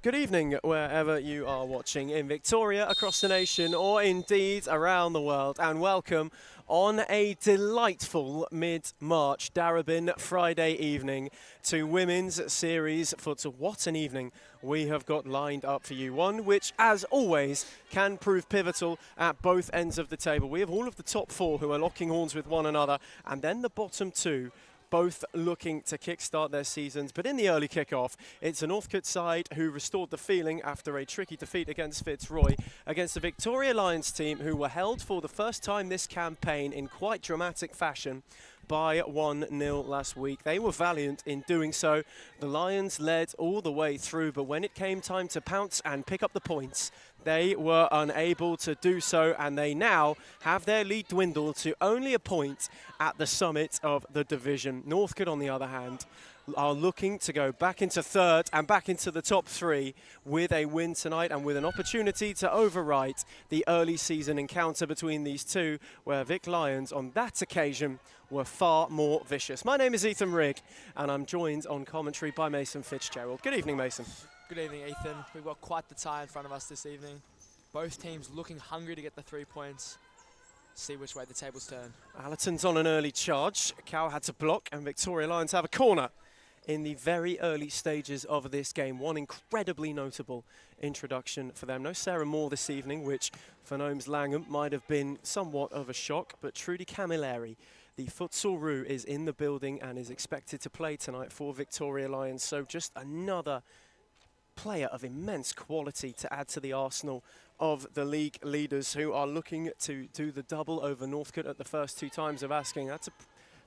Good evening, wherever you are watching in Victoria, across the nation, or indeed around the world, and welcome on a delightful mid-March Darabin Friday evening to Women's Series Futsal. What an evening we have got lined up for you. One which, as always, can prove pivotal at both ends of the table. We have all of the top four who are locking horns with one another, and then the bottom two, both looking to kickstart their seasons. But in the early kickoff, it's a Northcut side who restored the feeling after a tricky defeat against Fitzroy, against the Victoria Lions team, who were held for the first time this campaign in quite dramatic fashion by 1-0 last week. They were valiant in doing so. The Lions led all the way through, but when it came time to pounce and pick up the points, they were unable to do so, and they now have their lead dwindle to only a point at the summit of the division. Northcut, on the other hand, are looking to go back into third and back into the top three with a win tonight, and with an opportunity to overwrite the early season encounter between these two, where Vic Lions on that occasion were far more vicious. My name is Ethan Rigg, and I'm joined on commentary by Mason Fitzgerald. Good evening, Mason. Good evening, Ethan. We've got quite the tie in front of us this evening. Both teams looking hungry to get the 3 points. See which way the tables turn. Allerton's on an early charge. Cow had to block, and Victoria Lions have a corner in the very early stages of this game. One incredibly notable introduction for them. No Sarah Moore this evening, which for Gnomes Langham might have been somewhat of a shock, but Trudy Camilleri, the futsal roux, is in the building and is expected to play tonight for Victoria Lions. So just another player of immense quality to add to the arsenal of the league leaders, who are looking to do the double over Northcut at the first 2 times of asking. That's a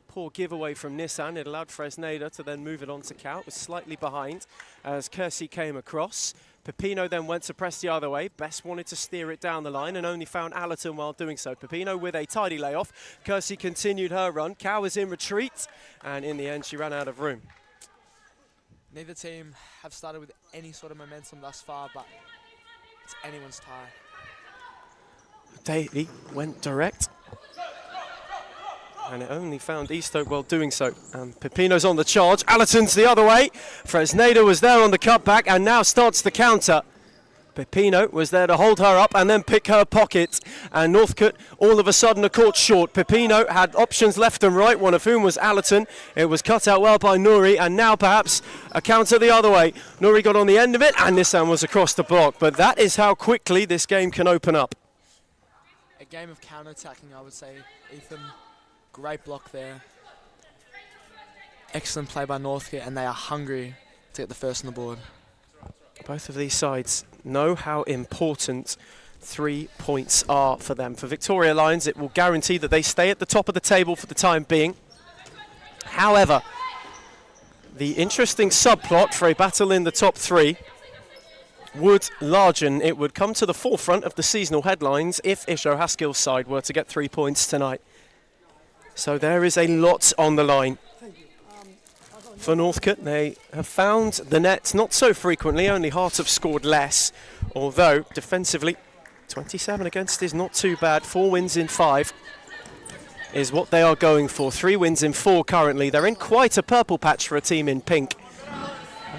poor giveaway from Nissan. It allowed Fresneda to then move it on to Cow. It was slightly behind as Kersey came across. Pepino then went to press the other way. Best wanted to steer it down the line and only found Allerton while doing so. Pepino with a tidy layoff. Kersey continued her run. Cow was in retreat, and in the end she ran out of room. Neither team have started with any sort of momentum thus far, but it's anyone's tie. Daly went direct, and it only found Easthope while doing so. And Pepino's on the charge. Allerton's the other way. Fresneda was there on the cutback and now starts the counter. Pepino was there to hold her up and then pick her pocket. And Northcut all of a sudden are caught short. Pepino had options left and right, one of whom was Allerton. It was cut out well by Nuri, and now perhaps a counter the other way. Nuri got on the end of it and Nissan was across the block. But that is how quickly this game can open up. A game of counter-attacking, I would say. Ethan, great block there. Excellent play by Northcut, and they are hungry to get the first on the board. Both of these sides know how important 3 points are for them. For Victoria Lions, it will guarantee that they stay at the top of the table for the time being. However, the interesting subplot for a battle in the top 3 would largen. It would come to the forefront of the seasonal headlines if Isho Haskell's side were to get 3 points tonight. So there is a lot on the line. For Northcut, they have found the net not so frequently. Only Heart have scored less, although defensively 27 against is not too bad. 4 wins in 5 is what they are going for. 3 wins in 4 currently. They're in quite a purple patch for a team in pink.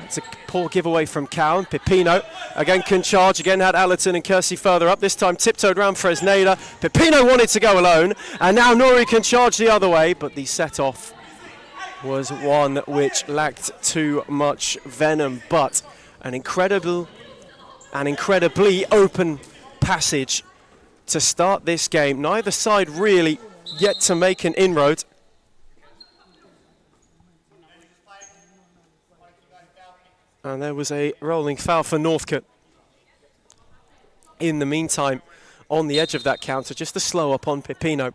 That's a poor giveaway from Cowan. Pepino again can charge. Again had Allerton and Kersey further up. This time tiptoed round Fresneda. Pepino wanted to go alone, and now Nori can charge the other way, but the set-off was one which lacked too much venom. But an incredibly open passage to start this game. Neither side really yet to make an inroad. And there was a rolling foul for Northcut. In the meantime, on the edge of that counter, just a slow up on Pepino.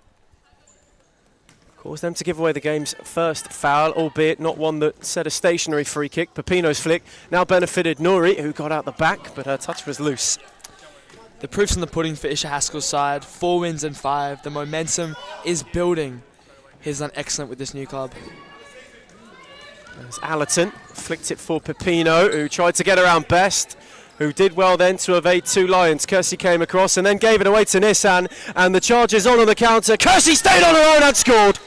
Caused them to give away the game's first foul, albeit not one that set a stationary free kick. Pepino's flick now benefited Nuri, who got out the back, but her touch was loose. The proof's in the pudding for Isha Haskell's side. 4 wins in 5. The momentum is building. He's done excellent with this new club. There's Allerton, flicked it for Pepino, who tried to get around Best, who did well then to evade 2 Lions. Kersey came across and then gave it away to Nissan, and the charge is on the counter. Kersey stayed on her own and scored.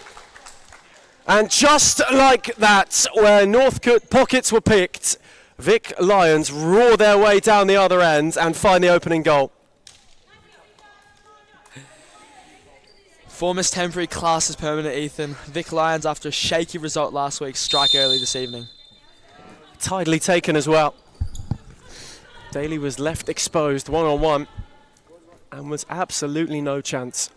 And just like that, where Northcut pockets were picked, Vic Lions roar their way down the other end and find the opening goal. Form is temporary, class is permanent, Ethan. Vic Lions, after a shaky result last week, strike early this evening. Tidily taken as well. Daly was left exposed one-on-one and was absolutely no chance.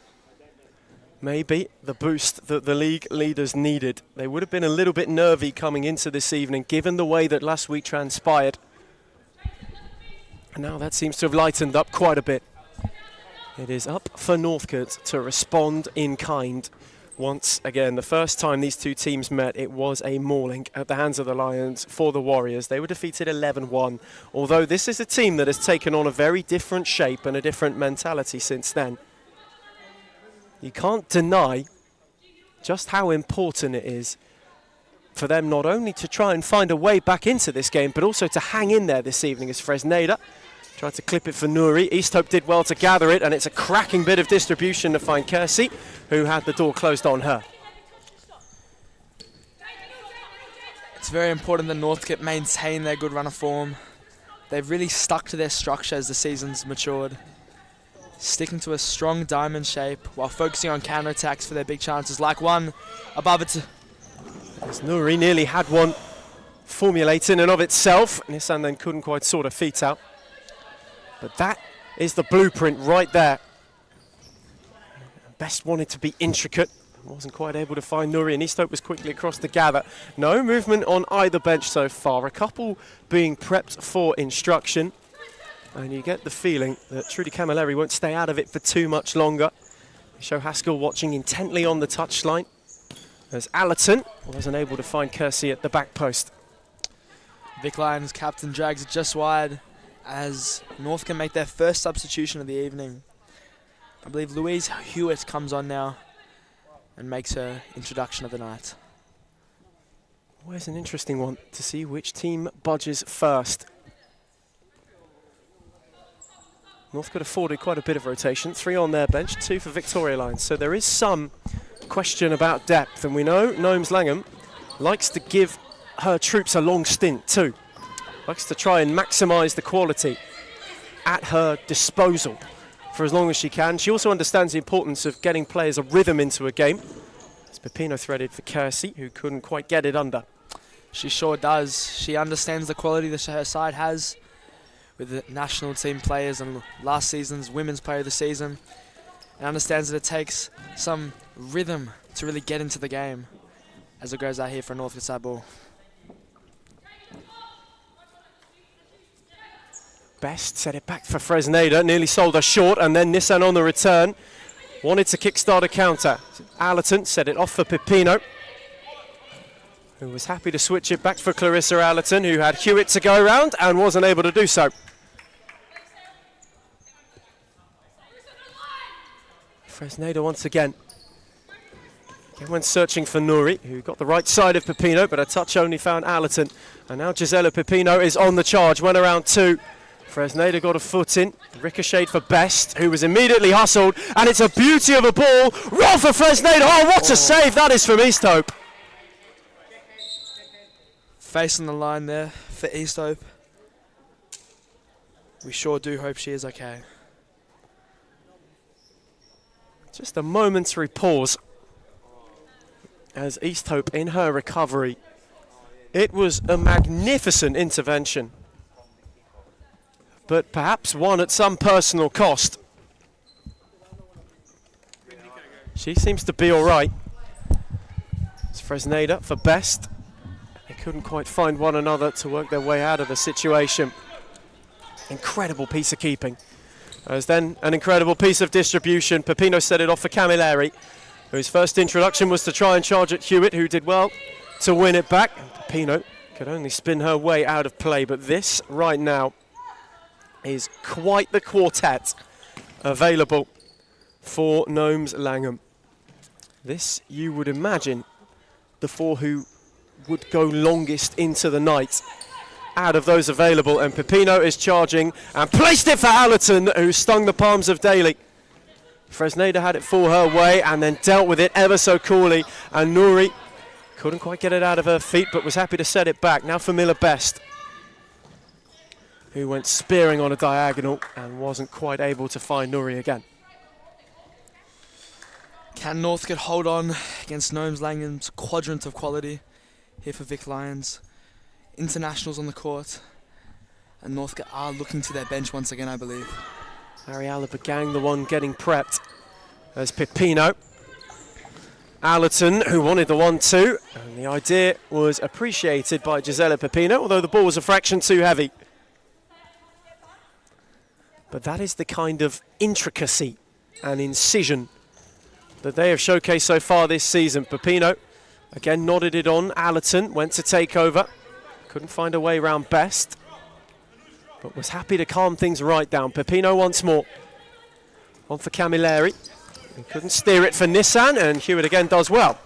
Maybe the boost that the league leaders needed. They would have been a little bit nervy coming into this evening, given the way that last week transpired. And now that seems to have lightened up quite a bit. It is up for Northcut to respond in kind. Once again, the first time these two teams met, it was a mauling at the hands of the Lions for the Warriors. They were defeated 11-1, although this is a team that has taken on a very different shape and a different mentality since then. You can't deny just how important it is for them not only to try and find a way back into this game, but also to hang in there this evening as Fresneda tried to clip it for Nuri. Easthope did well to gather it, and it's a cracking bit of distribution to find Kersey, who had the door closed on her. It's very important that Northcut maintain their good run of form. They've really stuck to their structure as the season's matured. sticking to a strong diamond shape while focusing on counter-attacks for their big chances, like one above it. As Nuri nearly had one formulated in and of itself. Nissan then couldn't quite sort her feet out. But that is the blueprint right there. Best wanted to be intricate. Wasn't quite able to find Nuri, and East Hope was quickly across the gather. No movement on either bench so far. A couple being prepped for instruction. And you get the feeling that Trudy Camilleri won't stay out of it for too much longer. Show Haskell watching intently on the touchline as Allerton wasn't able to find Kersey at the back post. Vic Lions captain drags it just wide as North can make their first substitution of the evening. I believe Louise Hewitt comes on now and makes her introduction of the night. Always an interesting one to see which team budges first. North could afforded quite a bit of rotation. 3 on their bench, 2 for Victoria Lions. So there is some question about depth. And we know Gnomes Langham likes to give her troops a long stint too. Likes to try and maximise the quality at her disposal for as long as she can. She also understands the importance of getting players a rhythm into a game. As Pepino threaded for Kersey, who couldn't quite get it under. She sure does. She understands the quality that her side has with the national team players and last season's women's player of the season, and understands that it takes some rhythm to really get into the game as it goes out here for a Northcut side ball. Best set it back for Fresneda, nearly sold her short, and then Nissan on the return. Wanted to kickstart a counter. Allerton set it off for Pepino, who was happy to switch it back for Clarissa Allerton, who had Hewitt to go around and wasn't able to do so. Fresneda once again. Again went searching for Nuri, who got the right side of Pepino, but a touch only found Allerton. And now Gisela Pepino is on the charge, went around 2. Fresneda got a foot in, ricocheted for Best, who was immediately hustled, and it's a beauty of a ball. Roll for Fresneda. Oh, what a save that is from East Hope. Facing the line there for East Hope. We sure do hope she is okay. Just a momentary pause as East Hope in her recovery. It was a magnificent intervention, but perhaps one at some personal cost. She seems to be all right. It's Fresneda for Best. They couldn't quite find one another to work their way out of the situation. Incredible piece of keeping. As then an incredible piece of distribution. Pepino set it off for Camilleri, whose first introduction was to try and charge at Hewitt, who did well to win it back. And Pepino could only spin her way out of play, but this right now is quite the quartet available for Gnomes Langham. This, you would imagine, the 4 who would go longest into the night out of those available, and Pepino is charging and placed it for Allerton, who stung the palms of Daly. Fresneda had it for her way and then dealt with it ever so coolly, and Nuri couldn't quite get it out of her feet but was happy to set it back. Now for Miller Best, who went spearing on a diagonal and wasn't quite able to find Nuri again. Can Northcut hold on against Gnomes Langham's quadrant of quality here for Vic Lions? Internationals on the court, and Northcut are looking to their bench once again, I believe. Ariella Bagang, the one getting prepped, as Pepino. Allerton, who wanted the 1-2, and the idea was appreciated by Gisela Pepino, although the ball was a fraction too heavy. But that is the kind of intricacy and incision that they have showcased so far this season. Pepino again nodded it on. Allerton went to take over. Couldn't find a way around Best, but was happy to calm things right down. Pepino once more. On for Camilleri. He couldn't steer it for Nissan, and Hewitt again does well.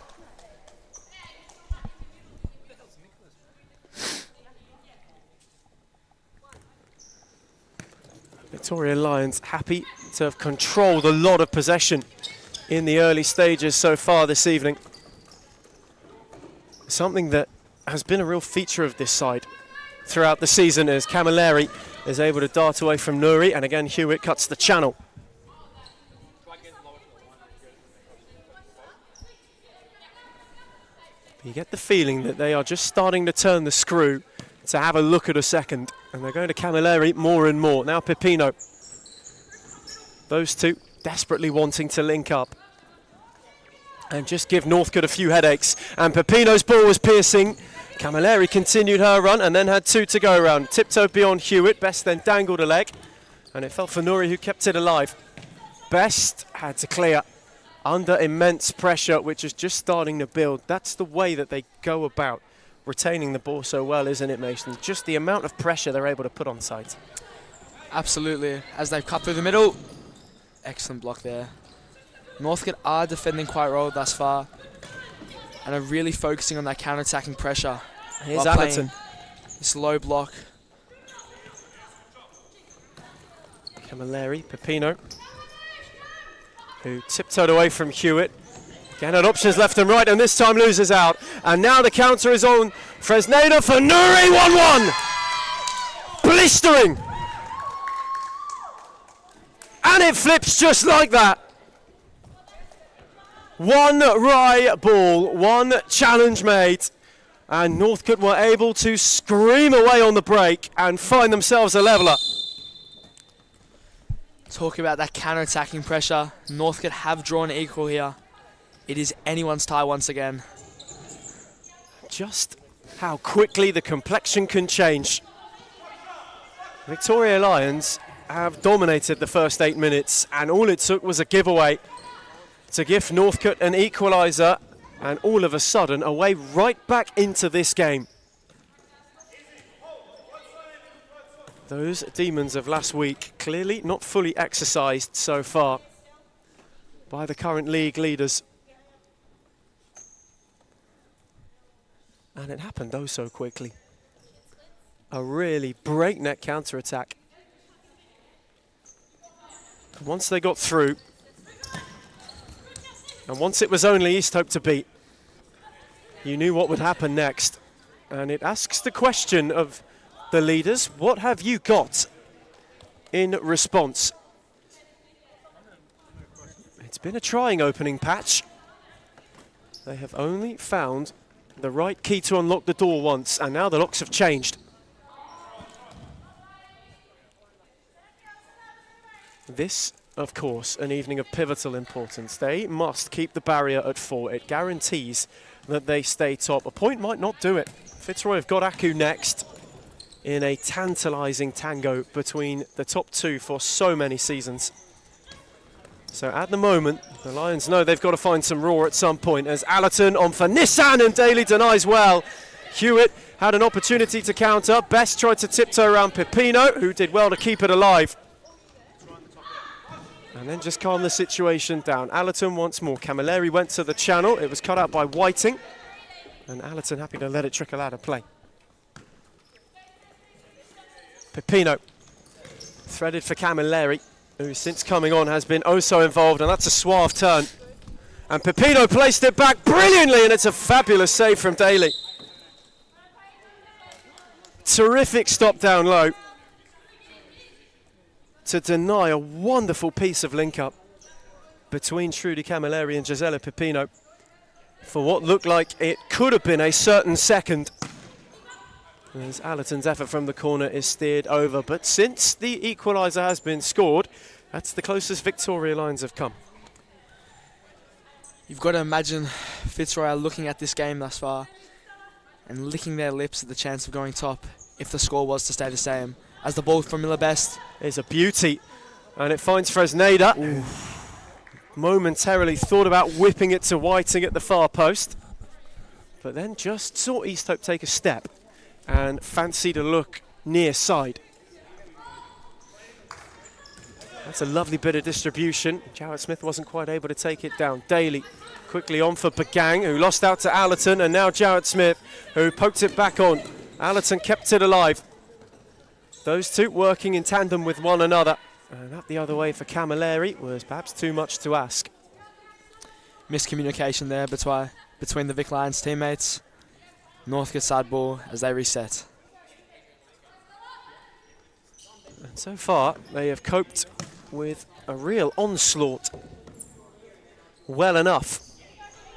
Victoria Lions happy to have controlled a lot of possession in the early stages so far this evening. Something that has been a real feature of this side throughout the season, as Camilleri is able to dart away from Nuri, and again Hewitt cuts the channel. You get the feeling that they are just starting to turn the screw to have a look at a second. And they're going to Camilleri more and more. Now Pipino. Those two desperately wanting to link up and just give Northcut a few headaches. And Pipino's ball was piercing. Camilleri continued her run and then had 2 to go around. Tiptoed beyond Hewitt. Best then dangled a leg. And it fell for Nuri, who kept it alive. Best had to clear under immense pressure, which is just starting to build. That's the way that they go about retaining the ball so well, isn't it, Mason? Just the amount of pressure they're able to put on site. Absolutely. As they've cut through the middle. Excellent block there. Northcut are defending quite well thus far and are really focusing on that counter-attacking pressure. Here's Allerton. This low block. Camilleri, Pipino, who tiptoed away from Hewitt. Again, had options left and right, and this time loses out. And now the counter is on Fresneda for Nuri, 1-1. Blistering. And it flips just like that. One Rye ball, one challenge made. And Northcut were able to scream away on the break and find themselves a leveller. Talking about that counter-attacking pressure, Northcut have drawn equal here. It is anyone's tie once again. Just how quickly the complexion can change. Victoria Lions have dominated the first 8 minutes, and all it took was a giveaway to give Northcut an equalizer, and all of a sudden a way right back into this game. Those demons of last week clearly not fully exercised so far by the current league leaders. And it happened oh so quickly. A really breakneck counter-attack. Once they got through, and once it was only East Hope to beat, you knew what would happen next. And it asks the question of the leaders, what have you got in response? It's been a trying opening patch. They have only found the right key to unlock the door once, and now the locks have changed. This, of course, an evening of pivotal importance. They must keep the barrier at 4. It guarantees that they stay top. A point might not do it. Fitzroy have got Aku next in a tantalising tango between the top 2 for so many seasons. So at the moment, the Lions know they've got to find some raw at some point, as Allerton on for Nissan, and Daly denies well. Hewitt had an opportunity to counter. Best tried to tiptoe around Pipino, who did well to keep it alive. And then just calm the situation down. Allerton once more. Camilleri went to the channel. It was cut out by Whiting. And Allerton happy to let it trickle out of play. Pipino threaded for Camilleri, who since coming on has been oh so involved, and that's a suave turn. And Pipino placed it back brilliantly, and it's a fabulous save from Daly. Terrific stop down low to deny a wonderful piece of link-up between Trudy Camilleri and Gisela Pipino for what looked like it could have been a certain second. As Allerton's effort from the corner is steered over, but since the equaliser has been scored, that's the closest Victoria Lions have come. You've got to imagine Fitzroy are looking at this game thus far and licking their lips at the chance of going top if the score was to stay the same. As the ball from Miller Best is a beauty, and it finds Fresneda. Ooh. Momentarily thought about whipping it to Whiting at the far post, but then just saw East Hope take a step and fancied a look near side. That's a lovely bit of distribution. Jarrett Smith wasn't quite able to take it down. Daly quickly on for Bagang, who lost out to Allerton, and now Jarrett Smith, who poked it back on. Allerton kept it alive. Those two working in tandem with one another. And up the other way for Camilleri was perhaps too much to ask. Miscommunication there between the Vic Lions teammates. Northcut side ball as they reset. And so far, they have coped with a real onslaught well enough.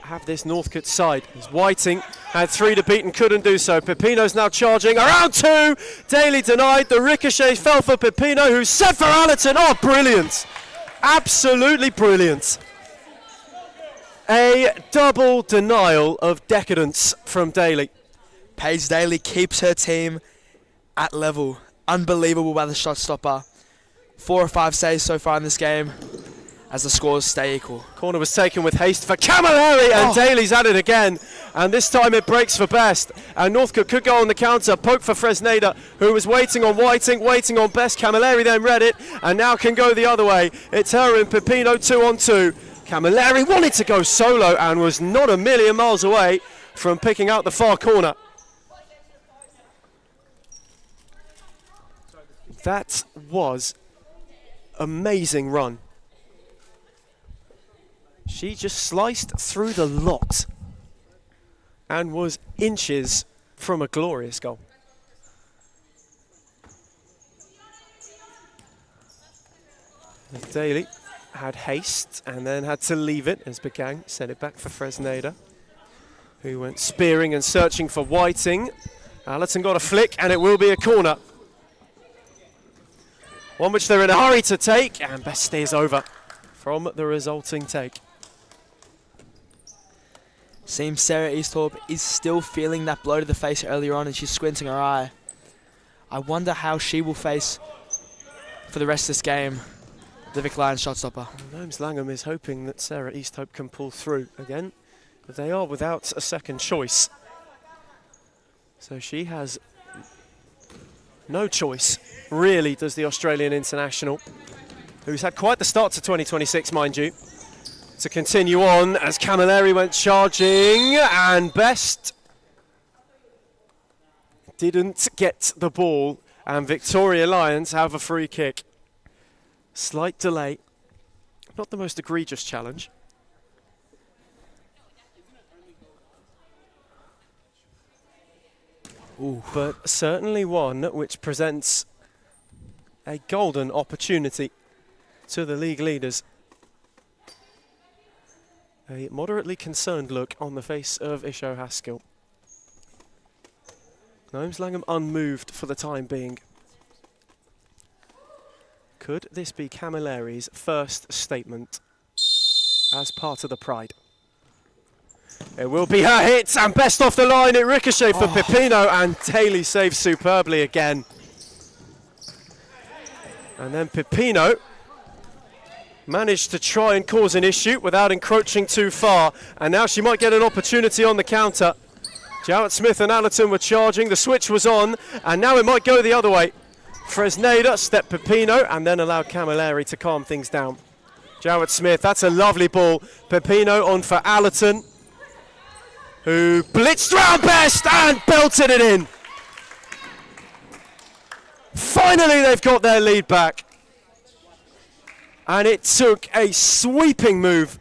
Have this Northcut side as Whiting Had 3 to beat and couldn't do so. Pepino's now charging. Around 2. Daly denied. The ricochet fell for Pepino, who set for Allerton. Oh, brilliant. Absolutely brilliant. A double denial of decadence from Daly. Paige Daly keeps her team at level. Unbelievable by the shot stopper. 4 or 5 saves so far in this game as the scores stay equal. Corner was taken with haste for Camilleri, and Daly's at it again. And this time it breaks for Best. And Northcut could go on the counter. Poke for Fresneda, who was waiting on Whiting, waiting on Best. Camilleri then read it, and now can go the other way. It's her and Pepino 2-on-2. Camilleri wanted to go solo and was not a million miles away from picking out the far corner. That was amazing run. She just sliced through the lot and was inches from a glorious goal. Daly had haste and then had to leave it as Begang sent it back for Fresneda, who went spearing and searching for Whiting. Allerton got a flick and it will be a corner. One which they're in a hurry to take, and Best stays over from the resulting take. Seems Sarah Easthorpe is still feeling that blow to the face earlier on, and she's squinting her eye. I wonder how she will face, for the rest of this game, the Vic Lions shot stopper. Gnomes Langham is hoping that Sarah Easthope can pull through again, but they are without a second choice. So she has no choice, really, does the Australian international, who's had quite the start to 2026, mind you, to continue on as Camilleri went charging, and Best didn't get the ball, and Victoria Lions have a free kick. Slight delay, not the most egregious challenge. Ooh. But certainly one which presents a golden opportunity to the league leaders. A moderately concerned look on the face of Isho Haskell. Gnomes Langham unmoved for the time being. Could this be Camilleri's first statement as part of the Pride? It will be her hit, and Best off the line. It ricocheted for Pepino, and Daly saves superbly again. And then Pepino managed to try and cause an issue without encroaching too far, and now she might get an opportunity on the counter. Jarrett Smith and Allerton were charging, the switch was on, and now it might go the other way. Fresneda stepped Pepino and then allowed Camilleri to calm things down. Jarrett Smith, that's a lovely ball. Pepino on for Allerton, who blitzed round Best and belted it in. Finally they've got their lead back. And it took a sweeping move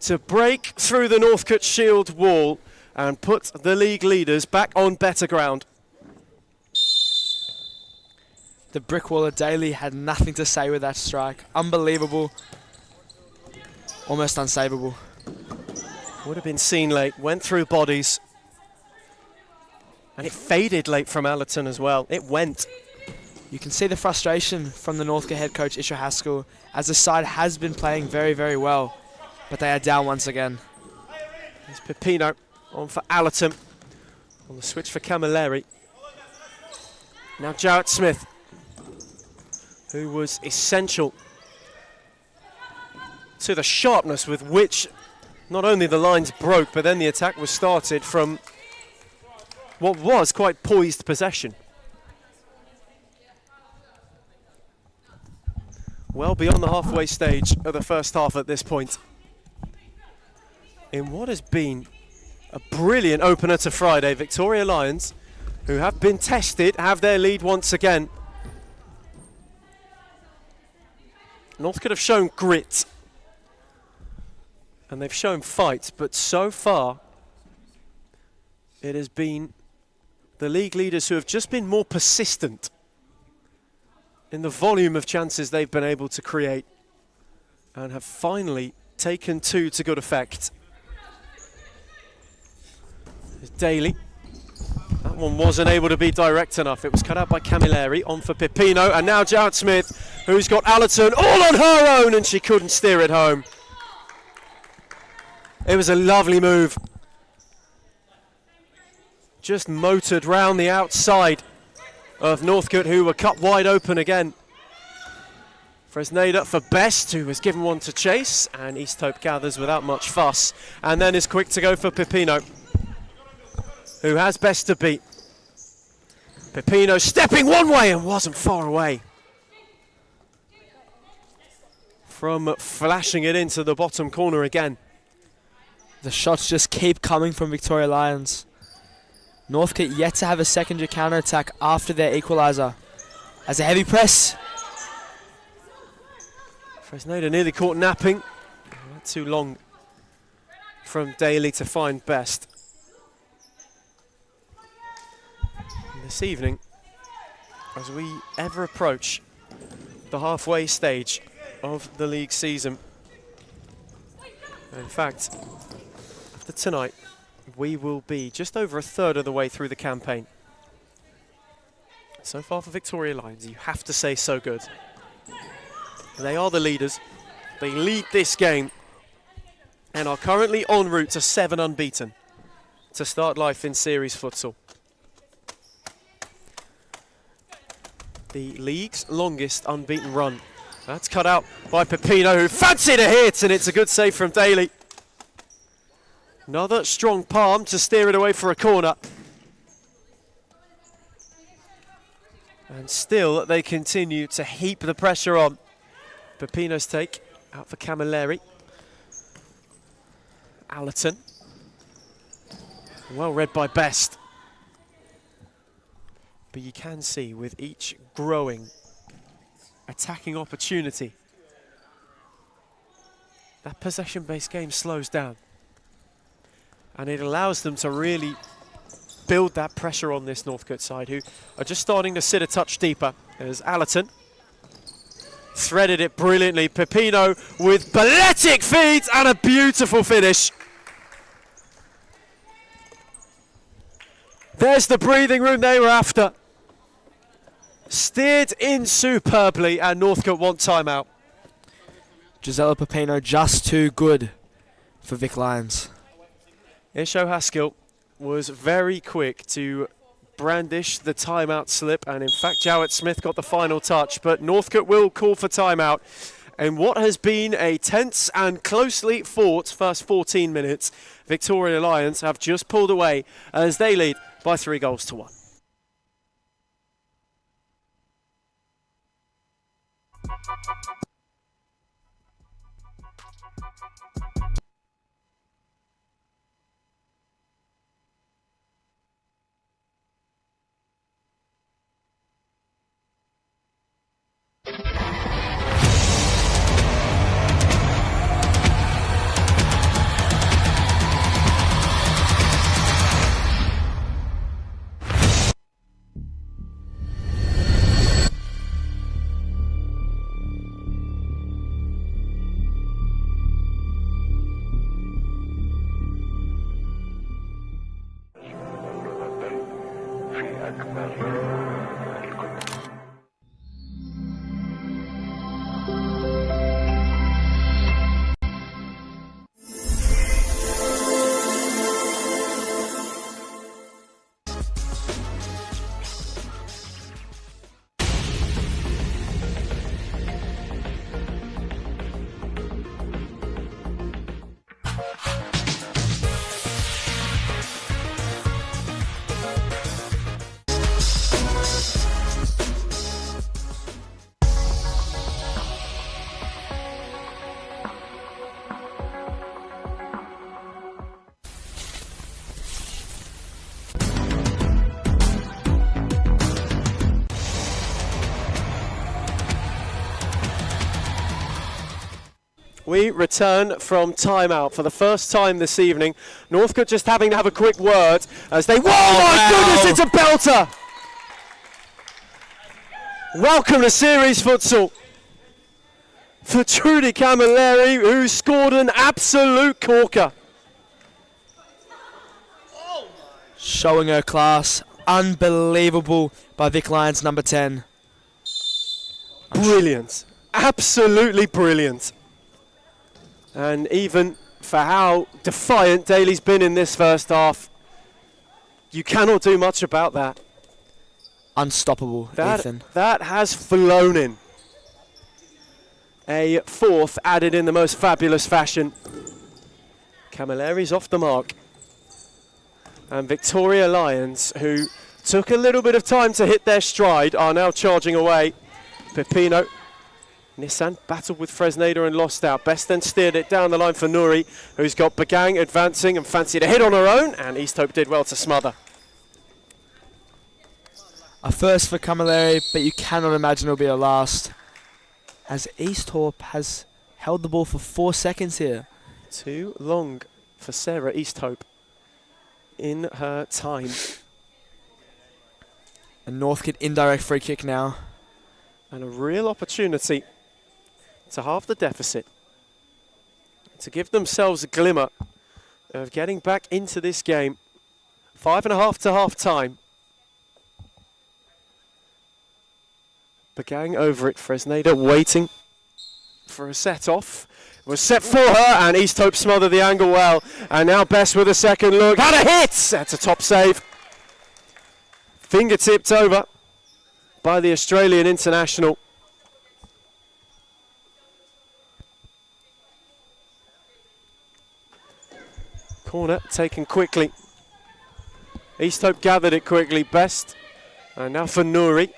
to break through the Northcut Shield wall and put the league leaders back on better ground. The brickwaller Daly had nothing to say with that strike. Unbelievable. Almost unsavable. Would have been seen late, went through bodies. And it faded late from Allerton as well. It went. You can see the frustration from the Northcote head coach, Isha Haskell, as the side has been playing very, very well. But they are down once again. There's Pepino on for Allerton. On the switch for Camilleri. Now Jarrett Smith, who was essential to the sharpness with which not only the lines broke, but then the attack was started from what was quite poised possession. Well beyond the halfway stage of the first half at this point. In what has been a brilliant opener to Friday, Victoria Lions, who have been tested, have their lead once again. Northcote have shown grit and they've shown fight, but so far it has been the league leaders who have just been more persistent in the volume of chances they've been able to create and have finally taken two to good effect. Daly. That one wasn't able to be direct enough. It was cut out by Camilleri, on for Pipino, and now Jarrett Smith, who's got Allerton all on her own, and she couldn't steer it home. It was a lovely move. Just motored round the outside of Northcut, who were cut wide open again. Fresneda for Best, who was given one to chase, and East Hope gathers without much fuss, and then is quick to go for Pipino, who has Best to beat. Pipino stepping one way and wasn't far away from flashing it into the bottom corner again. The shots just keep coming from Victoria Lions. Northcut yet to have a secondary counter-attack after their equalizer. As a heavy press. Fresneda nearly caught napping. Not too long from Daly to find Best. And this evening, as we ever approach the halfway stage of the league season, in fact, after tonight, we will be just over a third of the way through the campaign. So far for Victoria Lions, you have to say so good. They are the leaders. They lead this game and are currently en route to 7 unbeaten to start life in Series Futsal. The league's longest unbeaten run. That's cut out by Pipino, who fancied a hit, and it's a good save from Daly. Another strong palm to steer it away for a corner. And still they continue to heap the pressure on. Pipino's take out for Camilleri. Allerton. Well read by Best. But you can see with each growing attacking opportunity, that possession-based game slows down. And it allows them to really build that pressure on this Northcut side, who are just starting to sit a touch deeper. There's Allerton. Threaded it brilliantly. Pipino with balletic feet and a beautiful finish. There's the breathing room they were after. Steered in superbly, and Northcut want timeout. Gisela Pipino just too good for Vic Lions. Isho Haskell was very quick to brandish the timeout slip, and in fact Jarrett Smith got the final touch, but Northcut will call for timeout. And what has been a tense and closely fought first 14 minutes, Victoria Lions have just pulled away as they lead by 3-1. We return from timeout for the first time this evening. Northcut just having to have a quick word as they... Whoa, my goodness, it's a belter! Welcome to Series Futsal for Trudy Camilleri, who scored an absolute corker. Showing her class. Unbelievable by Vic Lyons, number 10. Brilliant. Absolutely brilliant. And even for how defiant Daly's been in this first half, you cannot do much about that. Unstoppable, Ethan. That has flown in. A fourth added in the most fabulous fashion. Camilleri's off the mark. And Victoria Lions, who took a little bit of time to hit their stride, are now charging away. Pepino. Nissan battled with Fresneda and lost out. Best then steered it down the line for Nouri, who's got Bagang advancing and fancied a hit on her own, and East Hope did well to smother. A first for Camilleri, but you cannot imagine it'll be a last, as East Hope has held the ball for 4 seconds here. Too long for Sarah East Hope in her time. A Northcut indirect free kick now. And a real opportunity to halve the deficit, to give themselves a glimmer of getting back into this game. 5.5 to half time. Bagang over it, Fresneda waiting for a set off. It was set for her, and East Hope smothered the angle well. And now Best with a second look. Had a hit! That's a top save. Fingertipped over by the Australian international. Corner taken quickly. East Hope gathered it quickly. Best. And now for Nouri,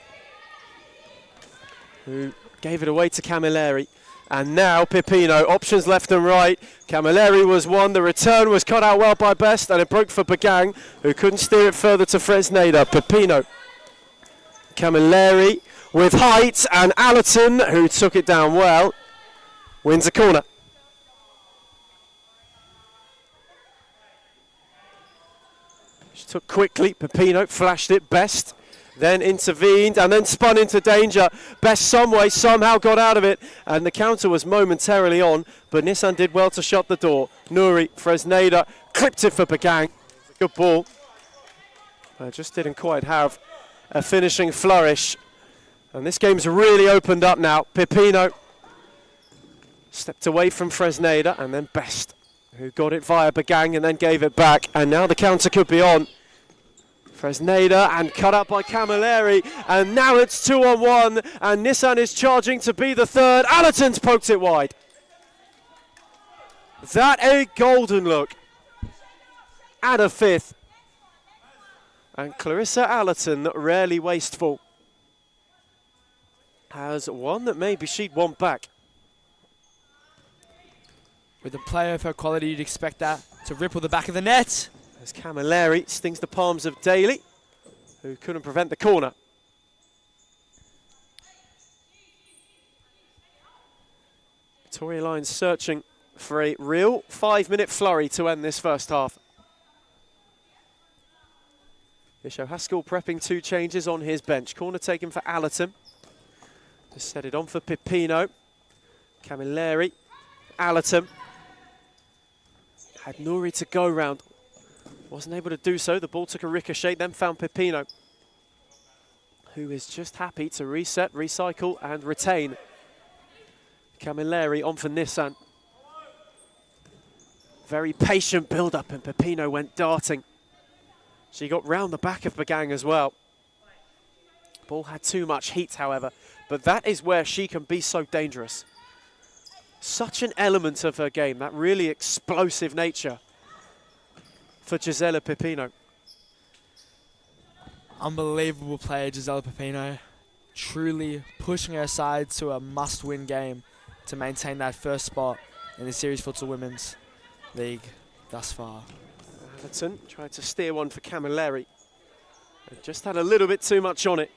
who gave it away to Camilleri. And now Pepino, options left and right. Camilleri was one, the return was cut out well by Best, and it broke for Bagang, who couldn't steer it further to Fresneda. Pepino, Camilleri with height, and Allerton, who took it down well, wins a corner. She took quickly, Pepino flashed it, Best. Then intervened and then spun into danger. Best some way, somehow got out of it, and the counter was momentarily on, but Nissan did well to shut the door. Nouri, Fresneda, clipped it for Bagang. Good ball. Just didn't quite have a finishing flourish. And this game's really opened up now. Pepino stepped away from Fresneda, and then Best, who got it via Bagang and then gave it back. And now the counter could be on. Fresneda and cut up by Camilleri, and now it's 2-on-1, and Nissan is charging to be the third. Allerton's poked it wide. That a golden look. Add a fifth. And Clarissa Allerton, rarely wasteful, has one that maybe she'd want back. With a player of her quality, you'd expect that to ripple the back of the net. As Camilleri stings the palms of Daly, who couldn't prevent the corner. Victoria Lions searching for a real 5-minute flurry to end this first half. Isho Haskell prepping 2 changes on his bench. Corner taken for Allerton. Just set it on for Pepino. Camilleri, Allerton. Had Nouri to go round. Wasn't able to do so. The ball took a ricochet, then found Pepino, who is just happy to reset, recycle, and retain. Camilleri on for Nissan. Very patient build-up, and Pepino went darting. She got round the back of Bagang as well. Ball had too much heat, however, but that is where she can be so dangerous. Such an element of her game, that really explosive nature for Gisela Pepino. Unbelievable player, Gisela Pepino. Truly pushing her side to a must-win game to maintain that first spot in the Series Futsal Women's League thus far. Allerton tried to steer one for Camilleri. It just had a little bit too much on it.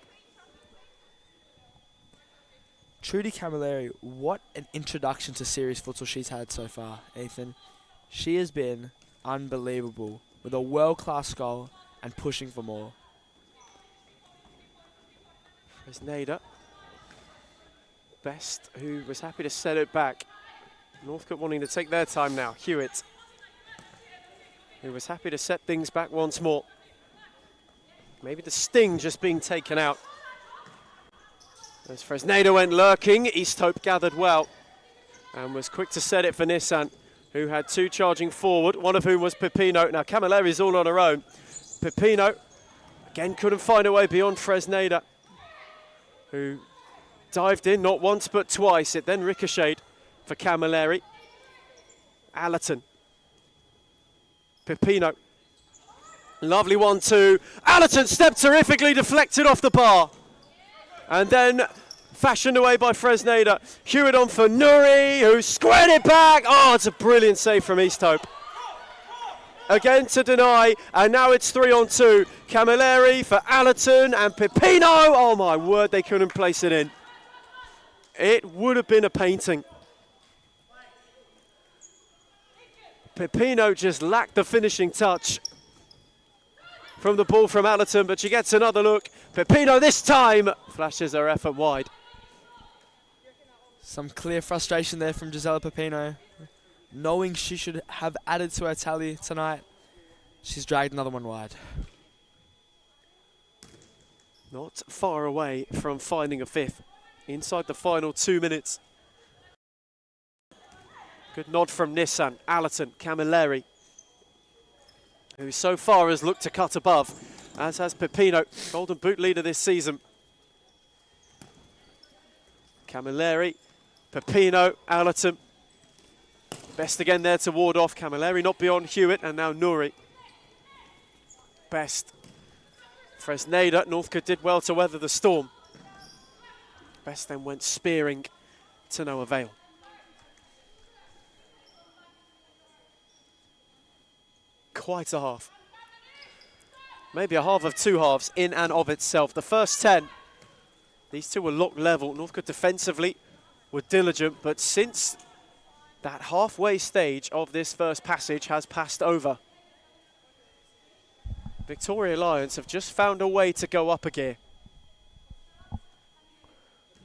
Trudy Camilleri, what an introduction to Series Futsal she's had so far, Ethan. She has been unbelievable with a world-class goal and pushing for more. Fresneda. Best, who was happy to set it back. Northcut wanting to take their time now. Hewitt, who was happy to set things back once more. Maybe the sting just being taken out. As Fresneda went lurking, East Hope gathered well and was quick to set it for Nissan, who had two charging forward, one of whom was Pepino. Now Camilleri's all on her own. Pepino, again, couldn't find a way beyond Fresneda, who dived in not once but twice. It then ricocheted for Camilleri. Allerton. Pepino. Lovely 1-2. Allerton stepped terrifically, deflected off the bar. And then fashioned away by Fresneda. Hewitt on for Nuri, who squared it back. Oh, it's a brilliant save from East Hope. Again to deny, and now it's 3-on-2. Camilleri for Allerton and Pepino. Oh my word, they couldn't place it in. It would have been a painting. Pepino just lacked the finishing touch from the ball from Allerton, but she gets another look. Pepino this time flashes her effort wide. Some clear frustration there from Gisela Pepino. Knowing she should have added to her tally tonight, she's dragged another one wide. Not far away from finding a fifth inside the final 2 minutes. Good nod from Nissan, Allerton, Camilleri, who so far has looked to cut above, as has Pepino, Golden Boot leader this season. Camilleri, Pepino, Allerton. Best again there to ward off. Camilleri not beyond Hewitt, and now Nuri. Best. Fresneda, Northcut did well to weather the storm. Best then went spearing to no avail. Quite a half. Maybe a half of two halves in and of itself. The first 10, these two were locked level. Northcut defensively were diligent, but since that halfway stage of this first passage has passed over, Victoria Lions have just found a way to go up a gear.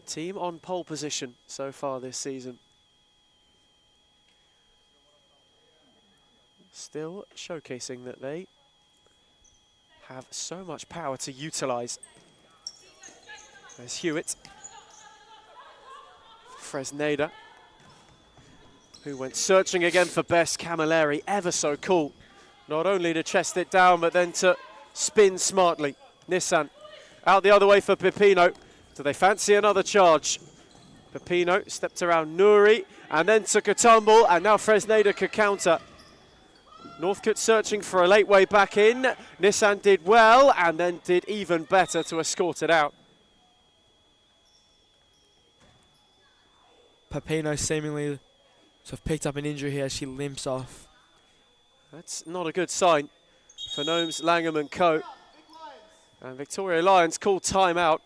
Team on pole position so far this season. Still showcasing that they have so much power to utilise. There's Hewitt. Fresneda, who went searching again for best. Camilleri, ever so cool. Not only to chest it down, but then to spin smartly. Nissan out the other way for Pepino. Do they fancy another charge? Pepino stepped around Nuri and then took a tumble, and now Fresneda could counter. Northcut searching for a late way back in. Nissan did well and then did even better to escort it out. Pepino seemingly to have picked up an injury here as she limps off. That's not a good sign for Gnomes, Langham and co. And Victoria Lions call timeout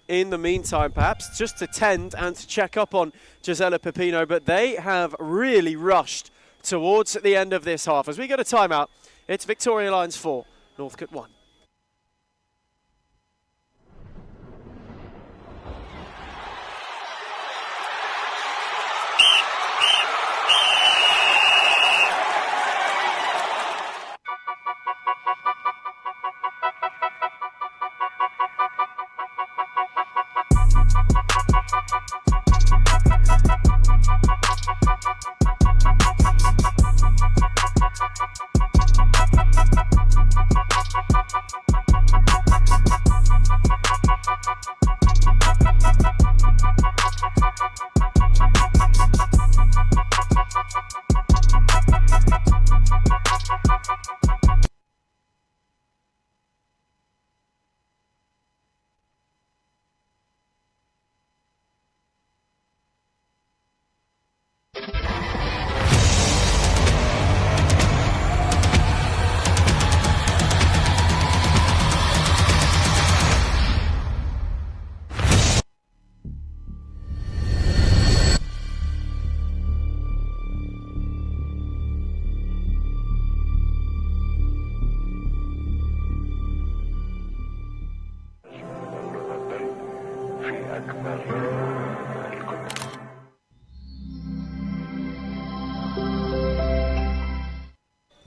in the meantime, perhaps just to tend and to check up on Gisela Pepino, but they have really rushed towards the end of this half. As we go to timeout, it's Victoria Lions 4, Northcut 1.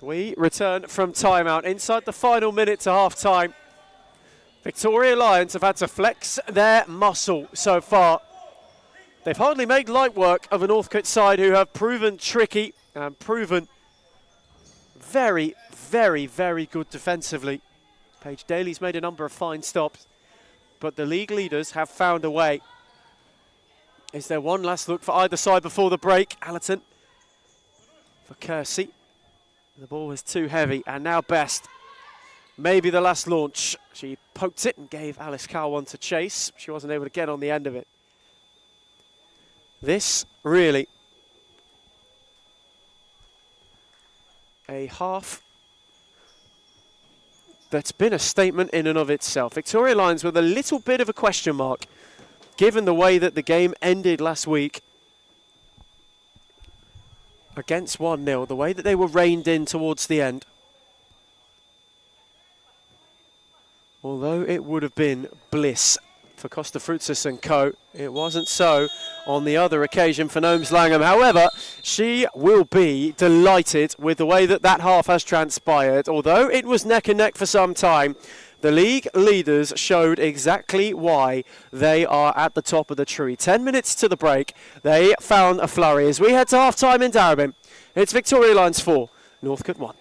We return from timeout inside the final minute to half-time. Victoria Lions have had to flex their muscle so far. They've hardly made light work of a Northcut side who have proven tricky and proven very, very, very good defensively. Paige Daly's made a number of fine stops, but the league leaders have found a way. Is there one last look for either side before the break? Allerton for Kersey. The ball was too heavy, and now Best. Maybe the last launch. She poked it and gave Alice Carr one to chase. She wasn't able to get on the end of it. This really a half that's been a statement in and of itself. Victoria Lions with a little bit of a question mark, given the way that the game ended last week against 1-0, the way that they were reined in towards the end. Although it would have been bliss for Costa Frutzis and co, it wasn't so on the other occasion for Gnomes Langham. However, she will be delighted with the way that that half has transpired. Although it was neck and neck for some time, the league leaders showed exactly why they are at the top of the tree. 10 minutes to the break, they found a flurry. As we head to half-time in Darebin, it's Victoria Lions 4, Northcut 1.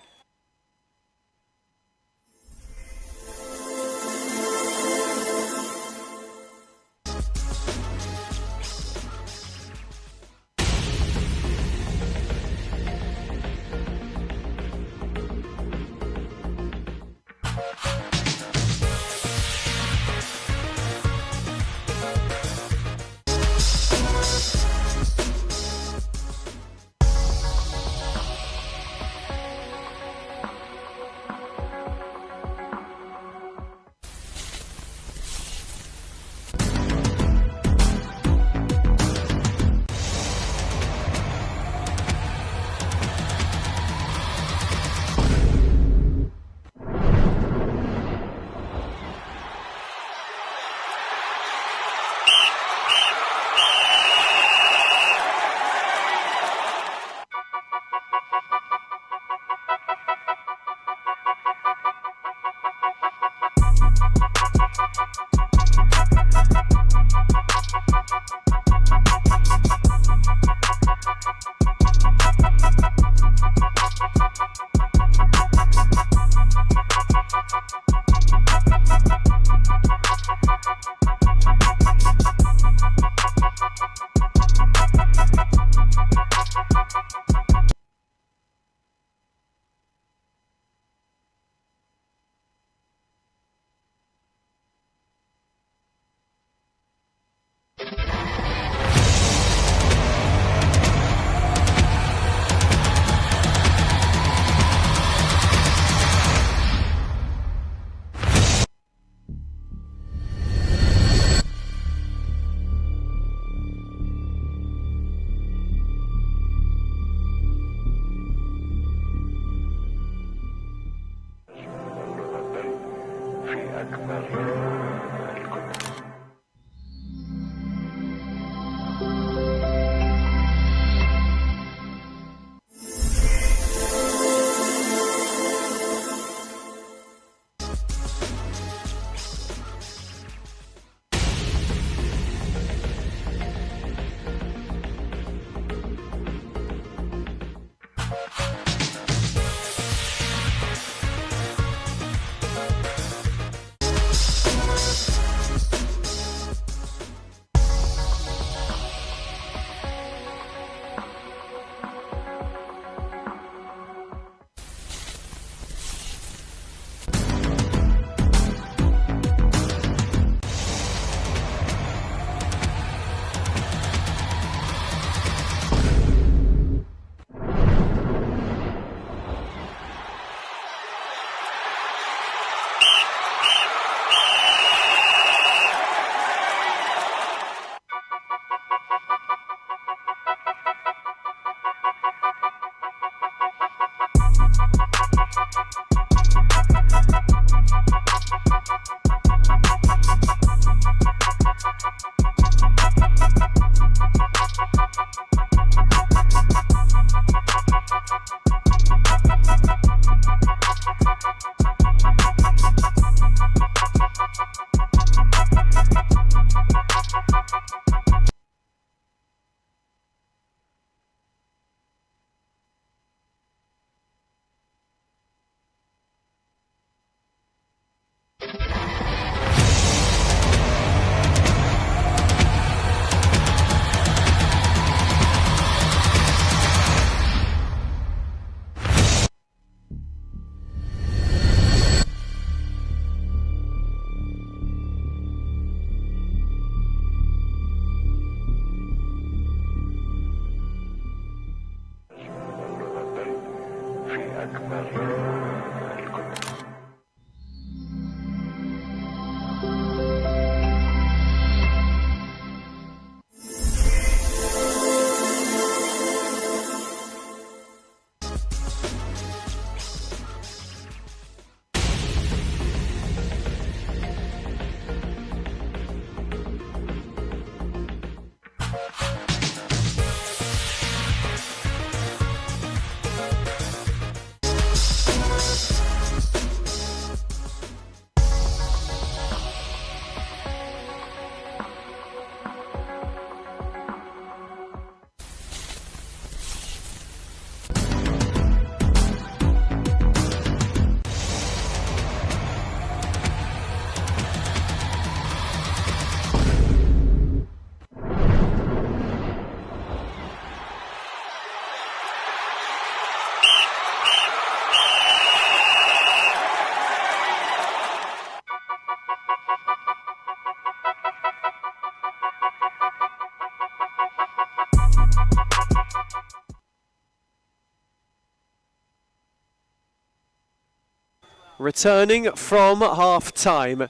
returning from half-time.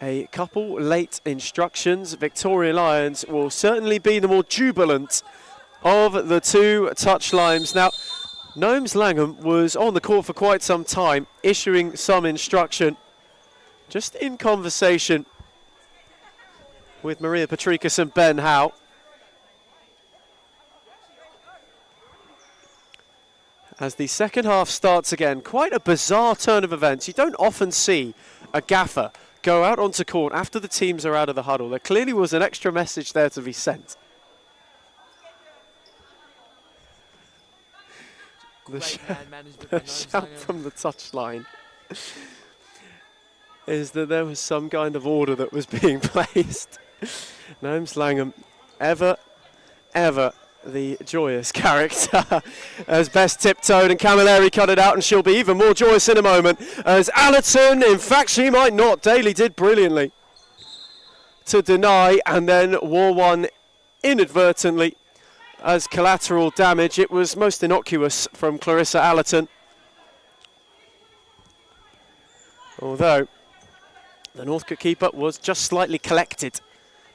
A couple late instructions. Victoria Lions will certainly be the more jubilant of the two touchlines. Now, Gnomes Langham was on the court for quite some time, issuing some instruction, just in conversation with Maria Patricus and Ben Howe. As the second half starts again, quite a bizarre turn of events. You don't often see a gaffer go out onto court after the teams are out of the huddle. There clearly was an extra message there to be sent. The shout from the touchline is that there was some kind of order that was being placed. Gnomes Langham, ever the joyous character, as Best tiptoed and Camilleri cut it out, and she'll be even more joyous in a moment as Allerton, in fact she might not, Daly did brilliantly to deny and then wore one inadvertently as collateral damage. It was most innocuous from Clarissa Allerton, although the Northcut keeper was just slightly collected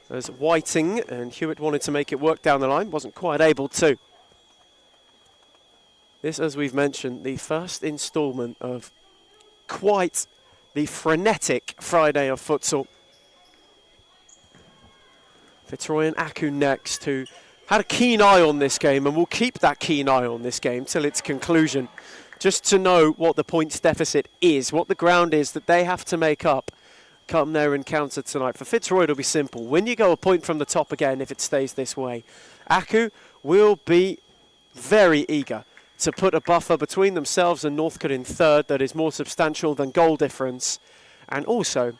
as Whiting and Hewitt wanted to make it work down the line, wasn't quite able to. This, as we've mentioned, the first instalment of quite the frenetic Friday of futsal. Fitzroy and Aku next, who had a keen eye on this game and will keep that keen eye on this game till its conclusion, just to know what the points deficit is, what the ground is that they have to make up come their encounter tonight. For Fitzroy, it'll be simple. When you go a point from the top again, if it stays this way, Aku will be very eager to put a buffer between themselves and Northcut in third that is more substantial than goal difference, and also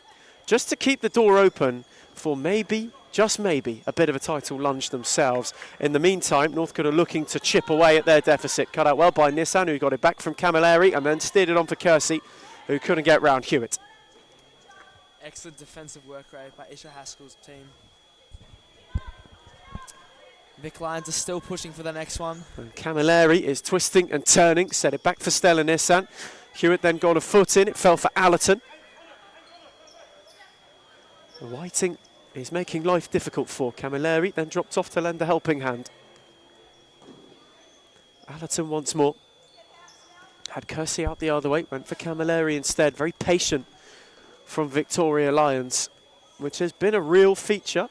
just to keep the door open for maybe, just maybe, a bit of a title lunge themselves. In the meantime, Northcut are looking to chip away at their deficit. Cut out well by Nissan, who got it back from Camilleri and then steered it on for Kersey, who couldn't get round Hewitt. Excellent defensive work rate by Isha Haskell's team. Vic Lions are still pushing for the next one. And Camilleri is twisting and turning, set it back for Stella Nissan. Hewitt then got a foot in, it fell for Allerton. Whiting is making life difficult for Camilleri, then dropped off to lend a helping hand. Allerton once more. Had Kersey out the other way, went for Camilleri instead. Very patient from Victoria Lions, which has been a real feature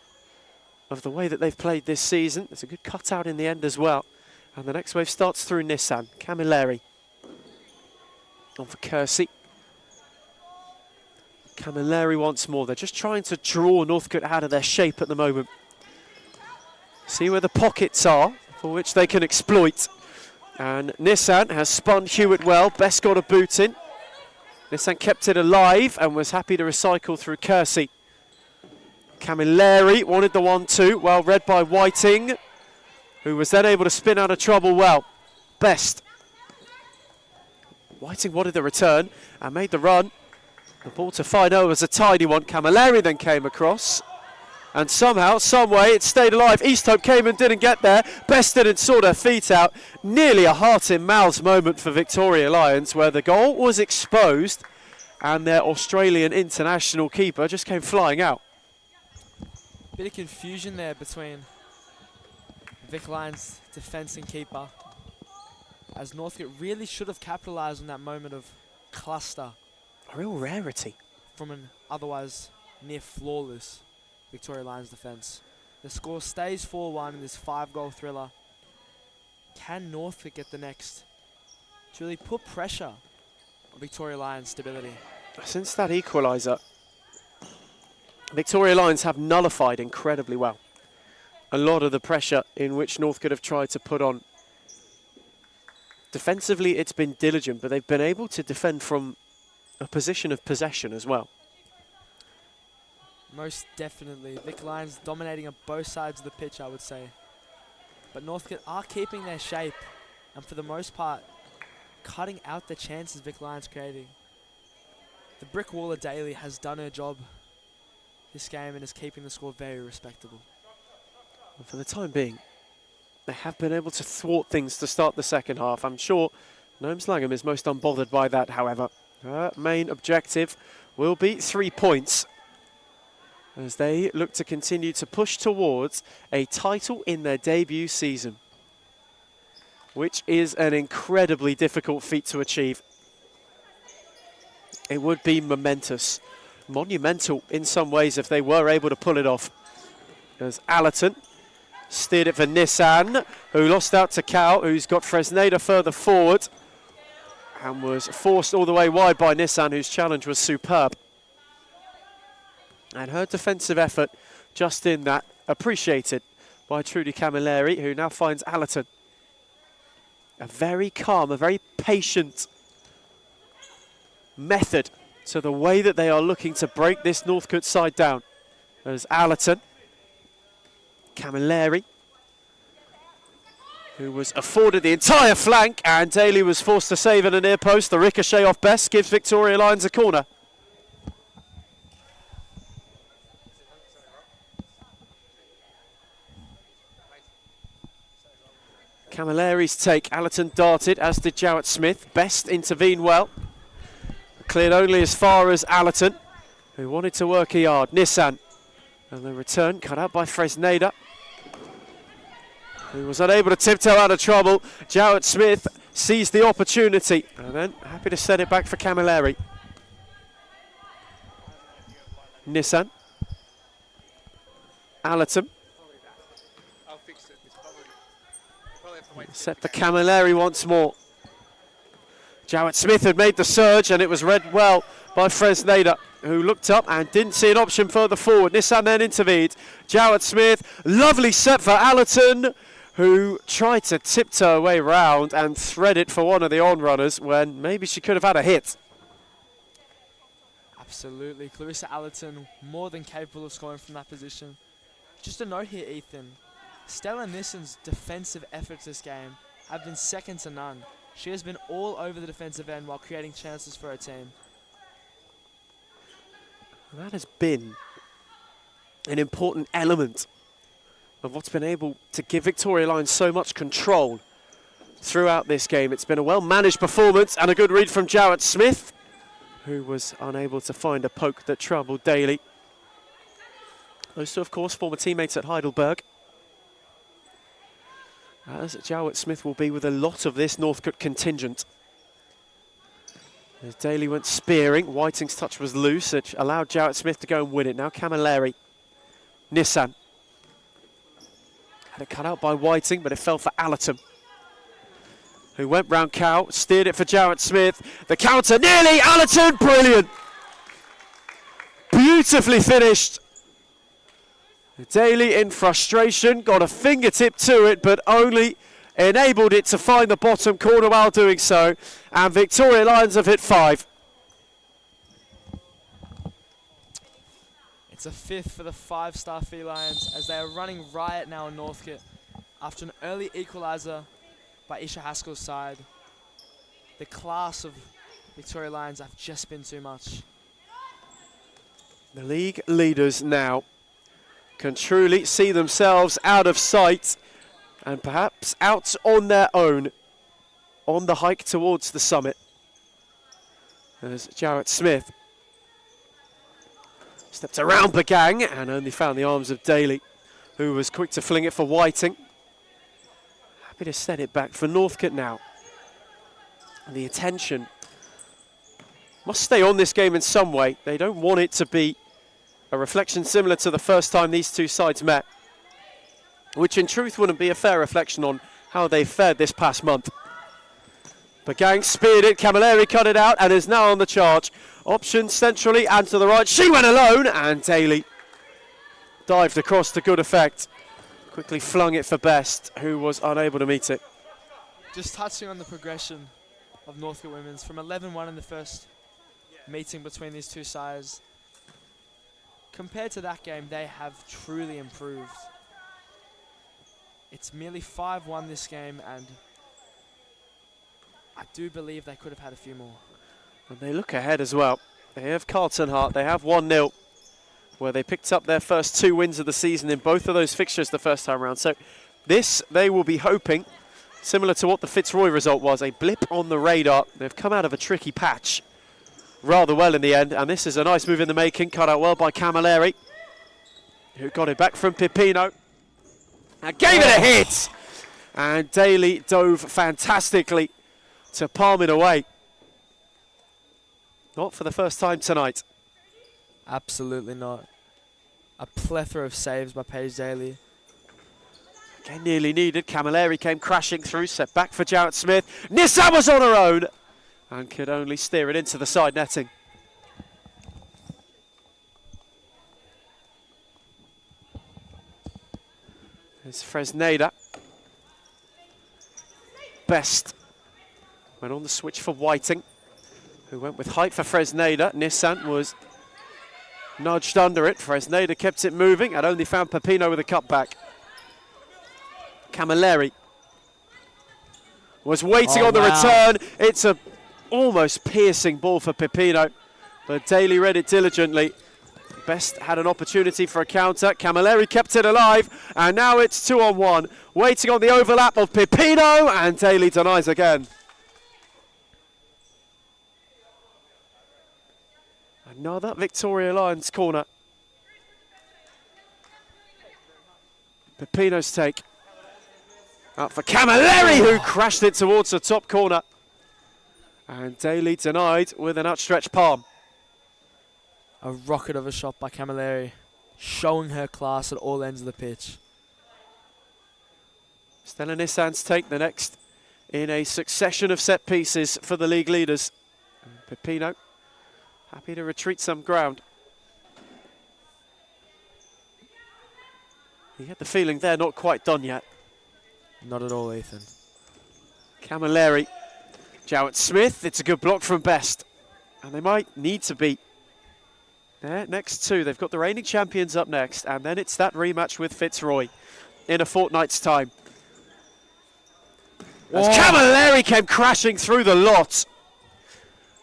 of the way that they've played this season. There's a good cutout in the end as well. And the next wave starts through Nissan. Camilleri on for Kersey. Camilleri once more. They're just trying to draw Northcut out of their shape at the moment. See where the pockets are for which they can exploit. And Nissan has spun Hewitt well. Best got a boot in. Nissan kept it alive and was happy to recycle through Kersey. Camilleri wanted the 1-2, well read by Whiting, who was then able to spin out of trouble well. Best. Whiting wanted the return and made the run. The ball to Fido was a tidy one. Camilleri then came across. And somehow, some way, it stayed alive. East Hope came and didn't get there. Best didn't sort her feet out. Nearly a heart in mouths moment for Victoria Lions, where the goal was exposed and their Australian international keeper just came flying out. Bit of confusion there between Vic Lions' defence and keeper, as Northcut really should have capitalised on that moment of cluster. A real rarity. From an otherwise near flawless Victoria Lions defence. The score stays 4-1 in this 5-goal thriller. Can Northcut get the next to really put pressure on Victoria Lions' stability? Since that equalizer, Victoria Lions have nullified incredibly well a lot of the pressure in which Northcut have tried to put on. Defensively, it's been diligent, but they've been able to defend from a position of possession as well. Most definitely. Vic Lions dominating on both sides of the pitch, I would say. But Northcut are keeping their shape, and for the most part, cutting out the chances Vic Lions creating. The brick wall of Daly has done her job this game and is keeping the score very respectable. And for the time being, they have been able to thwart things to start the second half. I'm sure Gnomes Langham is most unbothered by that, however. Her main objective will be 3 points as they look to continue to push towards a title in their debut season, which is an incredibly difficult feat to achieve. It would be monumental in some ways if they were able to pull it off. As Allerton steered it for Nissan, who lost out to Cal, who's got Fresneda further forward and was forced all the way wide by Nissan, whose challenge was superb. And her defensive effort just in that, appreciated by Trudy Camilleri, who now finds Allerton. A very calm, a very patient method to the way that they are looking to break this Northcut side down. There's Allerton, Camilleri, who was afforded the entire flank, and Daly was forced to save in a near post. The ricochet off Best gives Victoria Lions a corner. Camilleri's take, Allerton darted, as did Jowett Smith. Best intervened well. Cleared only as far as Allerton, who wanted to work a yard. Nissan, and the return cut out by Fresneda, who was unable to tiptoe out of trouble. Jowett Smith seized the opportunity, and then happy to set it back for Camilleri. Nissan, Allerton. Set for Camilleri once more. Jowett Smith had made the surge, and it was read well by Fresneda, who looked up and didn't see an option further forward. Nissan then intervened. Jowett Smith, lovely set for Allerton, who tried to tiptoe away round and thread it for one of the on-runners when maybe she could have had a hit. Absolutely. Clarissa Allerton, more than capable of scoring from that position. Just a note here, Ethan. Stella Nissen's defensive efforts this game have been second to none. She has been all over the defensive end while creating chances for her team. That has been an important element of what's been able to give Victoria Lions so much control throughout this game. It's been a well-managed performance and a good read from Jowett Smith, who was unable to find a poke that troubled Daly. Those two, of course, former teammates at Heidelberg, as Jowett Smith will be with a lot of this Northcut contingent. As Daly went spearing, Whiting's touch was loose, which allowed Jowett Smith to go and win it. Now Camilleri, Nissan. Had it cut out by Whiting, but it fell for Allerton, who went round Cow, steered it for Jowett Smith. The counter nearly, Allerton, brilliant! Beautifully finished. Daly in frustration, got a fingertip to it, but only enabled it to find the bottom corner while doing so. And Victoria Lions have hit 5. It's a fifth for the 5-star Felines as they are running riot now in Northcut after an early equalizer by Isha Haskell's side. The class of Victoria Lions have just been too much. The league leaders now can truly see themselves out of sight and perhaps out on their own on the hike towards the summit. As Jowett Smith stepped around Bagang and only found the arms of Daly, who was quick to fling it for Whiting. Happy to set it back for Northcut now. And the attention must stay on this game in some way. They don't want it to be a reflection similar to the first time these two sides met, which in truth wouldn't be a fair reflection on how they fared this past month. Bagang speared it, Camilleri cut it out and is now on the charge. Options centrally and to the right. She went alone, and Daly dived across to good effect. Quickly flung it for Best, who was unable to meet it. Just touching on the progression of Northcut Women's from 11-1 in the first meeting between these two sides. Compared to that game, they have truly improved. It's merely 5-1 this game, and I do believe they could have had a few more. And they look ahead as well. They have Carlton Hart, they have 1-0, where they picked up their first 2 wins of the season in both of those fixtures the first time around. So this, they will be hoping, similar to what the Fitzroy result was, a blip on the radar. They've come out of a tricky patch rather well in the end. And this is a nice move in the making, cut out well by Camilleri, who got it back from Pipino and gave it a hit. And Daly dove fantastically to palm it away. Not for the first time tonight. Absolutely not. A plethora of saves by Paige Daly. Again, nearly needed. Camilleri came crashing through, set back for Jarrett Smith. Nissan was on her own and could only steer it into the side netting. There's Fresneda. Best went on the switch for Whiting, who went with height for Fresneda. Nissan was nudged under it. Fresneda kept it moving and only found Pipino with a cutback. Camilleri was waiting on the return. It's a almost piercing ball for Pipino, but Daly read it diligently. Best had an opportunity for a counter. Camilleri kept it alive, and now it's 2-on-1. Waiting on the overlap of Pipino, and Daly denies again. Another Victoria Lions corner. Pipino's take. Up for Camilleri, who crashed it towards the top corner. And Daly denied with an outstretched palm. A rocket of a shot by Camilleri, showing her class at all ends of the pitch. Stella Nissan's take, the next in a succession of set pieces for the league leaders. And Pipino happy to retreat some ground. You get the feeling they're not quite done yet. Not at all, Ethan. Camilleri, Jarrett Smith, it's a good block from Best. And they might need to beat. Their next two, they've got the reigning champions up next, and then it's that rematch with Fitzroy in a fortnight's time. As Camilleri came crashing through the lot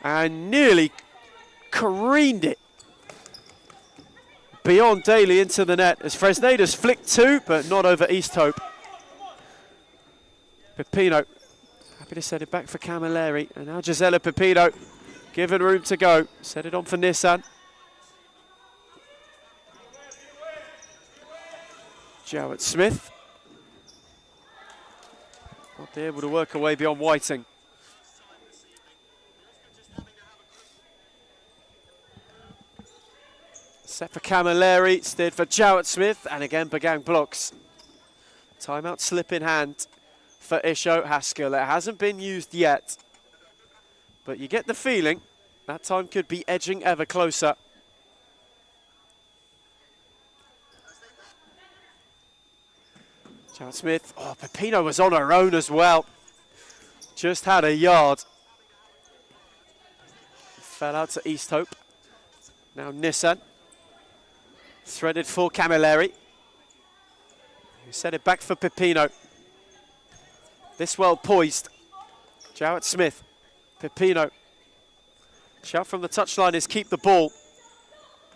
and nearly careened it beyond Daly into the net as Fresneda's flicked two, but not over East Hope. Pipino happy to set it back for Camilleri, and now Gisela Pipino given room to go. Set it on for Nissan. Jarrett Smith not be able to work away beyond Whiting. Set for Camilleri, steered for Jarrett Smith, and again Bagang blocks. Timeout slip in hand for Isho Haskell. It hasn't been used yet, but you get the feeling that time could be edging ever closer. Jarrett Smith, oh, Pipino was on her own as well. Just had a yard. Fell out to East Hope. Now Nissan. Threaded for Camilleri. Who set it back for Pipino. This well poised. Jarrett Smith, Pipino. Shout from the touchline is keep the ball.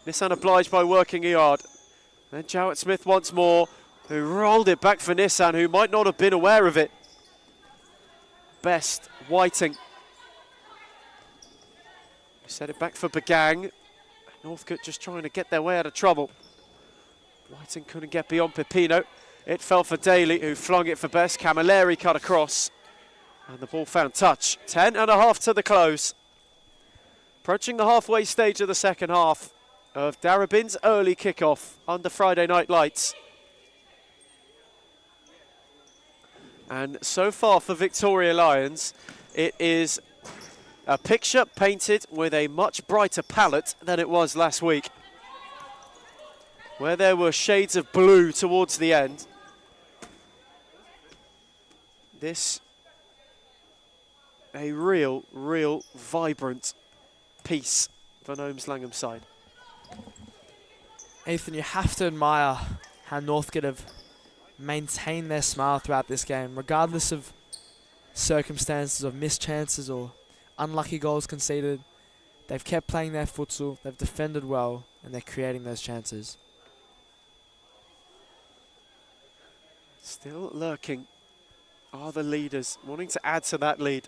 Nissan obliged by working hard. Then Jarrett Smith once more, who rolled it back for Nissan, who might not have been aware of it. Best, Whiting. Set it back for Bagang. Northcut just trying to get their way out of trouble. Whiting couldn't get beyond Pipino. It fell for Daly, who flung it for Best. Camilleri cut across. And the ball found touch. 10.5 to the close. Approaching the halfway stage of the second half of Darabin's early kickoff under Friday night lights. And so far for Victoria Lions, it is a picture painted with a much brighter palette than it was last week, where there were shades of blue towards the end. This, a real vibrant piece for Gnomes Langham side. Ethan, you have to admire how Northcote have maintained their smile throughout this game, regardless of circumstances of missed chances or unlucky goals conceded. They've kept playing their futsal, they've defended well, and they're creating those chances. Still lurking are the leaders, wanting to add to that lead.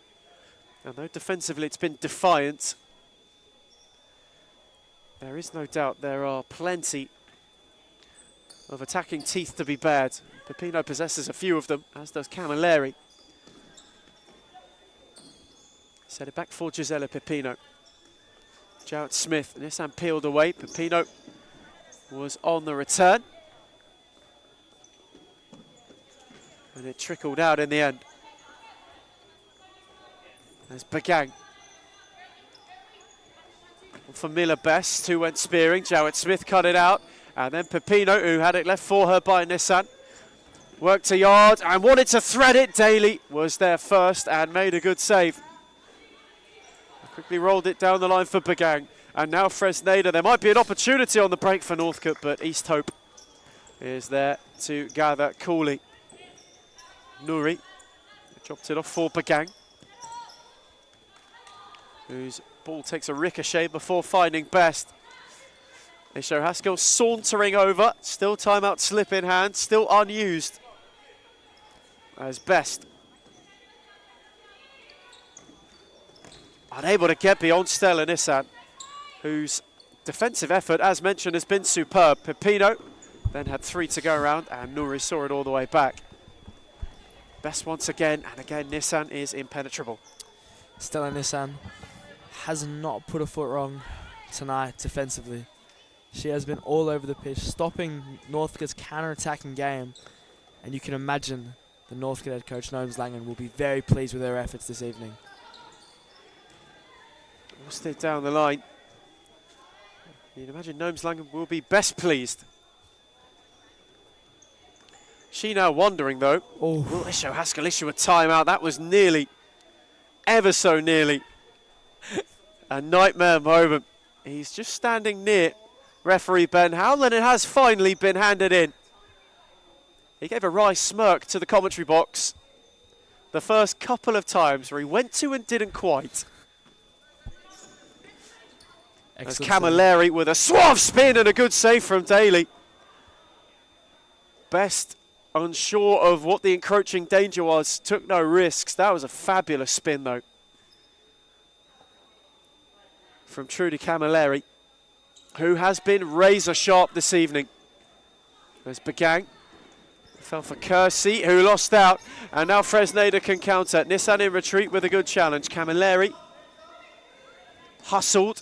And though defensively it's been defiant, There is no doubt there are plenty of attacking teeth to be bared. Peppino possesses a few of them, as does Camilleri. Set it back for Gisela Peppino. Jarrett Smith, Nissan peeled away. Peppino was on the return. And it trickled out in the end. There's Bagang. For Miller Best, who went spearing. Jarrett Smith cut it out. And then Peppino, who had it left for her by Nissan, worked a yard and wanted to thread it. Daly was there first and made a good save. Quickly rolled it down the line for Bagang. And now Fresneda. There might be an opportunity on the break for Northcut, but East Hope is there to gather coolly. Nuri dropped it off for Bagang, whose ball takes a ricochet before finding Best. Isho Haskell sauntering over. Still timeout slip in hand, still unused. As Best unable to get beyond Stella Nissan, whose defensive effort, as mentioned, has been superb. Peppino then had 3 to go around, and Nuri saw it all the way back. Best once again, and again Nissan is impenetrable. Stella Nissan has not put a foot wrong tonight defensively. She has been all over the pitch, stopping Northcott's counter-attacking game, and you can imagine the Northcott head coach, Noams Langen, will be very pleased with their efforts this evening. Lost it down the line. You'd imagine Noams Langen will be best pleased. She now wondering though, will Isho Haskell issue a timeout? That was nearly, ever so nearly, a nightmare moment. He's just standing near referee Ben Howland. It has finally been handed in. He gave a wry smirk to the commentary box the first couple of times where he went to and didn't quite. As Camilleri with a suave spin and a good save from Daly. Best unsure of what the encroaching danger was, took no risks. That was a fabulous spin though from Trudy Camilleri, who has been razor sharp this evening. There's Bagang, fell for Kersey, who lost out, and now Fresneda can counter. Nissan in retreat with a good challenge. Camilleri hustled.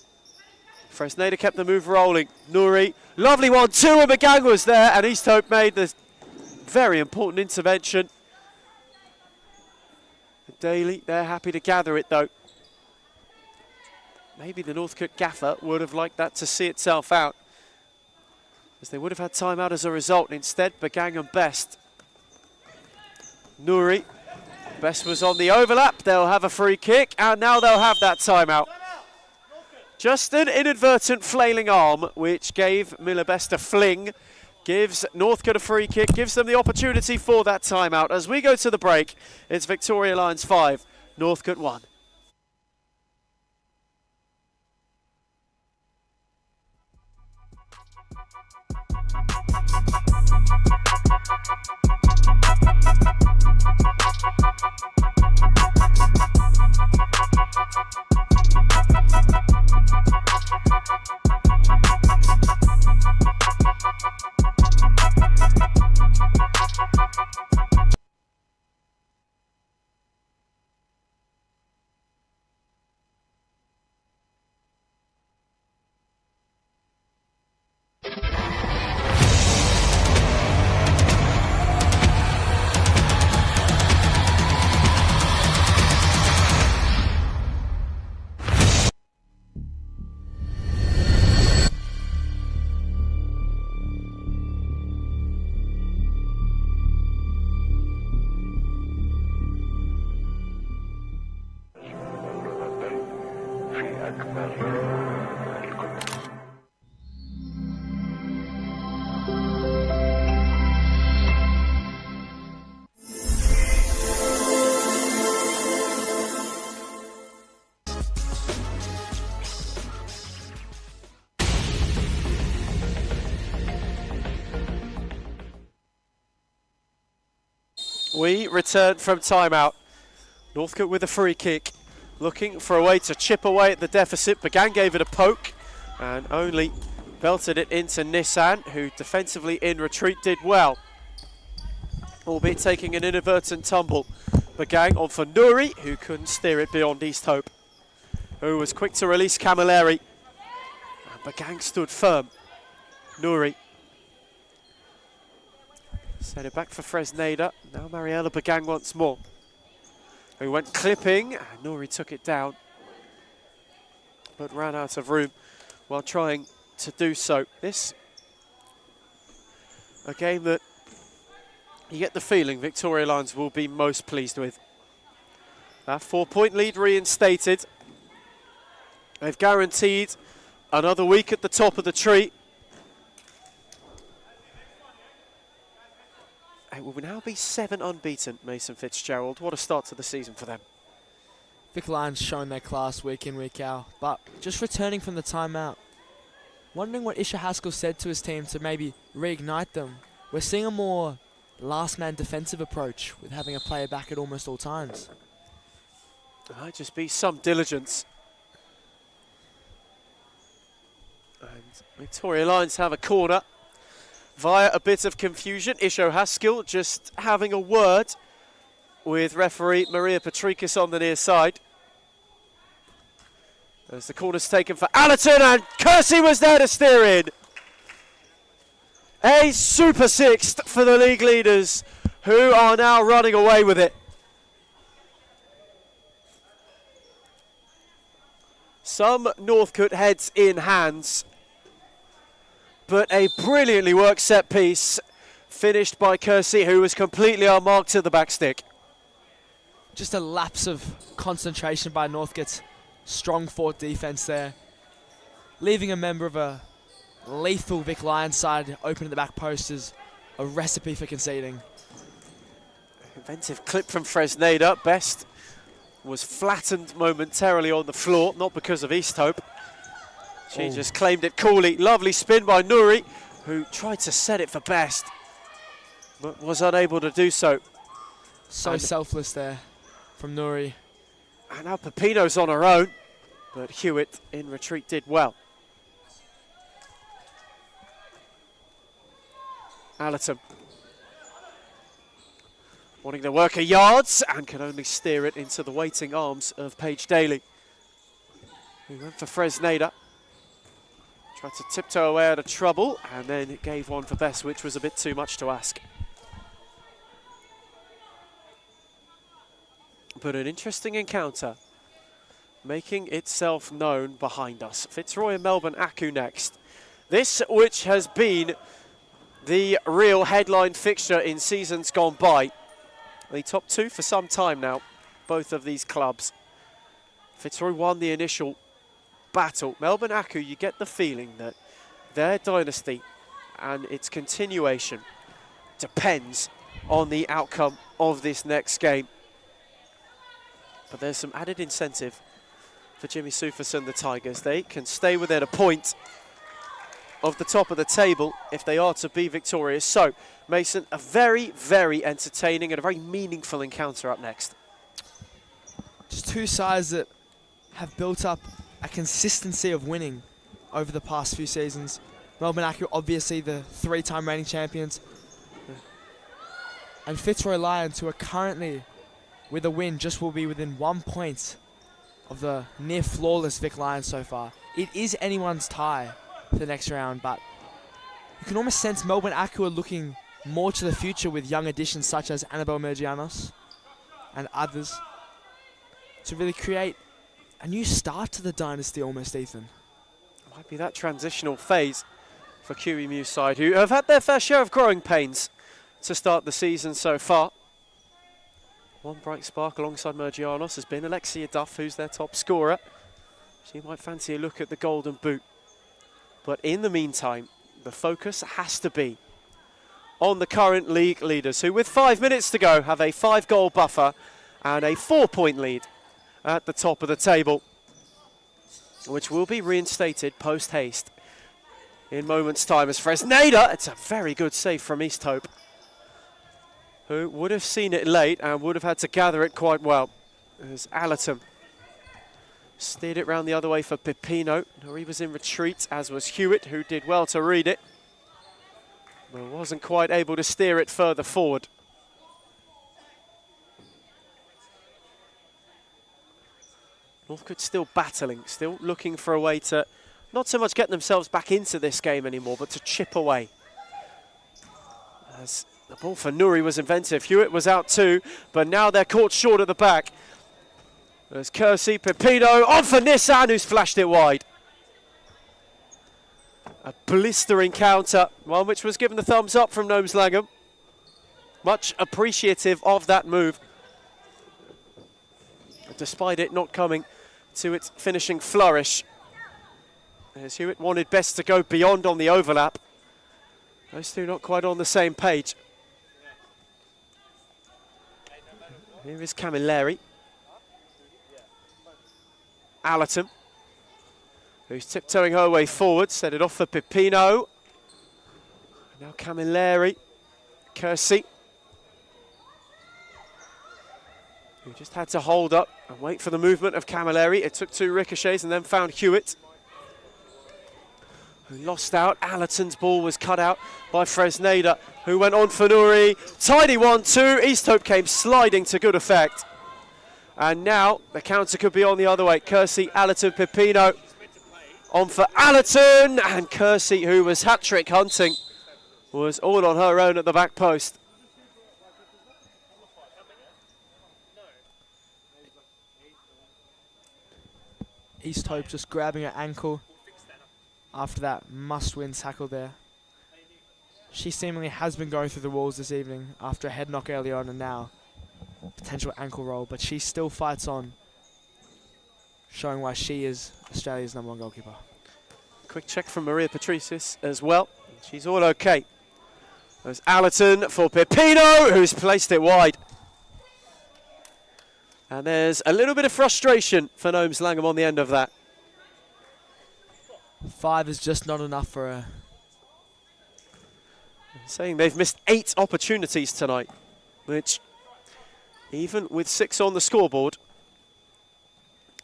Fresneda kept the move rolling. Nuri, lovely 1-2, and Bagang was there, and East Hope made the very important intervention. Daly, they're happy to gather it though. Maybe the Northcote gaffer would have liked that to see itself out, as they would have had timeout as a result. Instead, Bagang and Best. Nuri, Best was on the overlap. They'll have a free kick, and now they'll have that timeout. Just an inadvertent flailing arm, which gave Miller Best a fling, gives Northcote a free kick, gives them the opportunity for that timeout. As we go to the break, it's Victoria Lions 5, Northcote 1. We return from timeout. Northcote with a free kick, looking for a way to chip away at the deficit. Bagang gave it a poke, and only belted it into Nissan, who defensively in retreat did well, albeit taking an inadvertent tumble. Bagang on for Nouri, who couldn't steer it beyond East Hope, who was quick to release Camilleri. And Bagang stood firm. Nouri set it back for Fresneda. Now Mariella Bagang once more, who went clipping, and Nouri took it down, but ran out of room while trying to do so. This, a game that you get the feeling Victoria Lions will be most pleased with. That 4-point lead reinstated. They've guaranteed another week at the top of the tree. It will now be 7 unbeaten, Mason Fitzgerald. What a start to the season for them. Vic Lions showing their class week in, week out, but just returning from the timeout, wondering what Isha Haskell said to his team to maybe reignite them. We're seeing a more last-man defensive approach with having a player back at almost all times. There might just be some diligence. And Victoria Lions have a corner via a bit of confusion. Isho Haskell just having a word with referee Maria Patrikis on the near side. As the corner's taken for Allerton, and Kersey was there to steer in. A super sixth for the league leaders, who are now running away with it. Some Northcut heads in hands, but a brilliantly worked set piece finished by Kersey, who was completely unmarked to the back stick. Just a lapse of concentration by Northcut's strong fought defence there, leaving a member of a lethal Vic Lions side open at the back post is a recipe for conceding. Inventive clip from Fresneda. Best was flattened momentarily on the floor, not because of East Hope. She just claimed it coolly. Lovely spin by Nouri, who tried to set it for Best, but was unable to do so. So selfless there from Nouri. And now Pepino's on her own, but Hewitt in retreat did well. Allerton wanting to work her yards and can only steer it into the waiting arms of Paige Daly, who went for Fresneda. Tried to tiptoe away out of trouble, and then it gave one for Best, which was a bit too much to ask. But an interesting encounter making itself known behind us. Fitzroy and Melbourne Aku next. This, which has been the real headline fixture in seasons gone by. The top two for some time now, both of these clubs. Fitzroy won the initial battle. Melbourne Aku, you get the feeling that their dynasty and its continuation depends on the outcome of this next game. But there's some added incentive for Jimmy Sufis and the Tigers. They can stay within a point of the top of the table if they are to be victorious. So, Mason, a very, very entertaining and a very meaningful encounter up next. Just two sides that have built up a consistency of winning over the past few seasons. Melbourne Aku, obviously the 3-time reigning champions. And Fitzroy Lions, who are currently, with a win, just will be within 1 point of the near flawless Vic Lions so far. It is anyone's tie for the next round, but you can almost sense Melbourne Aku are looking more to the future with young additions such as Annabelle Mergianos and others to really create a new start to the dynasty almost, Ethan. Might be that transitional phase for QEMU's side, who have had their fair share of growing pains to start the season so far. One bright spark alongside Mergianos has been Alexia Duff, who's their top scorer. She might fancy a look at the golden boot. But in the meantime, the focus has to be on the current league leaders, who with 5 minutes to go have a 5-goal buffer and a 4-point lead at the top of the table, which will be reinstated post-haste in moments' time as Fresneda, it's a very good save from East Hope, who would have seen it late and would have had to gather it quite well, as Allerton Steered it round the other way for Pipino. Nuri was in retreat, as was Hewitt, who did well to read it, but wasn't quite able to steer it further forward. Northcut still battling, still looking for a way to not so much get themselves back into this game anymore, but to chip away. As the ball for Nuri was inventive. Hewitt was out too, but now they're caught short at the back. There's Kersey, Pipino, on for Nissan, who's flashed it wide. A blistering counter, one which was given the thumbs up from Gnomes Langham. Much appreciative of that move, despite it not coming to its finishing flourish. As Hewitt wanted best to go beyond on the overlap. Those two not quite on the same page. Here is Camilleri. Allerton, who's tiptoeing her way forward, set it off for Pipino. Now Camilleri, Kersey, who just had to hold up and wait for the movement of Camilleri. It took 2 ricochets and then found Hewitt, who lost out. Allerton's ball was cut out by Fresneda, who went on for Nuri. Tidy 1-2, East Hope came sliding to good effect. And now the counter could be on the other way. Kersey, Allerton, Pipino. On for Allerton, and Kersey, who was hat-trick hunting, was all on her own at the back post. East Hope just grabbing her ankle after that must-win tackle there. She seemingly has been going through the walls this evening after a head knock early on and now potential ankle roll, but she still fights on, showing why she is Australia's #1 goalkeeper. Quick check from Maria Patricius as well. She's all okay. There's Allerton for Pipino, who's placed it wide. And there's a little bit of frustration for Gnomes Langham on the end of that. 5 is just not enough for her. Saying they've missed 8 opportunities tonight, which, even with 6 on the scoreboard,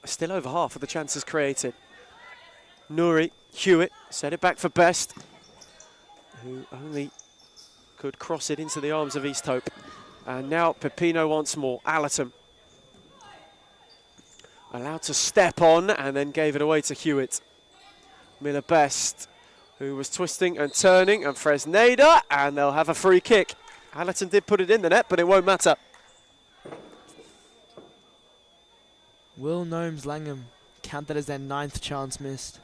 still over half of the chances created. Nuri, Hewitt, set it back for Best, who only could cross it into the arms of East Hope. And now Pipino once more. Allerton allowed to step on and then gave it away to Hewitt. Miller Best, who was twisting and turning, and Fresneda, and they'll have a free kick. Allerton did put it in the net, but it won't matter. Will Gnomes Langham count that as their 9th chance missed?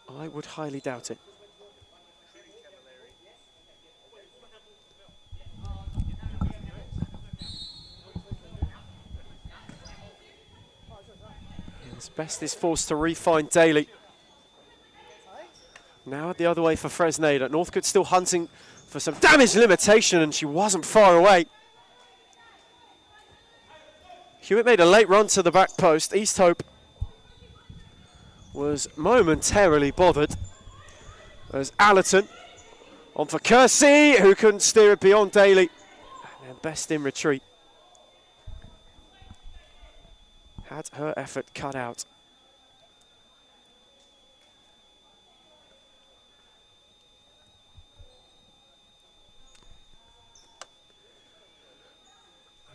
I would highly doubt it. Yes, Best is forced to re-find Daly. Now the other way for Fresneda. Northcut still hunting for some damage limitation, and she wasn't far away. Hewitt made a late run to the back post. East Hope was momentarily bothered. There's Allerton on for Kersey, who couldn't steer it beyond Daly. And then Best in retreat. Had her effort cut out.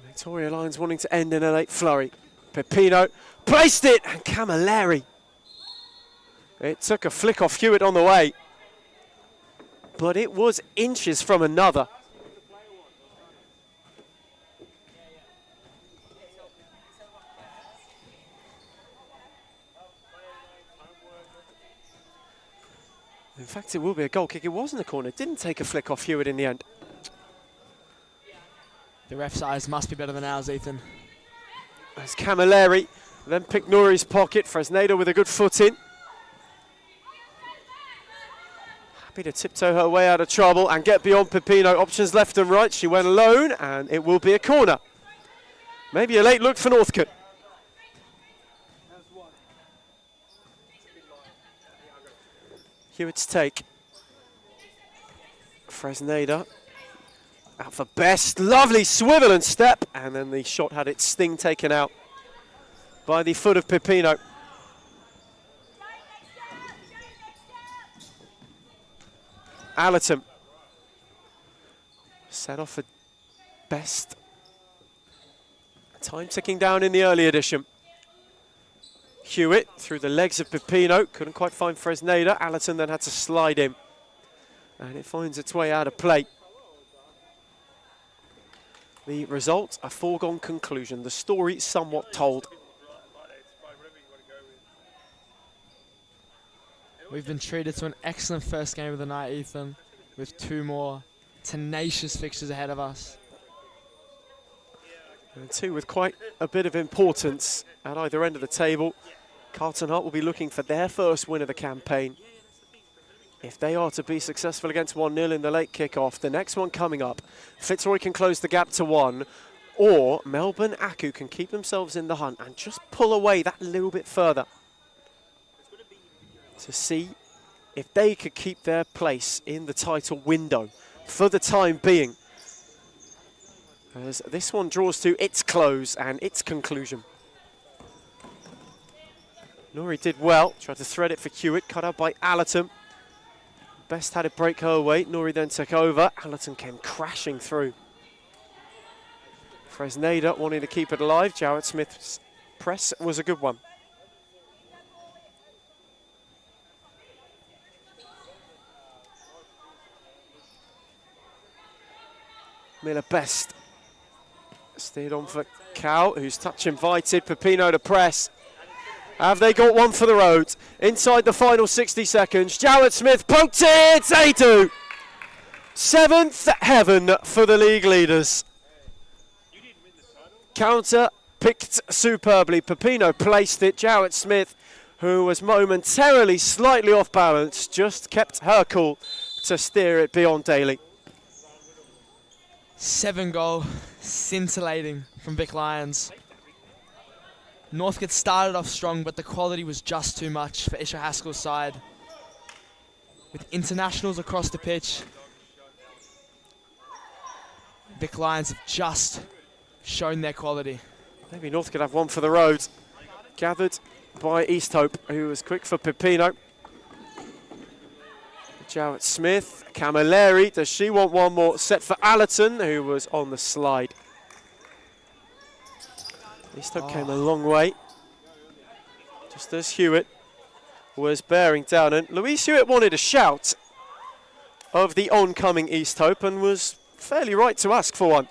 Victoria Lions wanting to end in a late flurry. Pipino placed it, and Camilleri. It took a flick off Hewitt on the way, but it was inches from another. In fact, it will be a goal kick. It wasn't a corner. It didn't take a flick off Hewitt in the end. The ref's eyes must be better than ours, Ethan. There's Camilleri, then picked Nuri's pocket. Fresneda with a good foot in. Happy to tiptoe her way out of trouble and get beyond Pipino. Options left and right. She went alone, and it will be a corner. Maybe a late look for Northcut. Hewitt's take. Fresneda out for Best. Lovely swivel and step, and then the shot had its sting taken out. by the foot of Pipino. Allerton set off a best. Time ticking down in the early edition. Hewitt through the legs of Pipino, couldn't quite find Fresneda. Allerton then had to slide in, and it finds its way out of play. The result, a foregone conclusion. The story somewhat told. We've been treated to an excellent first game of the night, Ethan, with 2 more tenacious fixtures ahead of us. And 2 with quite a bit of importance at either end of the table. Carlton Hart will be looking for their first win of the campaign. If they are to be successful against 1-0 in the late kick-off, the next one coming up, Fitzroy can close the gap to 1, or Melbourne Aku can keep themselves in the hunt and just pull away that little bit further to see if they could keep their place in the title window for the time being, as this one draws to its close and its conclusion. Nori did well, tried to thread it for Hewitt, cut out by Allerton. Best had it break her way, Nori then took over. Allerton came crashing through. Fresneda wanting to keep it alive. Jarrett Smith's press was a good one. Miller Best steered on for Cow, who's touch invited. Pipino to press. Have they got one for the road? Inside the final 60 seconds. Jarrett Smith poked it. They do. 7th heaven for the league leaders. Counter picked superbly. Pipino placed it. Jarrett Smith, who was momentarily slightly off balance, just kept her cool to steer it beyond Daly. 7-goal, scintillating from Vic Lions. Northcut started off strong, but the quality was just too much for Isha Haskell's side. With internationals across the pitch, Vic Lions have just shown their quality. Maybe North could have one for the road. Gathered by East Hope, who was quick for Pipino. Jarrett Smith, Camilleri, does she want one more? Set for Allerton, who was on the slide. East Hope came a long way, just as Hewitt was bearing down. And Louise Hewitt wanted a shout of the oncoming East Hope and was fairly right to ask for one.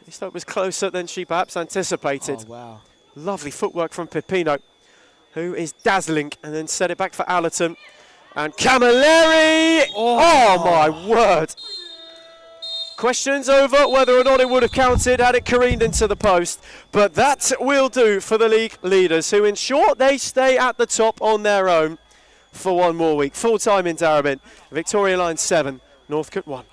East Hope was closer than she perhaps anticipated. Oh, wow. Lovely footwork from Pipino, who is dazzling, and then set it back for Allerton. And Camilleri! Oh my word! Questions over whether or not it would have counted had it careened into the post. But that will do for the league leaders, who in short, they stay at the top on their own for one more week. Full time in Darabin. Victoria Line 7, Northcut 1.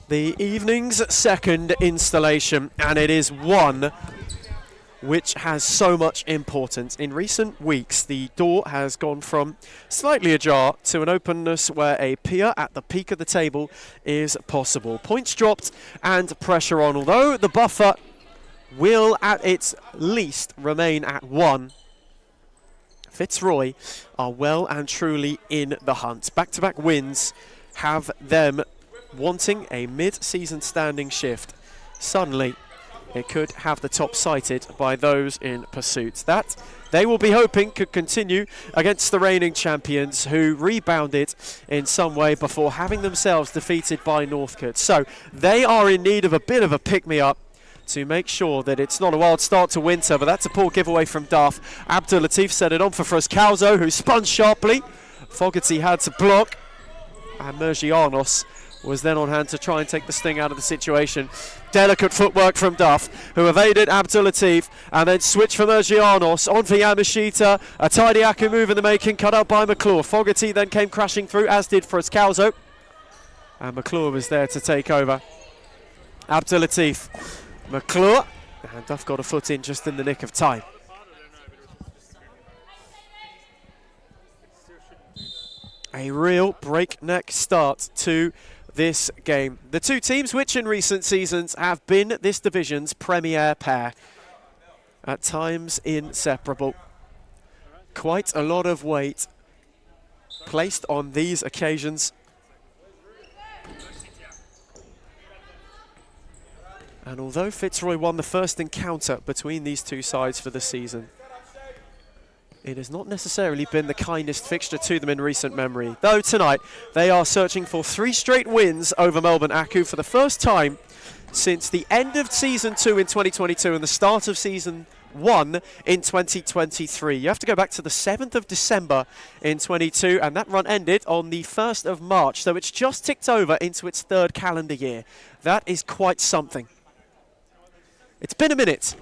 The evening's second installation, and it is one which has so much importance. In recent weeks, the door has gone from slightly ajar to an openness where a pier at the peak of the table is possible. Points dropped and pressure on, although the buffer will at its least remain at 1. Fitzroy are well and truly in the hunt. Back-to-back wins have them wanting a mid-season standing shift. Suddenly, it could have the top sighted by those in pursuit. That they will be hoping could continue against the reigning champions, who rebounded in some way before having themselves defeated by Northcut. So they are in need of a bit of a pick-me-up to make sure that it's not a wild start to winter, but that's a poor giveaway from Duff. Abdul Latif set it on for Frascalzo, who spun sharply. Fogarty had to block, and Mergianos was then on hand to try and take the sting out of the situation. Delicate footwork from Duff, who evaded Abdul Latif and then switched for Mergianos on for Yamashita. A tidy Aku move in the making, cut out by McClure. Fogarty then came crashing through, as did Frascalzo, and McClure was there to take over. Abdul Latif, McClure, and Duff got a foot in just in the nick of time. A real breakneck start to this game. The two teams which in recent seasons have been this division's premier pair. at times inseparable. Quite a lot of weight placed on these occasions. And although Fitzroy won the first encounter between these two sides for the season, it has not necessarily been the kindest fixture to them in recent memory. Though tonight, they are searching for 3 straight wins over Melbourne Aku for the first time since the end of Season 2 in 2022 and the start of Season 1 in 2023. You have to go back to the 7th of December in 22, and that run ended on the 1st of March, so it's just ticked over into its 3rd calendar year. That is quite something. It's been a minute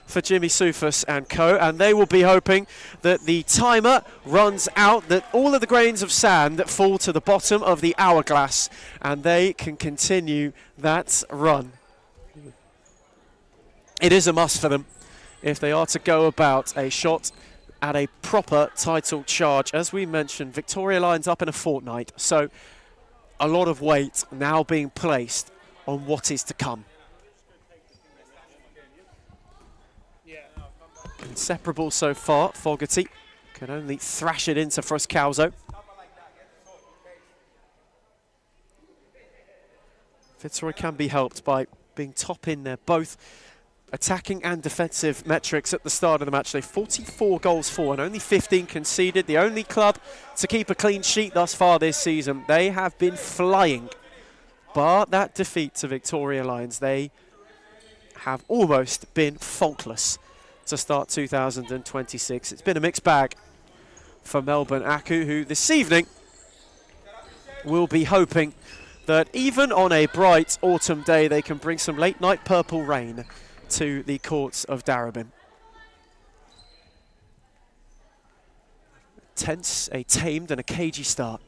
for Jimmy Soufas and co, and they will be hoping that the timer runs out, that all of the grains of sand that fall to the bottom of the hourglass, and they can continue that run. It is a must for them if they are to go about a shot at a proper title charge. As we mentioned, Victoria Lions up in a fortnight, so a lot of weight now being placed on what is to come. Inseparable so far. Fogarty can only thrash it into Fruscauso. Fitzroy can be helped by being top in there, both attacking and defensive metrics at the start of the match. They've 44 goals for and only 15 conceded. The only club to keep a clean sheet thus far this season. They have been flying. Bar that defeat to Victoria Lions, they have almost been faultless to start 2026. It's been a mixed bag for Melbourne Aku, who this evening will be hoping that even on a bright autumn day they can bring some late night purple rain to the courts of Darebin. Tense, a tamed and a cagey start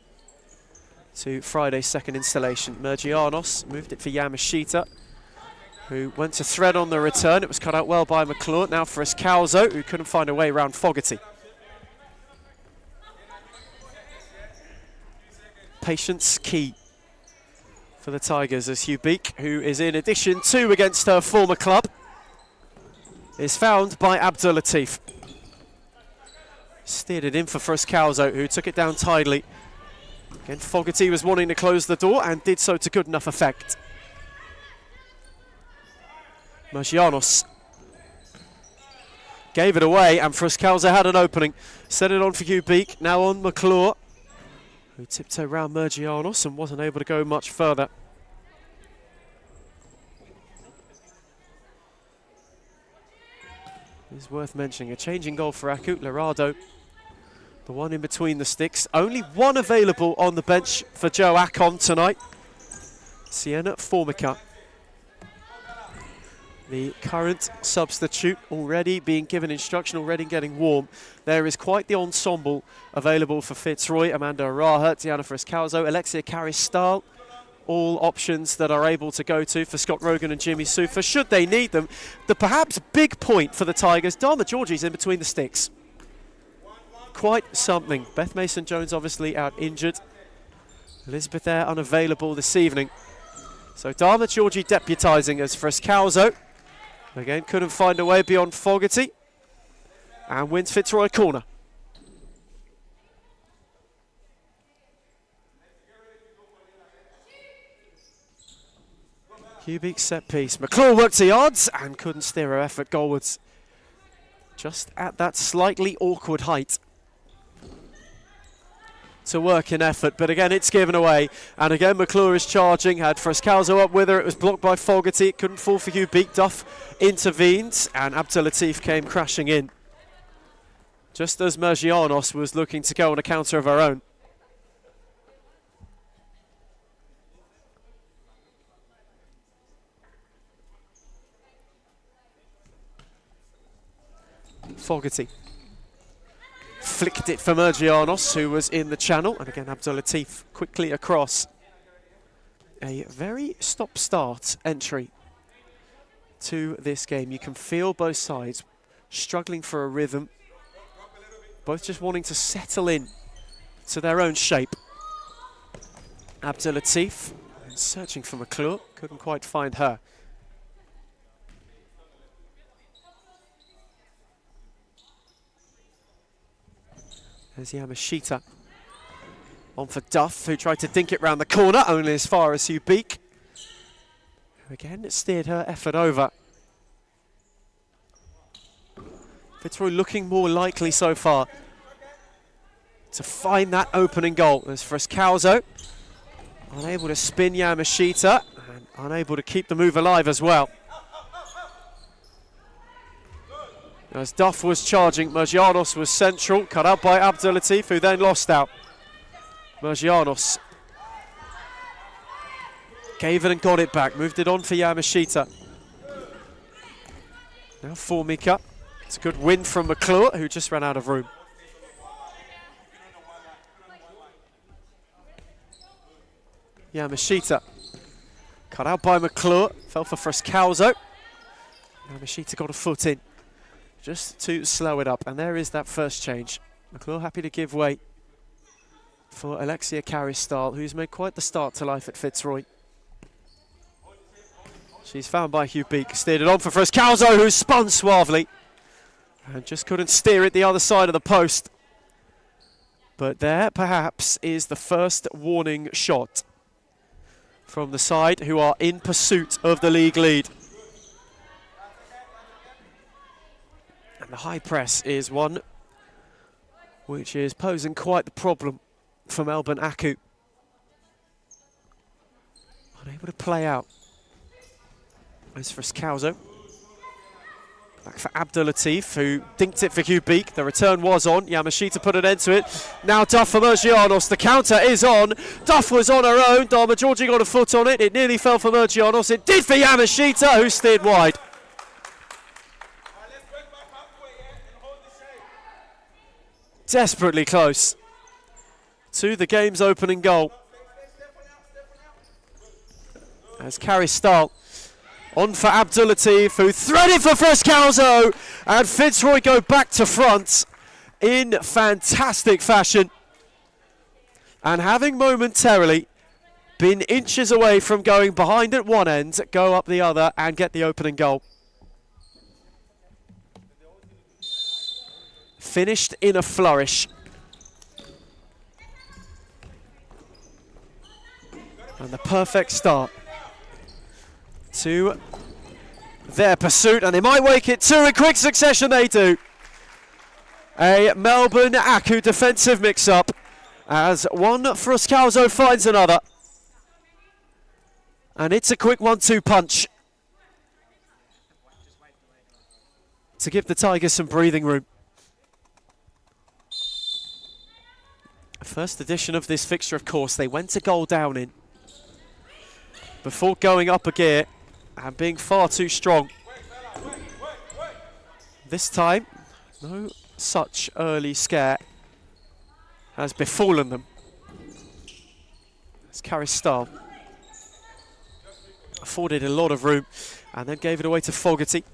to Friday's second installation. Mergianos moved it for Yamashita, who went to thread on the return. It was cut out well by McClure. Now for Fruscauso, who couldn't find a way around Fogarty. Patience key for the Tigers as Hugh Beak, who is in addition to against her former club, is found by Abdul Latif. Steered it in for Fruscauso, who took it down tidily. Again, Fogarty was wanting to close the door and did so to good enough effect. Mergianos gave it away, and Fruscauso had an opening. Set it on for Hugh Beak, now on McClure, who tiptoed round Mergianos and wasn't able to go much further. It's worth mentioning a changing goal for Aku. Lorado, the one in between the sticks. Only one available on the bench for Joe Akon tonight. Sienna Formica, the current substitute, already being given instruction, already getting warm. There is quite the ensemble available for Fitzroy. Amanda Araha, Diana Fruscauso, Alexia Caristal, all options that are able to go to for Scott Rogan and Jimmy Soufa, should they need them. The perhaps big point for the Tigers, Dharma Georgie's in between the sticks. Quite something. Beth Mason-Jones obviously out injured. Elizabeth Eyre unavailable this evening. So Dharma Georgie deputising as Fruscauso. Again, couldn't find a way beyond Fogarty, and wins Fitzroy a corner. Cubic set piece. McClure worked the yards and couldn't steer her effort goalwards. Just at that slightly awkward height to work in effort, but again it's given away, and again McClure is charging, had Fruscauso up with her, it was blocked by Fogarty, it couldn't fall for Hugh Beak. Duff intervened and Abdul Latif came crashing in just as Mergianos was looking to go on a counter of her own. Fogarty flicked it for Mergianos, who was in the channel, and again Abdul Latif quickly across. A very stop-start entry to this game. You can feel both sides struggling for a rhythm, both just wanting to settle in to their own shape. Abdul Latif searching for McClure, couldn't quite find her. There's Yamashita. On for Duff, who tried to dink it round the corner, only as far as Hugh Beak. Who again steered her effort over. Fitzroy looking more likely so far to find that opening goal. There's Frescalzo, unable to spin Yamashita, and unable to keep the move alive as well. As Duff was charging, Mergianos was central, cut out by Abdulatif, who then lost out. Mergianos gave it and got it back, moved it on for Yamashita. Now Formica. It's a good win from McClure, who just ran out of room. Yamashita. Cut out by McClure, fell for Frescalzo. Yamashita got a foot in, just to slow it up. And there is that first change. McClure happy to give way for Alexia Carristal, who's made quite the start to life at Fitzroy. She's found by Hugh Beak, steered it on for Frescalzo, who spun suavely and just couldn't steer it the other side of the post. But there, perhaps, is the first warning shot from the side who are in pursuit of the league lead. And the high press is one which is posing quite the problem for Melbourne Aku. Unable to play out. As for Frescalzo. Back for Abdulatif, who dinked it for Hugh Beak. The return was on. Yamashita put an end to it. Now Duff for Mergianos. The counter is on. Duff was on her own. Dharma Georgie got a foot on it. It nearly fell for Mergianos. It did for Yamashita, who steered wide. Desperately close to the game's opening goal. As Carristal on for Abdulatif, who threaded for Frescalzo, and Fitzroy go back to front in fantastic fashion. And having momentarily been inches away from going behind at one end, go up the other and get the opening goal. Finished in a flourish. And the perfect start to their pursuit, and they might wake it two in quick succession. They do. A Melbourne Aku defensive mix-up as one Frescalzo finds another, and it's a quick 1-2 punch to give the Tigers some breathing room. First edition of this fixture, of course, they went a goal down in before going up a gear and being far too strong. This time, no such early scare has befallen them. It's Carristal afforded a lot of room and then gave it away to Fogarty,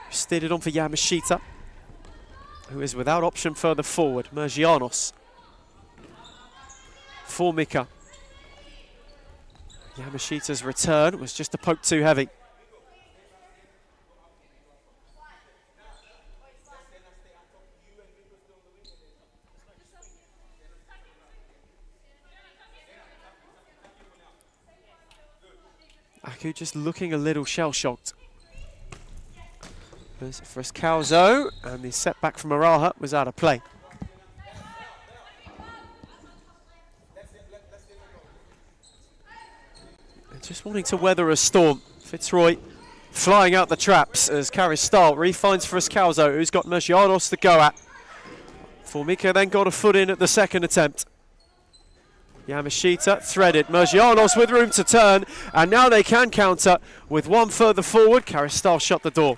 who steered it on for Yamashita, who is without option further forward. Mergianos. Formica. Yamashita's return was just a poke too heavy. Aku just looking a little shell-shocked. There's Frescalzo, and the setback from Araha was out of play. Just wanting to weather a storm. Fitzroy flying out the traps as Carristal refines Frescalzo, who's got Mergianos to go at. Formica then got a foot in at the second attempt. Yamashita threaded. Mergianos with room to turn, and now they can counter with one further forward. Carristal shut the door.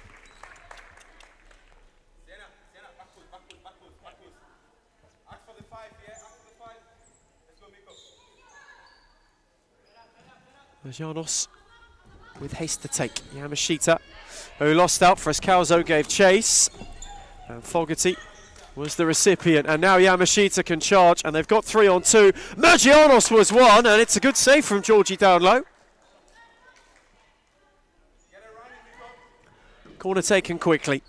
Mergianos with haste to take. Yamashita, who lost out. Frescalzo gave chase, and Fogarty was the recipient. And now Yamashita can charge, and they've got 3-on-2. Mergianos was one, and it's a good save from Georgie down low. Corner taken quickly.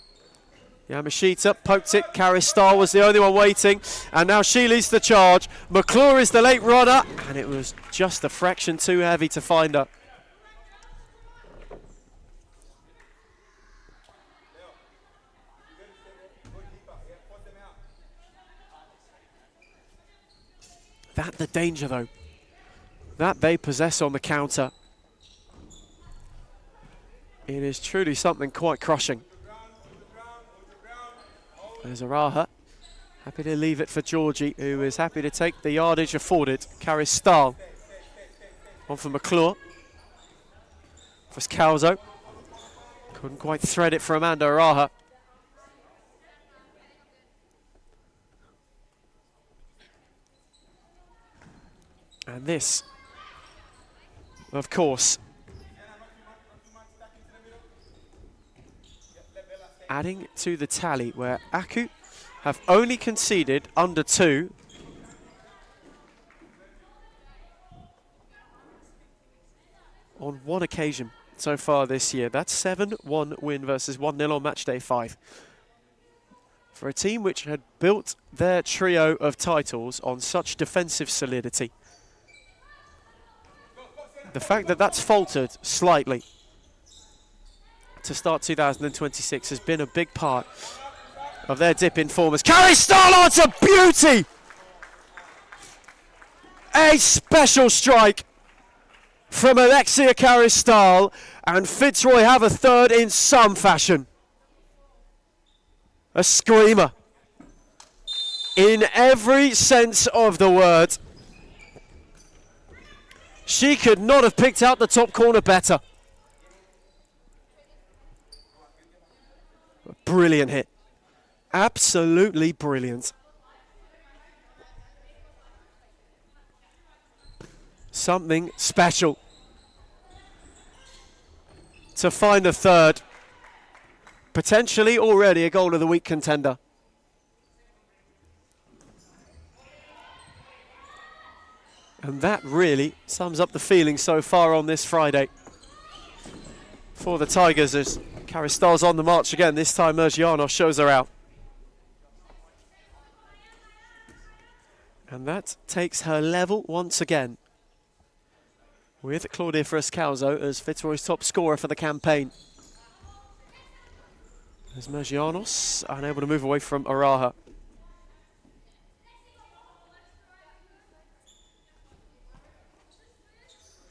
Yamashita poked it. Karistal was the only one waiting. And now she leads the charge. McClure is the late runner. And it was just a fraction too heavy to find her. That the danger, though, that they possess on the counter. It is truly something quite crushing. There's Araha, happy to leave it for Georgie, who is happy to take the yardage afforded. Karistal on for McClure. For Scalzo. Couldn't quite thread it for Amanda Araha. And this, of course, adding to the tally where Aku have only conceded under 2. On one occasion so far this year. That's 7-1 win versus 1-0 on match day 5. For a team which had built their trio of titles on such defensive solidity. The fact that that's faltered slightly to start 2026 has been a big part of their dip in form. As Karistal, it's a beauty! A special strike from Alexia Karistal, and Fitzroy have a third in some fashion. A screamer. In every sense of the word. She could not have picked out the top corner better. A brilliant hit. Absolutely brilliant. Something special. To find a third. Potentially already a goal of the week contender. And that really sums up the feeling so far on this Friday for the Tigers, as Karistal's on the march again. This time Mergiano shows her out. And that takes her level once again with Claudia Frescalzo as Fitzroy's top scorer for the campaign. As Mergianos unable to move away from Araha.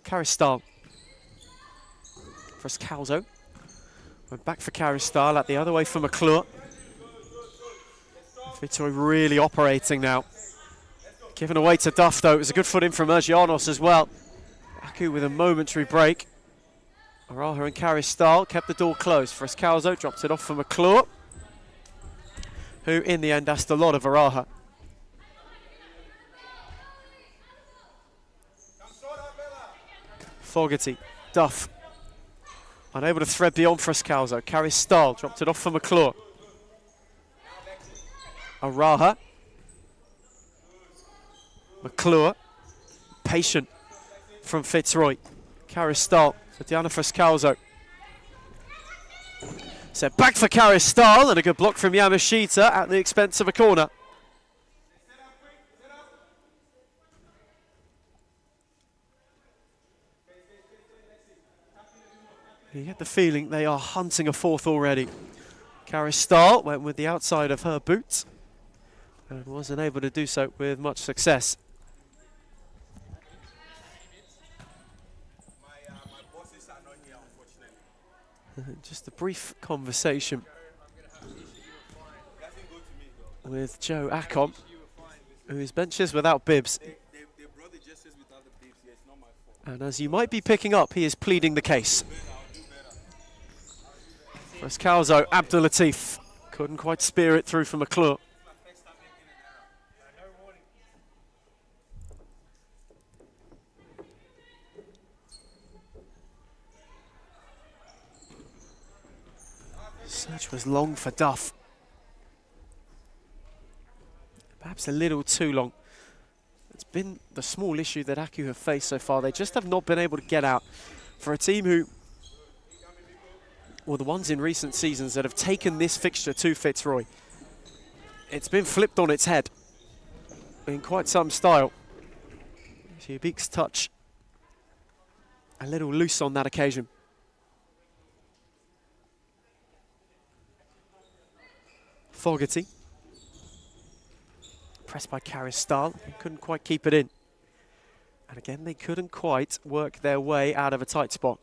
Karistal. Frescalzo. Went back for Karistal, at the other way for McClure. Fitzroy really operating now. Given away to Duff though, it was a good foot in from Mergianos as well. Aku with a momentary break. Araha and Karistal kept the door closed. Frescalzo dropped it off for McClure, who in the end asked a lot of Araha. Fogarty, Duff, unable to thread beyond Frescalzo. Karistal dropped it off for McClure. Araha. McClure, patient from Fitzroy. Karistal for Diana Frescalzo. Set back for Karistal, and a good block from Yamashita at the expense of a corner. You get the feeling they are hunting a fourth already. Karistal went with the outside of her boot and wasn't able to do so with much success. Just a brief conversation with Joe Acom, whose benches without bibs. And as you might be picking up, he is pleading the case. Frescalzo, Abdulatif couldn't quite spear it through for McClure. Search was long for Duff. Perhaps a little too long. It's been the small issue that Aku have faced so far. They just have not been able to get out. For a team who were the ones in recent seasons that have taken this fixture to Fitzroy. It's been flipped on its head in quite some style. Hubik's touch a little loose on that occasion. Fogarty. Pressed by Caristal. Couldn't quite keep it in. And again, they couldn't quite work their way out of a tight spot.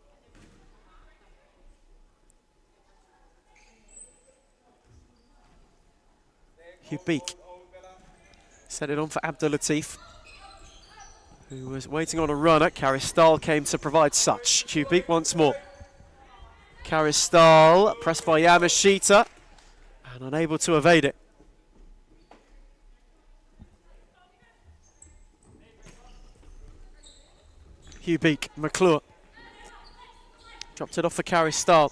Hubik set it on for Abdulatif, who was waiting on a runner. Caristal came to provide such. Hubik once more. Caristal pressed by Yamashita and unable to evade it. Hubik, McClure. Dropped it off for Caristal.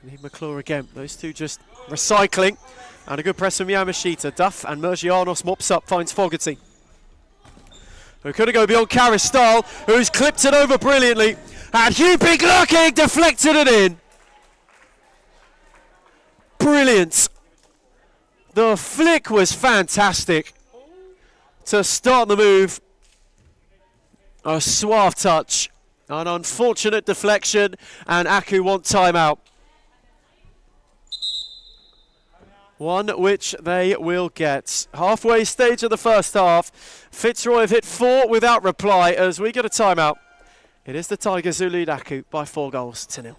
Need McClure again. Those two just recycling. And a good press from Yamashita. Duff and Mergianos mops up, finds Fogarty, who couldn't go beyond Caristal, who's clipped it over brilliantly. And Hubik looking, deflected it in. Brilliant. The flick was fantastic to start the move. A suave touch, an unfortunate deflection, and Aku want timeout. One which they will get. Halfway stage of the first half. Fitzroy have hit 4 without reply as we get a timeout. It is the Tigers who lead Aku by 4-0.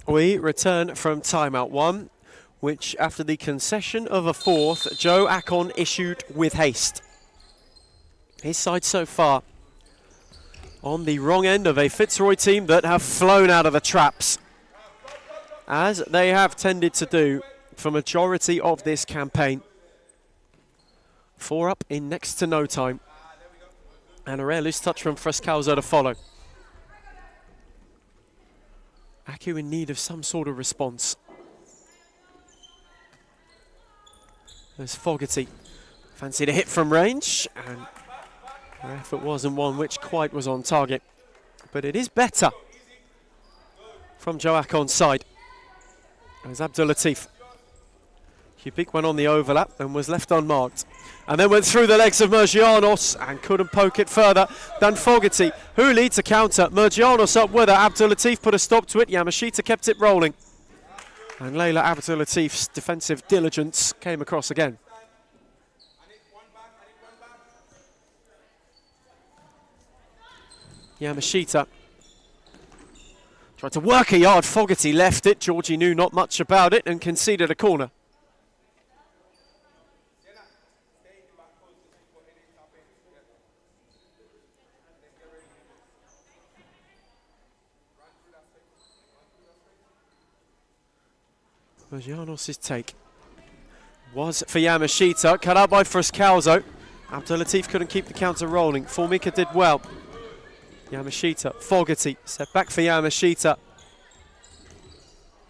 We return from timeout 1, which after the concession of a 4th, Joe Akon issued with haste. His side so far on the wrong end of a Fitzroy team that have flown out of the traps, as they have tended to do for majority of this campaign. 4 up in next to no time. And a rare loose touch from Frescalzo to follow. Aku in need of some sort of response. There's Fogarty. Fancied a hit from range, and her effort wasn't one which quite was on target. But it is better from Joe Akon's side. There's Abdulatif. Hubik went on the overlap and was left unmarked. And then went through the legs of Mergianos and couldn't poke it further than Fogarty, who leads a counter. Mergianos up with her. Abdulatif put a stop to it. Yamashita kept it rolling. And Layla Abdulatif's defensive diligence came across again. Yamashita tried to work a yard. Fogarty left it. Georgie knew not much about it and conceded a corner. Mergianos' take was for Yamashita, cut out by Frescalzo. Abdulatif couldn't keep the counter rolling. Formica did well. Yamashita, Fogarty, set back for Yamashita.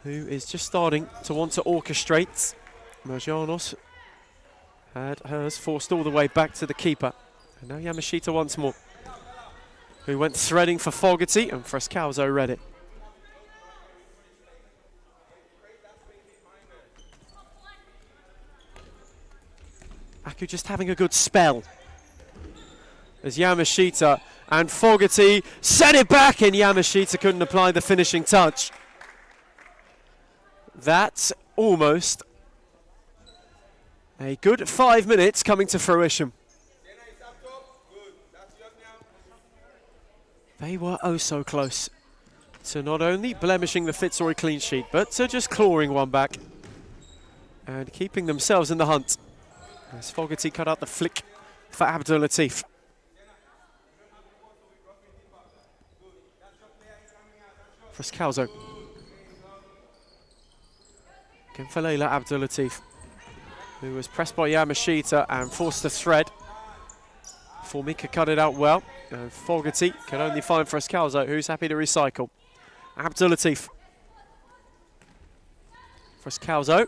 who is just starting to want to orchestrate. Mergianos had hers forced all the way back to the keeper. And now Yamashita once more, who went threading for Fogarty, and Frescalzo read it. Aku just having a good spell as Yamashita and Fogarty set it back, and Yamashita couldn't apply the finishing touch. That's almost a good 5 minutes coming to fruition. They were oh so close to not only blemishing the Fitzroy clean sheet, but to just clawing one back and keeping themselves in the hunt. As Fogarty cut out the flick for Abdul Latif. Frescalzo. Again for Leila Abdul Latif, who was pressed by Yamashita and forced to thread. Formika cut it out well, and Fogarty can only find Frescalzo, who's happy to recycle. Abdul Latif. Frescalzo,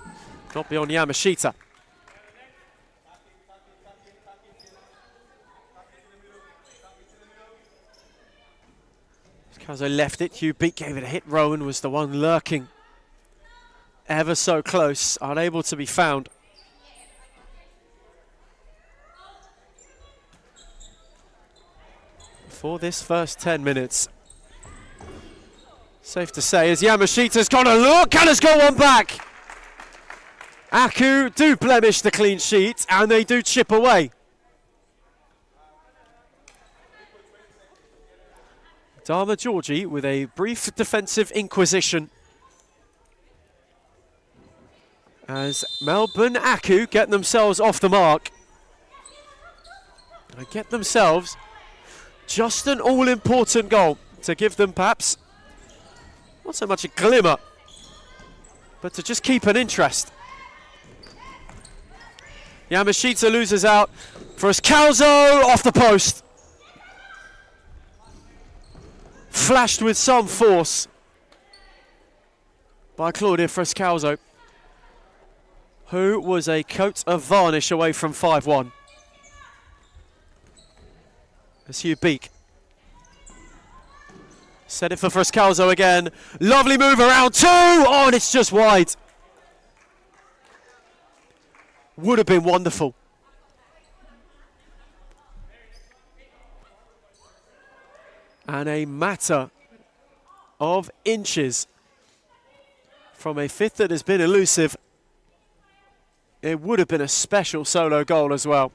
not beyond Yamashita. Frescalzo left it, Hugh Beat gave it a hit, Rowan was the one lurking. Ever so close, unable to be found. For this first 10 minutes. Safe to say, as Yamashita's got a look and has got one back. Aku do blemish the clean sheet and they do chip away. Dharma Georgie with a brief defensive inquisition. As Melbourne Aku get themselves off the mark. And get themselves just an all-important goal to give them perhaps not so much a glimmer, but to just keep an interest. Yamashita loses out. Frescalzo off the post. Flashed with some force by Claudia Frescalzo, who was a coat of varnish away from 5-1. As Hugh Beak set it for Frescalzo again. Lovely move around two. Oh, and it's just wide. Would have been wonderful. And a matter of inches from a fifth that has been elusive. It would have been a special solo goal as well.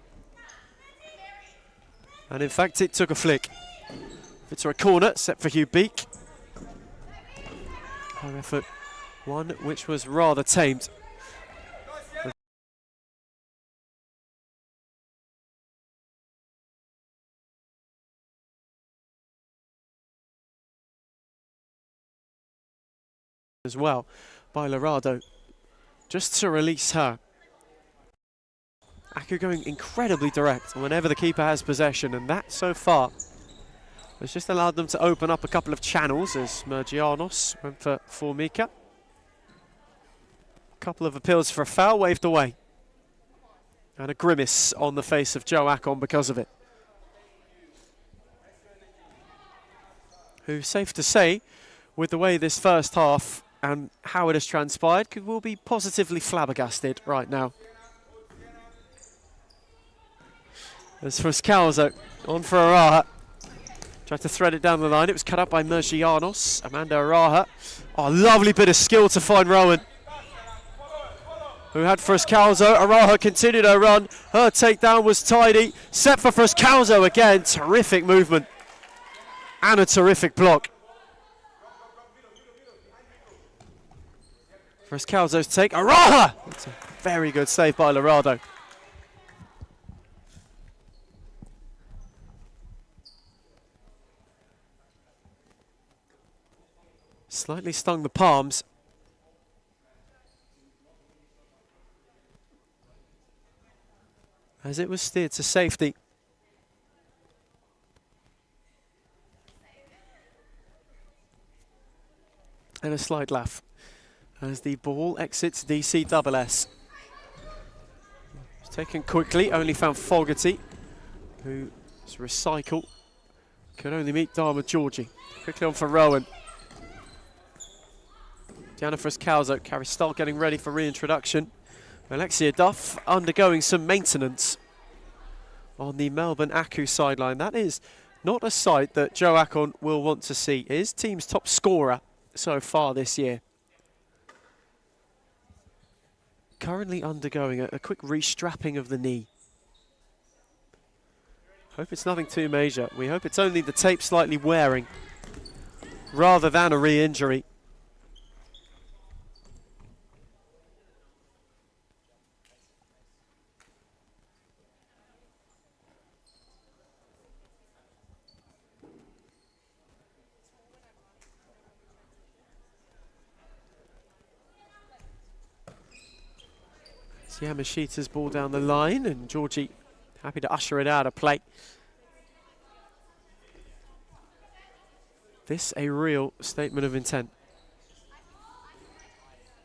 And in fact, it took a flick. Fitzroy corner, set for Hugh Beak. High effort, one which was rather tamed. As well by Lorado, just to release her. Aku going incredibly direct whenever the keeper has possession, and that so far has just allowed them to open up a couple of channels as Mergianos went for Formika. A couple of appeals for a foul waved away. And a grimace on the face of Joe Akon because of it. Who, safe to say, with the way this first half and how it has transpired, will be positively flabbergasted right now. As Frescalzo on for Araha. Tried to thread it down the line. It was cut up by Mergianos. Amanda Araha. Oh, lovely bit of skill to find Rowan, who had Frescalzo. Araha continued her run. Her takedown was tidy. Set for Frescalzo again. Terrific movement. And a terrific block. Frescalzo's take. Araha! It's a very good save by Lorado. Slightly stung the palms. As it was steered to safety. And a slight laugh as the ball exits DCSS. It's taken quickly, only found Fogarty, who's recycle. Could only meet Dharma Georgie. Quickly on for Rowan. Diana Friscalzo, Carrie getting ready for reintroduction. Alexia Duff undergoing some maintenance on the Melbourne Aku sideline. That is not a sight that Joe Akon will want to see. His team's top scorer so far this year. Currently undergoing a quick restrapping of the knee. Hope it's nothing too major. We hope it's only the tape slightly wearing rather than a re-injury. Yamashita's ball down the line, and Georgie happy to usher it out of play. This a real statement of intent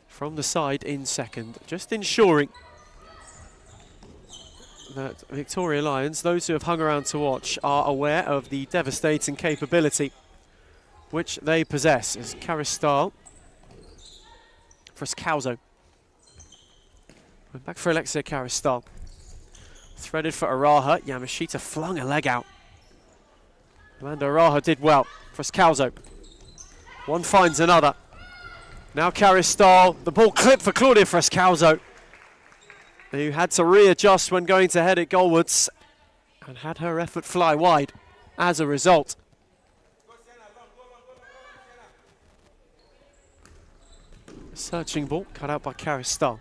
from the side in second, just ensuring that Victoria Lions, those who have hung around to watch, are aware of the devastating capability which they possess. As Caristal, Friscalzo. Back for Alexia Caristal. Threaded for Araha. Yamashita flung a leg out. Amanda Araha did well. Friscalzo. One finds another. Now Caristal. The ball clipped for Claudia Friscalzo, who had to readjust when going to head it goalwards and had her effort fly wide as a result. Searching ball cut out by Caristal.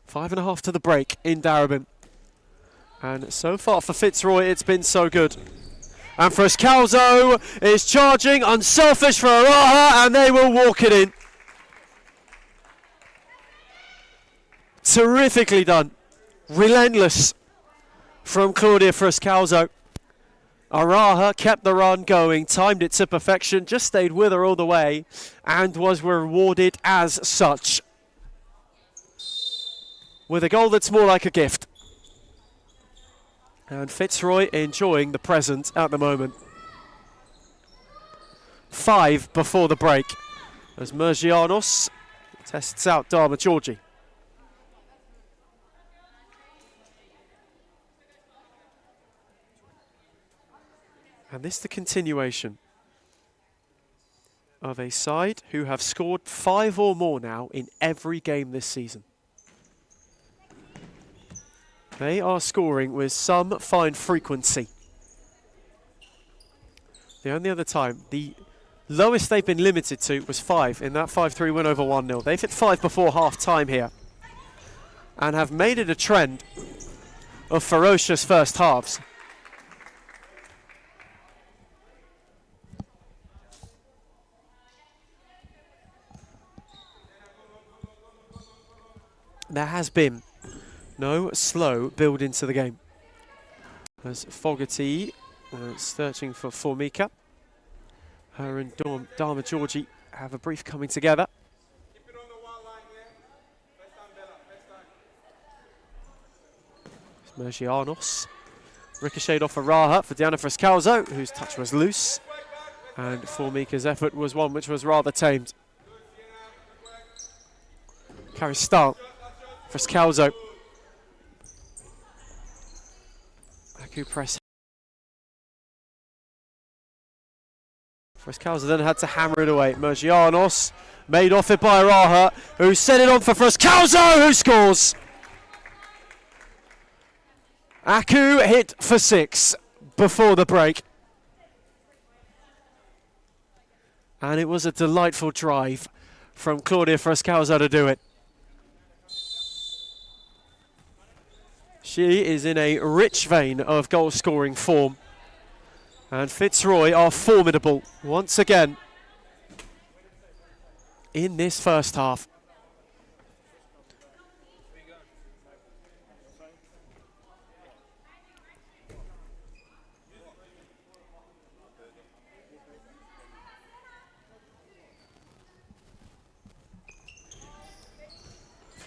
Five and a half to the break in Darebin. And so far for Fitzroy, it's been so good. And Friscalzo is charging, unselfish for Araha, and they will walk it in. Terrifically done. Relentless from Claudia Friscalzo. Araha kept the run going, timed it to perfection, just stayed with her all the way, and was rewarded as such, with a goal that's more like a gift. And Fitzroy enjoying the present at the moment. 5 before the break, as Mergianos tests out Dharma Georgie. And this the continuation of a side who have scored 5 or more now in every game this season. They are scoring with some fine frequency. The only other time, the lowest they've been limited to was 5 in that 5-3 win over 1-0. They've hit 5 before half-time here and have made it a trend of ferocious first halves. There has been no slow build into the game. As Fogarty searching for Formica. Her and Dharma Georgie have a brief coming together. Mergianos. Ricocheted off Araha for Diana Friscalzo, whose touch was loose. And Formica's effort was one which was rather tamed. Caristal. Friscalzo. Aku press. Friscalzo then had to hammer it away. Mergianos made off it by Araha, who set it on for Friscalzo, who scores. Aku hit for 6 before the break. And it was a delightful drive from Claudia Friscalzo to do it. She is in a rich vein of goal-scoring form. And Fitzroy are formidable once again in this first half.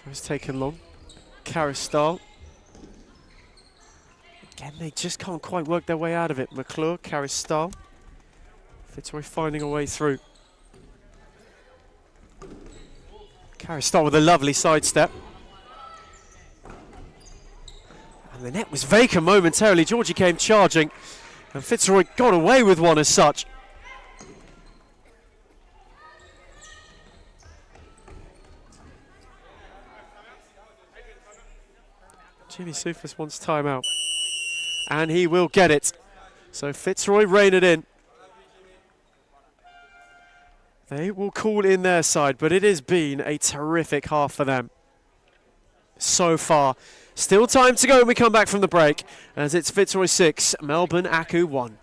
It's taken long. Caristal. Again, they just can't quite work their way out of it. McClure, Caristal. Fitzroy finding a way through. Caristal with a lovely sidestep. And the net was vacant momentarily. Georgie came charging, and Fitzroy got away with one as such. Jimmy Soufis wants timeout, and he will get it. So Fitzroy rein it in. They will call in their side, but it has been a terrific half for them so far. Still time to go when we come back from the break, as it's Fitzroy 6, Melbourne Aku 1.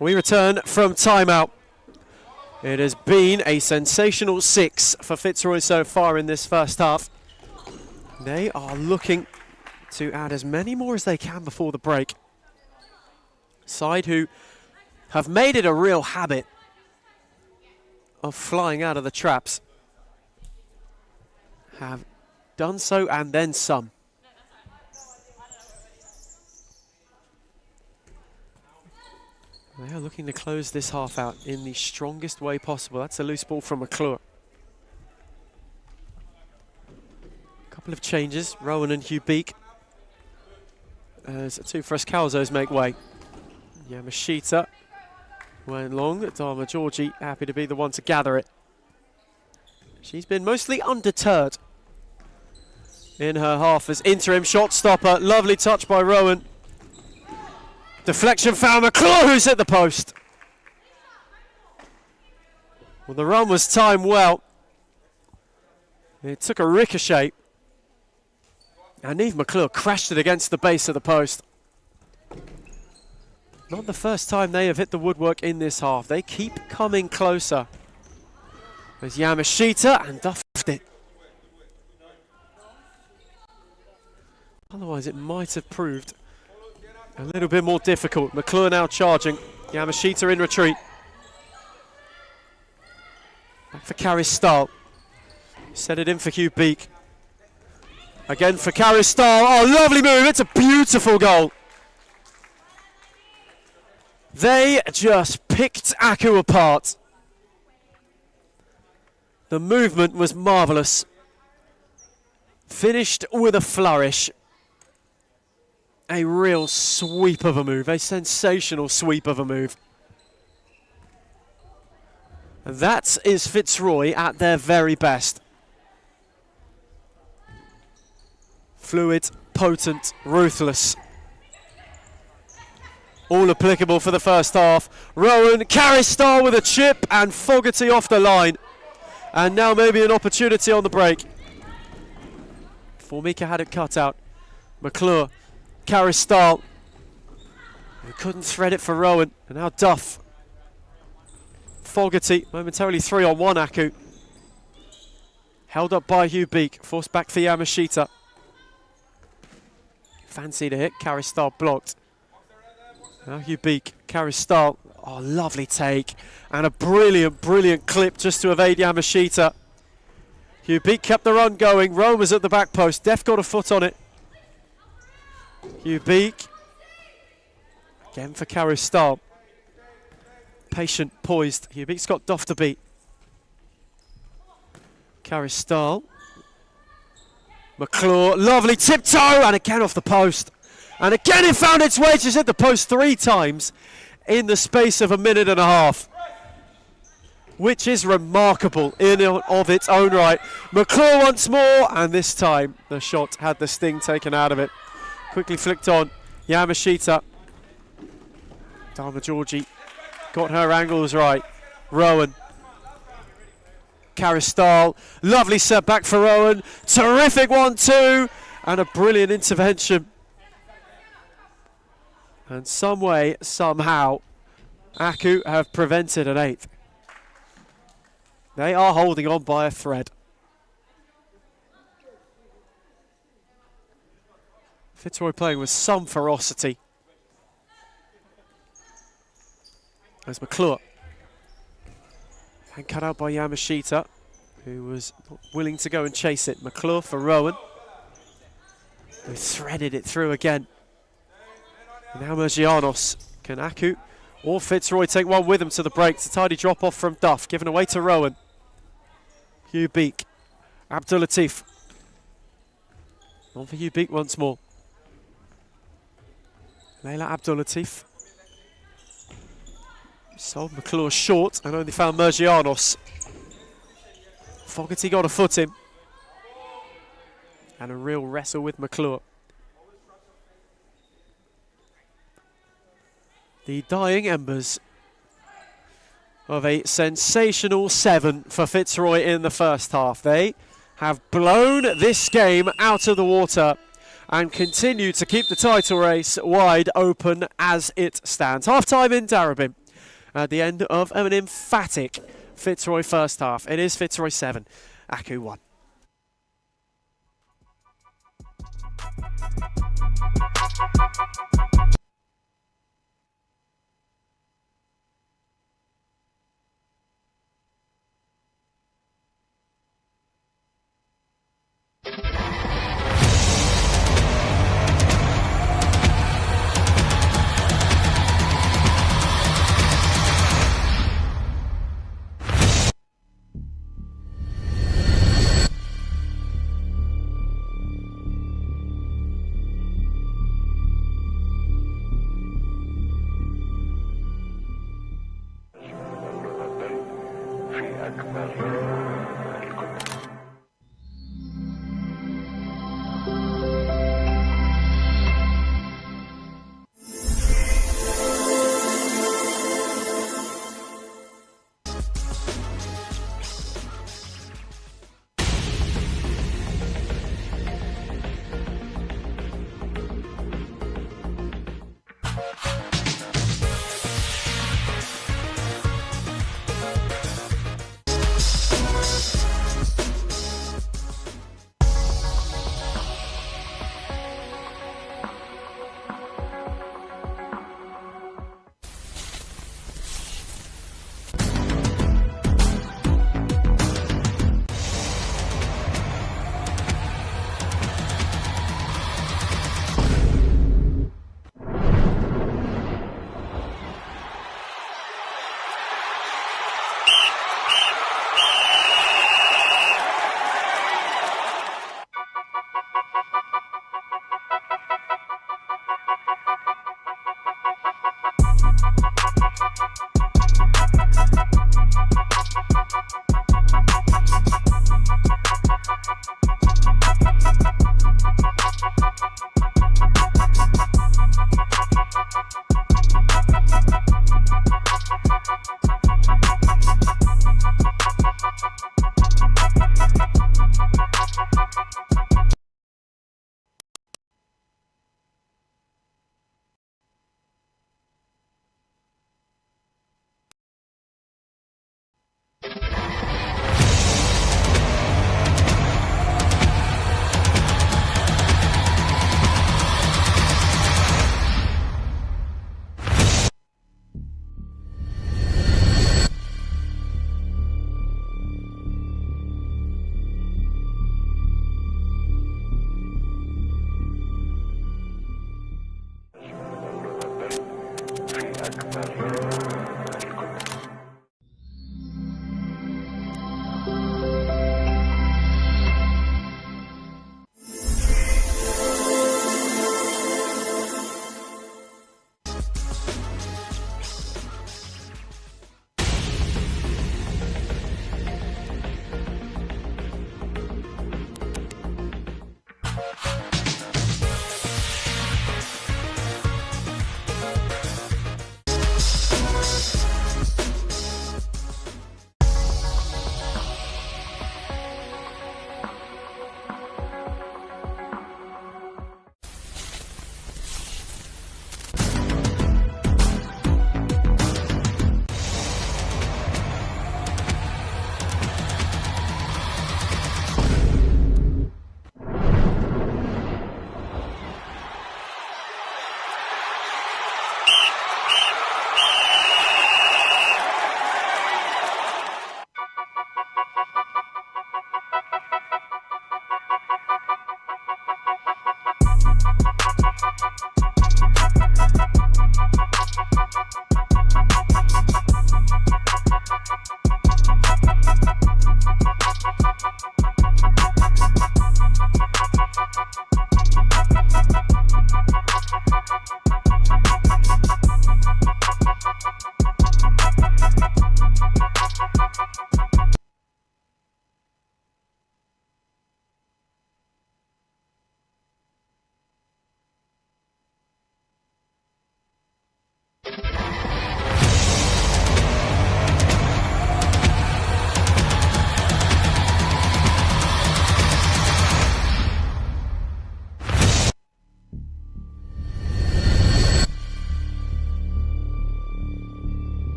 We return from timeout. It has been a sensational 6 for Fitzroy so far in this first half. They are looking to add as many more as they can before the break. Side who have made it a real habit of flying out of the traps have done so and then some. They are looking to close this half out in the strongest way possible. That's a loose ball from McClure. A couple of changes, Rowan and Hugh Beak. As two Frascalzos make way. Yamashita went long. Dharma Georgie happy to be the one to gather it. She's been mostly undeterred in her half as interim shot stopper. Lovely touch by Rowan. Deflection foul, McClure who's hit the post. Well, the run was timed well. It took a ricochet. And Eve McClure crashed it against the base of the post. Not the first time they have hit the woodwork in this half. They keep coming closer. There's Yamashita and duffed it. Otherwise it might have proved a little bit more difficult. McClure now charging. Yamashita in retreat. Back for Caristal. Set it in for Hugh Beak. Again for Caristal. Oh, lovely move. It's a beautiful goal. They just picked Aku apart. The movement was marvellous. Finished with a flourish. A real sweep of a move, a sensational sweep of a move. And that is Fitzroy at their very best. Fluid, potent, ruthless. All applicable for the first half. Rowan, Caristal with a chip and Fogarty off the line. And now maybe an opportunity on the break. Formica had it cut out. McClure. Caristal, who couldn't thread it for Rowan, and now Duff. Fogarty, momentarily 3-on-1 Aku. Held up by Hugh Beak, forced back for Yamashita. Fancy to hit, Caristal blocked. Now Hugh Beak, Caristal, oh lovely take, and a brilliant, brilliant clip just to evade Yamashita. Hugh Beak kept the run going, Rowan was at the back post, Def got a foot on it. Hugh Beak, again for Caristal. patient, poised. Ubeek's got Duff to beat. Caristal. McClure, lovely tiptoe, and again off the post. And again it found its way, just hit the post 3 times in the space of a minute and a half. Which is remarkable in and of its own right. McClure once more, and this time the shot had the sting taken out of it. Quickly flicked on, Yamashita. Dharma Georgie got her angles right. Rowan. Caristal, lovely set back for Rowan. Terrific 1-2, and a brilliant intervention. And some way, somehow, Aku have prevented an 8th. They are holding on by a thread. Fitzroy playing with some ferocity. There's McClure. And cut out by Yamashita, who was not willing to go and chase it. McClure for Rowan, who threaded it through again. And now Mergianos. Can Aku or Fitzroy take one with him to the break? It's a tidy drop off from Duff, given away to Rowan. Ubeek. Abdulatif. On for Ubeek once more. Leila Abdulatif. Sold McClure short and only found Mergianos. Fogarty got a foot in. And a real wrestle with McClure. The dying embers of a sensational 7 for Fitzroy in the first half. They have blown this game out of the water and continue to keep the title race wide open as it stands. Half-time in Darebin at the end of an emphatic Fitzroy first half. It is Fitzroy 7, Aku 1.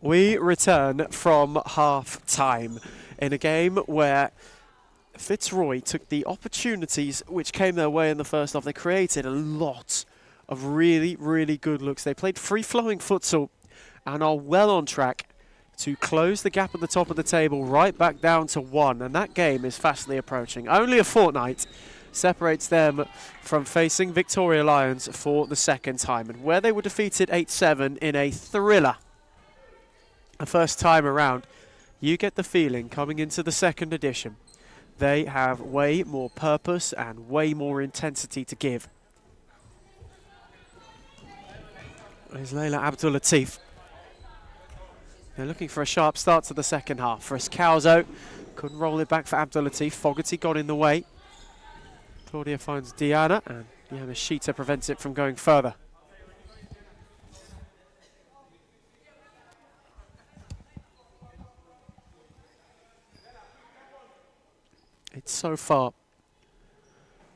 We return from half-time in a game where Fitzroy took the opportunities which came their way in the first half. They created a lot of really, really good looks. They played free-flowing futsal and are well on track to close the gap at the top of the table right back down to 1. And that game is fastly approaching. Only a fortnight separates them from facing Victoria Lions for the second time. And where they were defeated 8-7 in a thriller the first time around, you get the feeling coming into the second edition, they have way more purpose and way more intensity to give. There's Leila Abdul Latif. They're looking for a sharp start to the second half. Friscalzo couldn't roll it back for Abdul Latif. Fogarty got in the way. Claudia finds Diana, and Yamashita prevents it from going further. It so far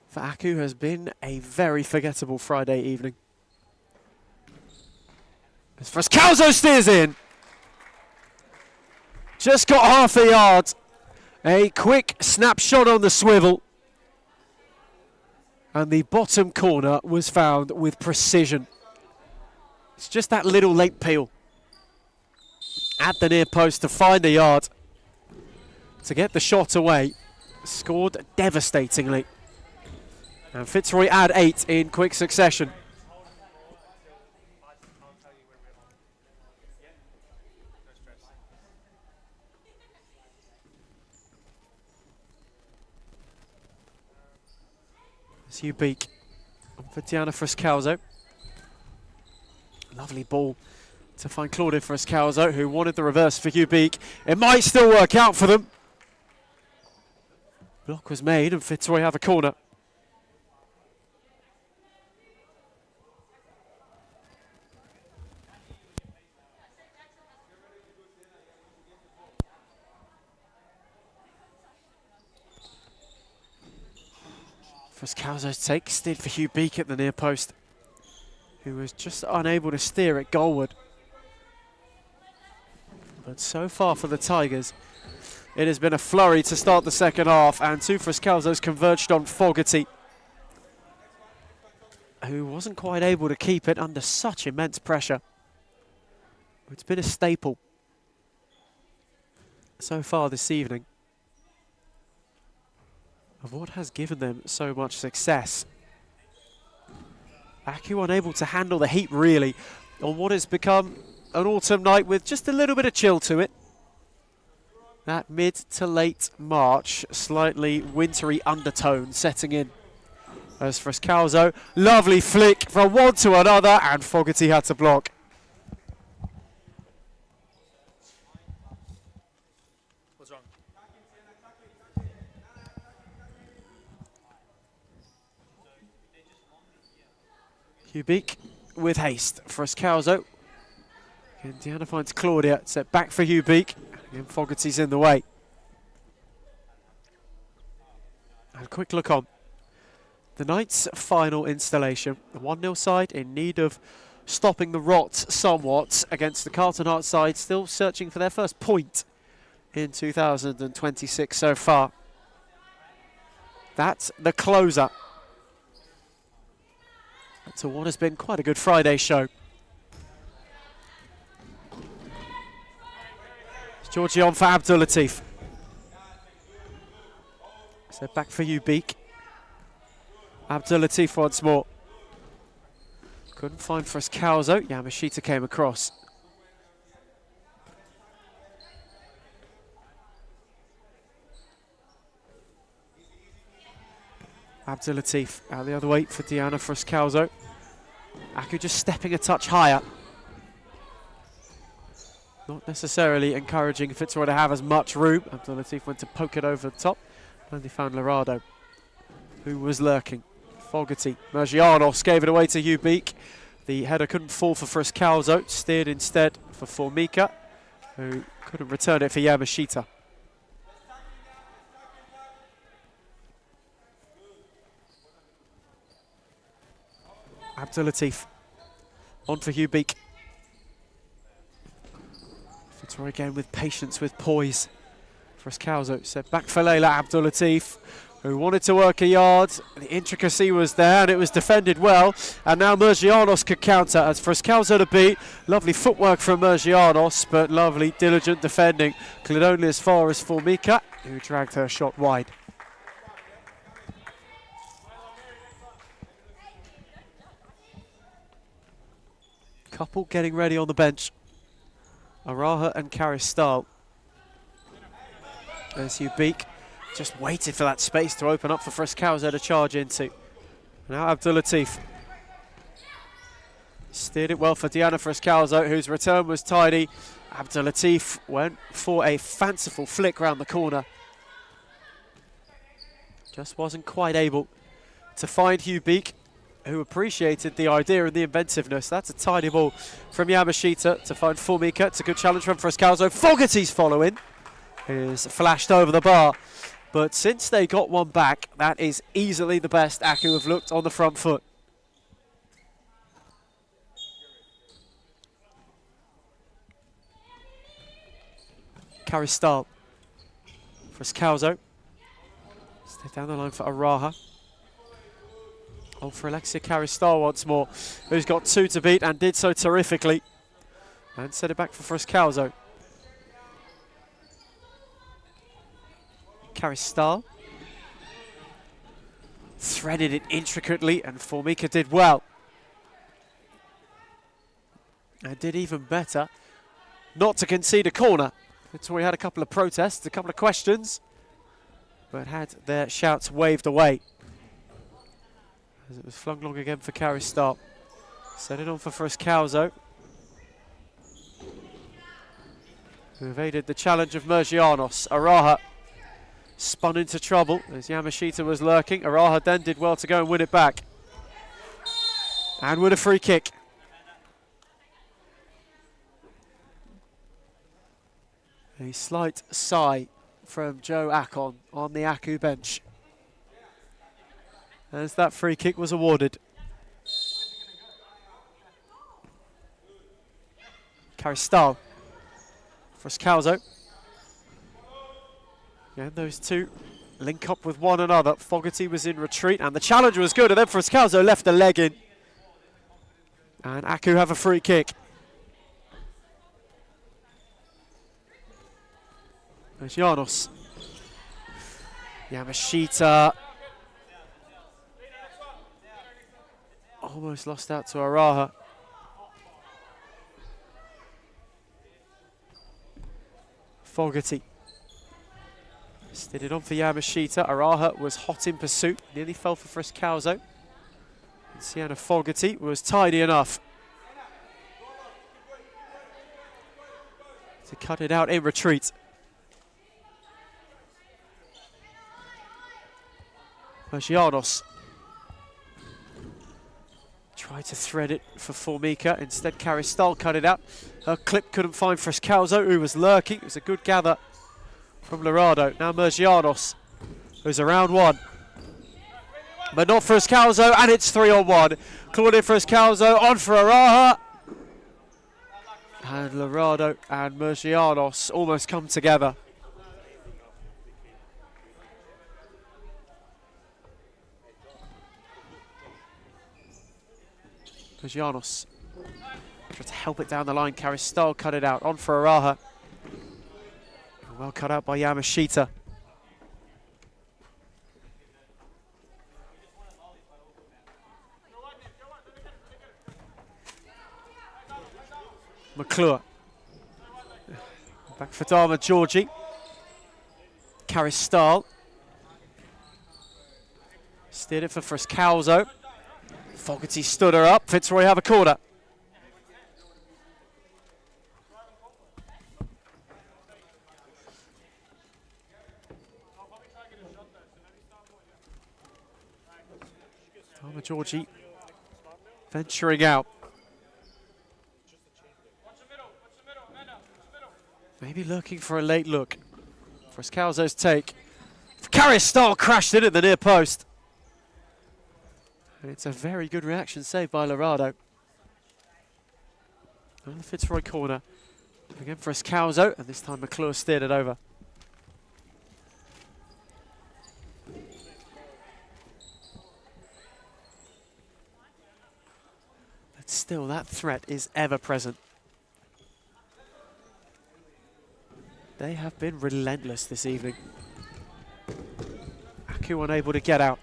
for Aku has been a very forgettable Friday evening. As Friscalzo steers in. Just got half a yard. A quick snapshot on the swivel. And the bottom corner was found with precision. It's just that little late peel at the near post to find a yard. To get the shot away. Scored devastatingly. And Fitzroy add 8 in quick succession. It's Ubeek for Diana Friscalzo. Lovely ball to find Claudia Friscalzo, who wanted the reverse for Ubeek. It might still work out for them. Block was made and Fitzroy have a corner. Friscalzo's take steered for Hugh Beak at the near post, who was just unable to steer it goalward. But so far for the Tigers, it has been a flurry to start the second half, and two Friscalzo's converged on Fogarty, who wasn't quite able to keep it under such immense pressure. It's been a staple so far this evening of what has given them so much success. Aku unable to handle the heat really on what has become an autumn night with just a little bit of chill to it. That mid to late March, slightly wintry undertone setting in. As Friscalzo, lovely flick from one to another, and Fogarty had to block. What's wrong? Ubeek with haste. Friscalzo. And Diana finds Claudia. Set back for Ubeek. And Fogarty's in the way. And a quick look on. The night's final installation. The 1-0 side in need of stopping the rot somewhat against the Carlton Heart side, still searching for their first point in 2026 so far. That's the closer to what has been quite a good Friday show. Georgie on for Abdul Latif. So back for Ubeek. Abdul Latif once more. Couldn't find Friscalzo. Yamashita came across. Abdul Latif out the other way for Diana Friscalzo. Aku just stepping a touch higher. Not necessarily encouraging Fitzroy to have as much room. Abdul Latif went to poke it over the top. And they found Lorado, who was lurking. Fogarty. Mergianos gave it away to Ubeek. The header couldn't fall for Friscalzo. Steered instead for Formica, who couldn't return it for Yamashita. Abdul Latif on for Ubeek. Fitzroy again with patience, with poise. Frascalzo set back for Leila Abdul-Latif, who wanted to work a yard. The intricacy was there and it was defended well. And now Mergianos could counter as Frascalzo to beat. Lovely footwork from Mergianos, but lovely, diligent defending. Cleared only as far as Formica, who dragged her shot wide. Couple getting ready on the bench. Araha and Karistal. As Ubeek just waited for that space to open up for Frascalzo to charge into. Now Abdul-Latif steered it well for Diana Frascalzo, whose return was tidy. Abdul-Latif went for a fanciful flick round the corner. Just wasn't quite able to find Ubeek, who appreciated the idea and the inventiveness. That's a tidy ball from Yamashita to find Formica. It's a good challenge from Frascalzo. Fogarty's following. Is flashed over the bar. But since they got one back, that is easily the best Aku have looked on the front foot. Karistal. Frascalzo. Stay down the line for Araha. Oh, for Alexia Karistal once more, who's got 2 to beat and did so terrifically. And set it back for Frascalzo. Karistal threaded it intricately and Formica did well. And did even better not to concede a corner. Fitzroy had a couple of protests, a couple of questions, but had their shouts waved away. As it was flung long again for Karistal. Set it on for Frascalzo, who evaded the challenge of Mergianos. Araha spun into trouble as Yamashita was lurking. Araha then did well to go and win it back. And with a free kick. A slight sigh from Joe Akon on the Aku bench as that free kick was awarded. Karistal. Frascalzo. And those two link up with one another. Fogarty was in retreat and the challenge was good, and then Frascalzo left the leg in. And Aku have a free kick. There's Janos. Yamashita. Almost lost out to Araha. Fogarty. Steered it on for Yamashita. Araha was hot in pursuit. Nearly fell for Frascalzo. And Sienna Fogarty was tidy enough to cut it out in retreat. Janos tried to thread it for Formica. Instead, Karistal cut it out. Her clip couldn't find Frascalzo, who was lurking. It was a good gather from Lorado. Now Mergianos, who's around one. But not Frascalzo, and it's 3-on-1. Claudia Frascalzo on for Araha. And Lorado and Mergianos almost come together. Mergianos tried to help it down the line. Karistal cut it out. On for Araha. Well cut out by Yamashita. McClure. Back for Dharma Georgie. Karistal. Steered it for Frascalzo. Fogarty stood her up. Fitzroy have a corner. Dharma Georgie venturing out. Maybe looking for a late look. Frascalzo's take. Karistal crashed in at the near post. And it's a very good reaction saved by Lorado. On the Fitzroy corner. Again for Escalzo, and this time McClure steered it over. But still, that threat is ever present. They have been relentless this evening. Aku unable to get out.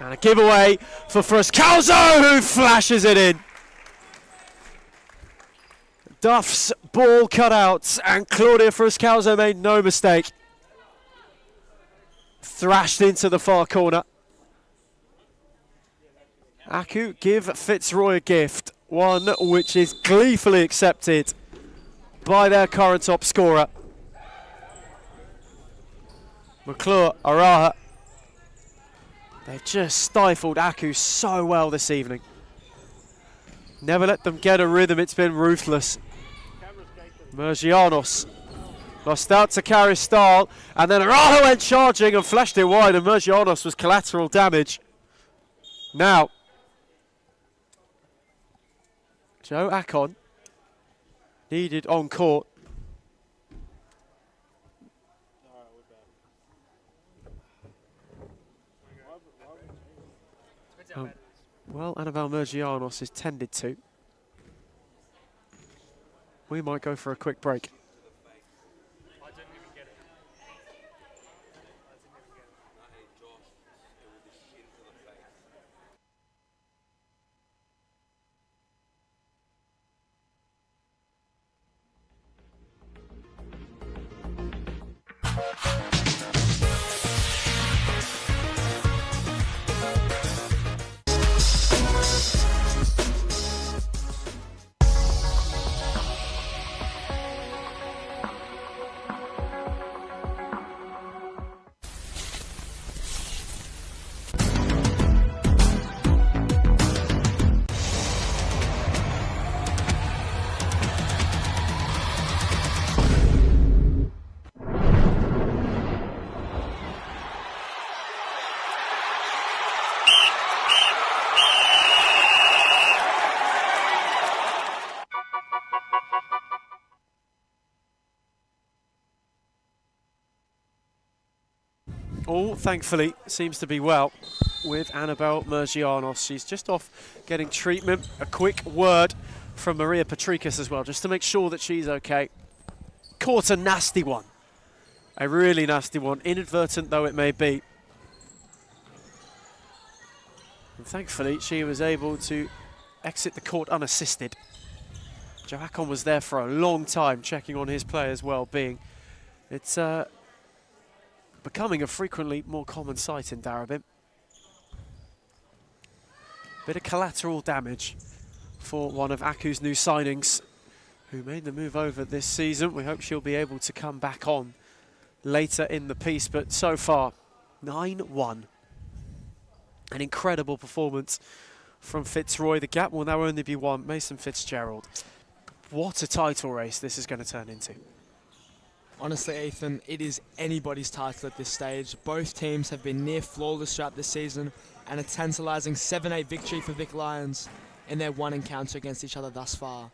And a giveaway for Escalzo, who flashes it in. Duff's ball cut out, and Claudia Escalzo made no mistake. Thrashed into the far corner. Aku give Fitzroy a gift, one which is gleefully accepted by their current top scorer. McClure, Araha. They've just stifled Aku so well this evening. Never let them get a rhythm, it's been ruthless. Mergianos lost out to Caristal, and then Araha went charging and flashed it wide, and Mergianos was collateral damage. Now, Joe Akon needed on court. Well, Annabelle Mergianos is tended to. We might go for a quick break. All, thankfully, seems to be well with Annabelle Mergianos. She's just off getting treatment. A quick word from Maria Patricas as well, just to make sure that she's okay. Caught a nasty one. A really nasty one, inadvertent though it may be. And thankfully, she was able to exit the court unassisted. Joe Akon was there for a long time, checking on his players' well-being. It's becoming a frequently more common sight in Darebin. Bit of collateral damage for one of Aku's new signings, who made the move over this season. We hope she'll be able to come back on later in the piece, but so far, 9-1. An incredible performance from Fitzroy. The gap will now only be one. Mason Fitzgerald. What a title race this is going to turn into. Honestly, Ethan, it is anybody's title at this stage. Both teams have been near flawless throughout this season, and a tantalising 7-8 victory for Vic Lions in their one encounter against each other thus far.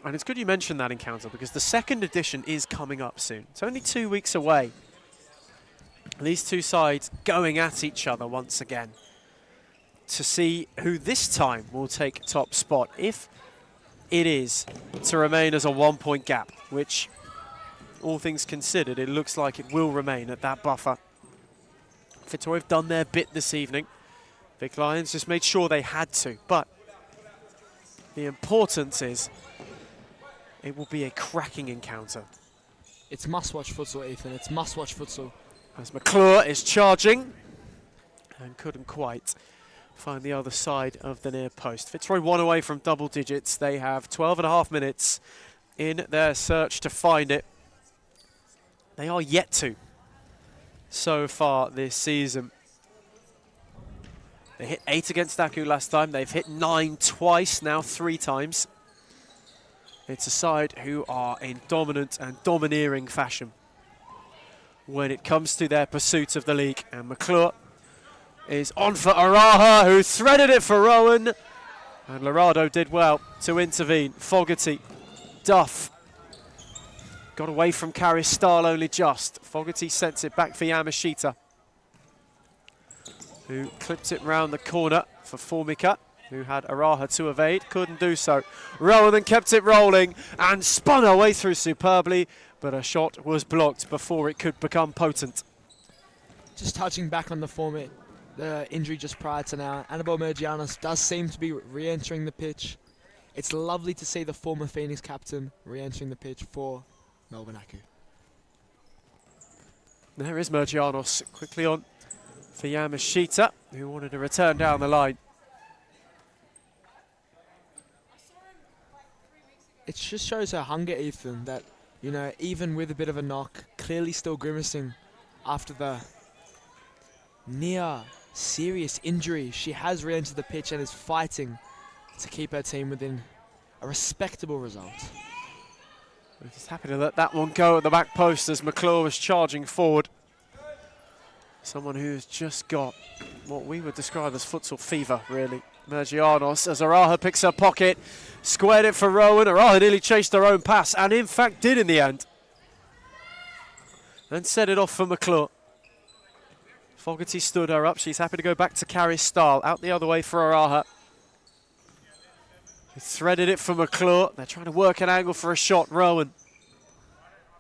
And it's good you mentioned that encounter, because the second edition is coming up soon. It's only 2 weeks away. These two sides going at each other once again to see who this time will take top spot, if it is to remain as a 1-point gap, which, all things considered, it looks like it will remain at that buffer. Fitzroy have done their bit this evening. Vic Lions just made sure they had to, but the importance is it will be a cracking encounter. It's must-watch futsal, Ethan. It's must-watch futsal. As McClure is charging and couldn't quite find the other side of the near post. Fitzroy one away from double digits. They have 12.5 minutes in their search to find it. They are yet to so far this season. They hit 8 against Aku last time. They've hit 9 twice, now 3 times. It's a side who are in dominant and domineering fashion when it comes to their pursuit of the league. And McClure is on for Araha, who threaded it for Rowan. And Lorado did well to intervene. Fogarty, Duff. Got away from Karis Stahl only just. Fogarty sends it back for Yamashita, who clipped it round the corner for Formica, who had Araha to evade, couldn't do so. Rowan then kept it rolling and spun her way through superbly, but her shot was blocked before it could become potent. Just touching back on the injury just prior to now, Annabelle Mergianos does seem to be re-entering the pitch. It's lovely to see the former Phoenix captain re-entering the pitch for Melbourne Aku. There is Mergianos quickly on for Yamashita, who wanted to return down the line. It just shows her hunger, Ethan, that, you know, even with a bit of a knock, clearly still grimacing after the near serious injury, she has re-entered the pitch and is fighting to keep her team within a respectable result. We're just happy to let that one go at the back post as McClure was charging forward. Someone who's just got what we would describe as futsal fever, really. Mergianos, as Araha picks her pocket, squared it for Rowan. Araha nearly chased her own pass, and in fact did in the end. Then set it off for McClure. Fogarty stood her up. She's happy to go back to Karis Stahl. Out the other way for Araha. He threaded it for McClure. They're trying to work an angle for a shot. Rowan.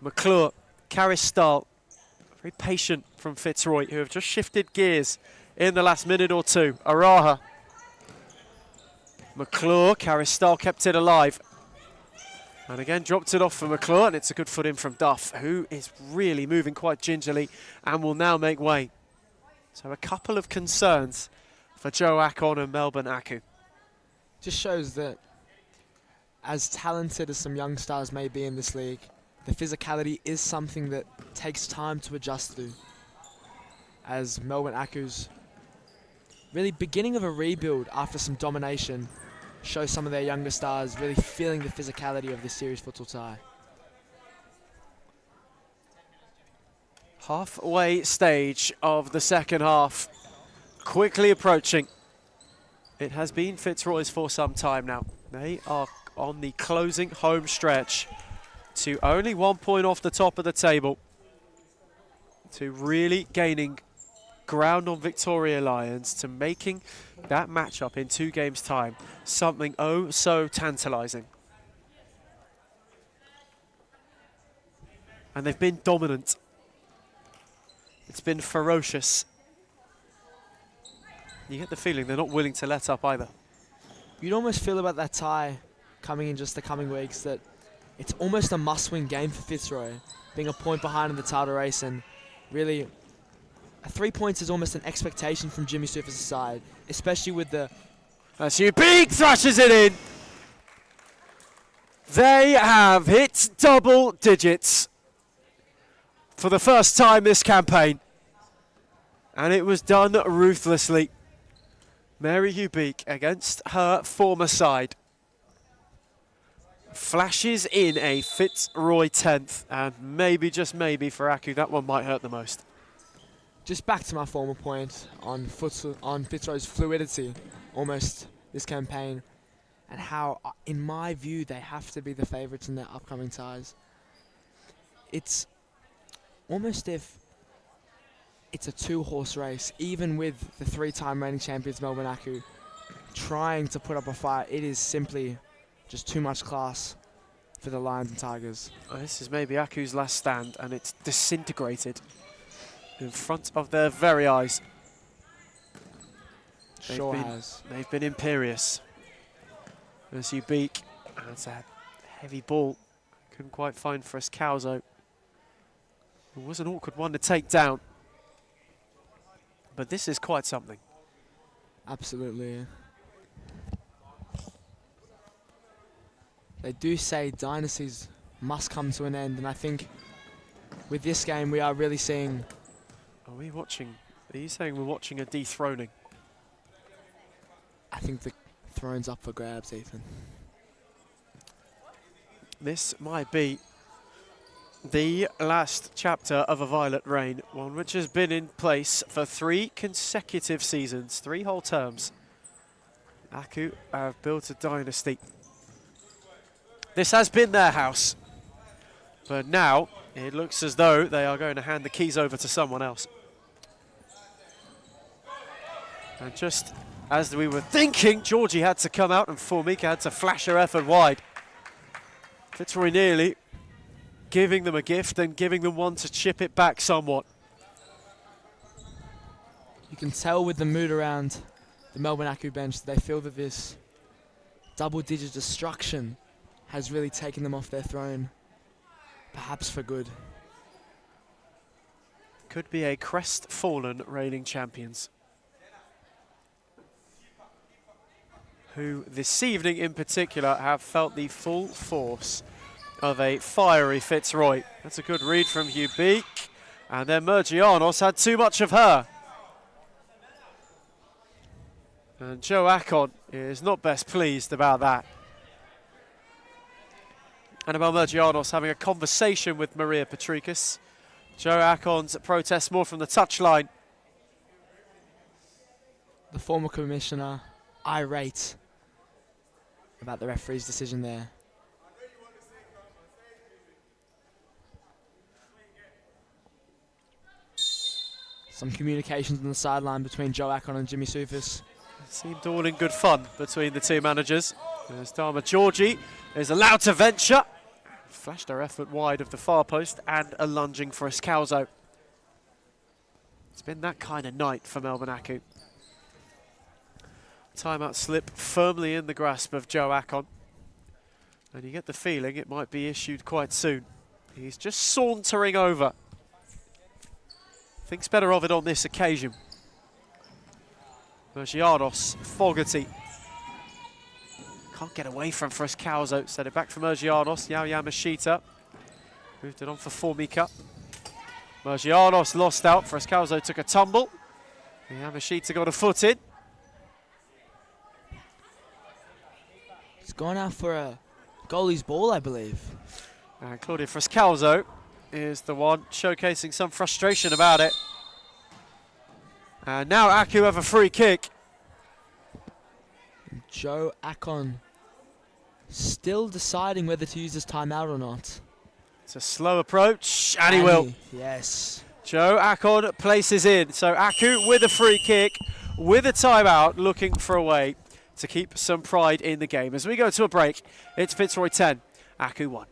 McClure. Karis Stahl. Very patient from Fitzroy, who have just shifted gears in the last minute or two. Araha. McClure. Karis Stahl kept it alive. And again, dropped it off for McClure, and it's a good foot in from Duff, who is really moving quite gingerly and will now make way. So a couple of concerns for Joe Akon and Melbourne Aku. Just shows that as talented as some young stars may be in this league, the physicality is something that takes time to adjust to. As Melbourne Aku's really beginning of a rebuild after some domination show some of their younger stars really feeling the physicality of this Series Futsal tie. Halfway stage of the second half, quickly approaching. It has been Fitzroy's for some time now. They are on the closing home stretch to only 1 point off the top of the table, to really gaining ground on Victoria Lions, to making that matchup in 2 games' time something oh so tantalising. And they've been dominant. It's been ferocious. You get the feeling they're not willing to let up either. You'd almost feel about that tie coming in just the coming weeks that it's almost a must-win game for Fitzroy, being a point behind in the title race, and really 3 points is almost an expectation from Jimmy Sufis' side, especially with the... As Ubik thrashes it in. They have hit double digits for the first time this campaign, and it was done ruthlessly. Mary Ubik against her former side flashes in a Fitzroy 10th, and maybe, just maybe, for Aku, that one might hurt the most. Just back to my former point on Fitzroy's fluidity almost this campaign, and how, in my view, they have to be the favourites in their upcoming ties. It's almost if it's a 2-horse race, even with the 3-time reigning champions Melbourne Aku trying to put up a fight. It is simply just too much class for the Lions and Tigers. This is maybe Aku's last stand, and it's disintegrated in front of their very eyes. Sure has. They've been imperious. As Ubik, that's a heavy ball. Couldn't quite find Frescalzo. It was an awkward one to take down. But this is quite something. Absolutely. They do say dynasties must come to an end, and I think with this game we are really seeing... Are you saying we're watching a dethroning? I think the throne's up for grabs, Ethan. This might be the last chapter of A Violet Reign, one which has been in place for 3 consecutive seasons, 3 whole terms. Aku have built a dynasty. This has been their house, but now it looks as though they are going to hand the keys over to someone else. And just as we were thinking, Georgie had to come out and Formika had to flash her effort wide. Fitzroy nearly giving them a gift and giving them one to chip it back somewhat. You can tell with the mood around the Melbourne Aku bench, they feel that this double-digit destruction has really taken them off their throne, perhaps for good. Could be a crestfallen reigning champions, who this evening in particular have felt the full force of a fiery Fitzroy. That's a good read from Hugh Beak, and then Mergianos had too much of her. And Joe Akon is not best pleased about that. Annabelle Mergianos having a conversation with Maria Patricus. Joe Akon's protest more from the touchline. The former commissioner irate about the referee's decision there. Some communications on the sideline between Joe Akon and Jimmy Soufis. It seemed all in good fun between the two managers. As Dharma Georgie is allowed to venture. Flashed her effort wide of the far post and a lunging for Escalzo. It's been that kind of night for Melbourne Aku. Timeout slip firmly in the grasp of Joe Akon. And you get the feeling it might be issued quite soon. He's just sauntering over. Thinks better of it on this occasion. Mergianos, Fogarty. Can't get away from Frescalzo. Set it back for Mergianos. Yao Yamashita. Moved it on for Formika. Mergianos lost out. Frescalzo took a tumble. Yamashita got a foot in. He's gone out for a goalie's ball, I believe. And Claudia Frescalzo is the one showcasing some frustration about it. And now Aku have a free kick. Joe Akon still deciding whether to use his timeout or not. It's a slow approach, and he will. Yes. Joe Akon places in. So Aku with a free kick, with a timeout, looking for a way to keep some pride in the game. As we go to a break, it's Fitzroy 10, Aku 1.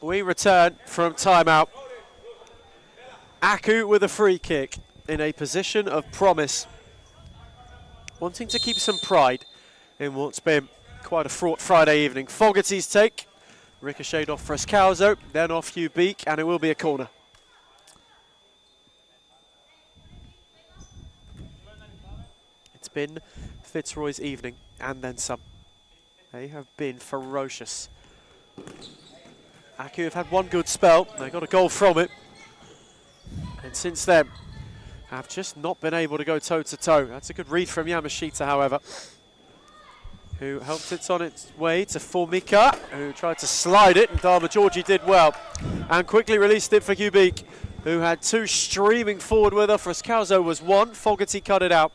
We return from timeout. Aku with a free kick in a position of promise. Wanting to keep some pride in what's been quite a fraught Friday evening. Fogarty's take. Ricocheted off Frescalzo, then off Hugh Beak, and it will be a corner. It's been Fitzroy's evening, and then some. They have been ferocious Aku have had one good spell. They got a goal from it. And since then, have just not been able to go toe-to-toe. That's a good read from Yamashita, however, who helped it on its way to Formika, who tried to slide it, and Dharma Georgie did well. And quickly released it for Ubik, who had two streaming forward with her. Frascalzo was one. Fogarty cut it out.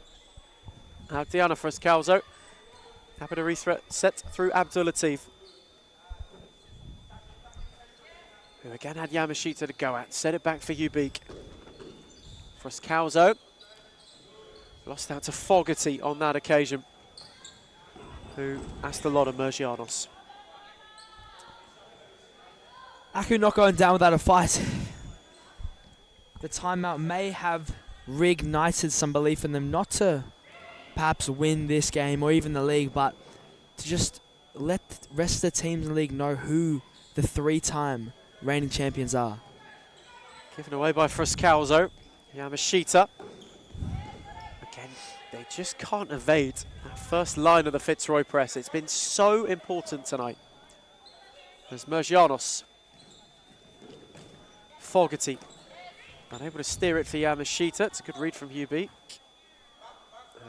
Now Diana Frascalzo happy to reset through Abdul Latif, who again had Yamashita to go at. Set it back for Ubik. Frascalzo lost out to Fogarty on that occasion, who asked a lot of Mergianos. Aku not going down without a fight. The timeout may have reignited some belief in them, not to perhaps win this game or even the league, but to just let the rest of the teams in the league know who the three-time reigning champions are. Given away by Frascalzo. Yamashita. Again, they just can't evade that first line of the Fitzroy press. It's been so important tonight. There's Mergianos. Fogarty. Unable to steer it for Yamashita. It's a good read from Ubik.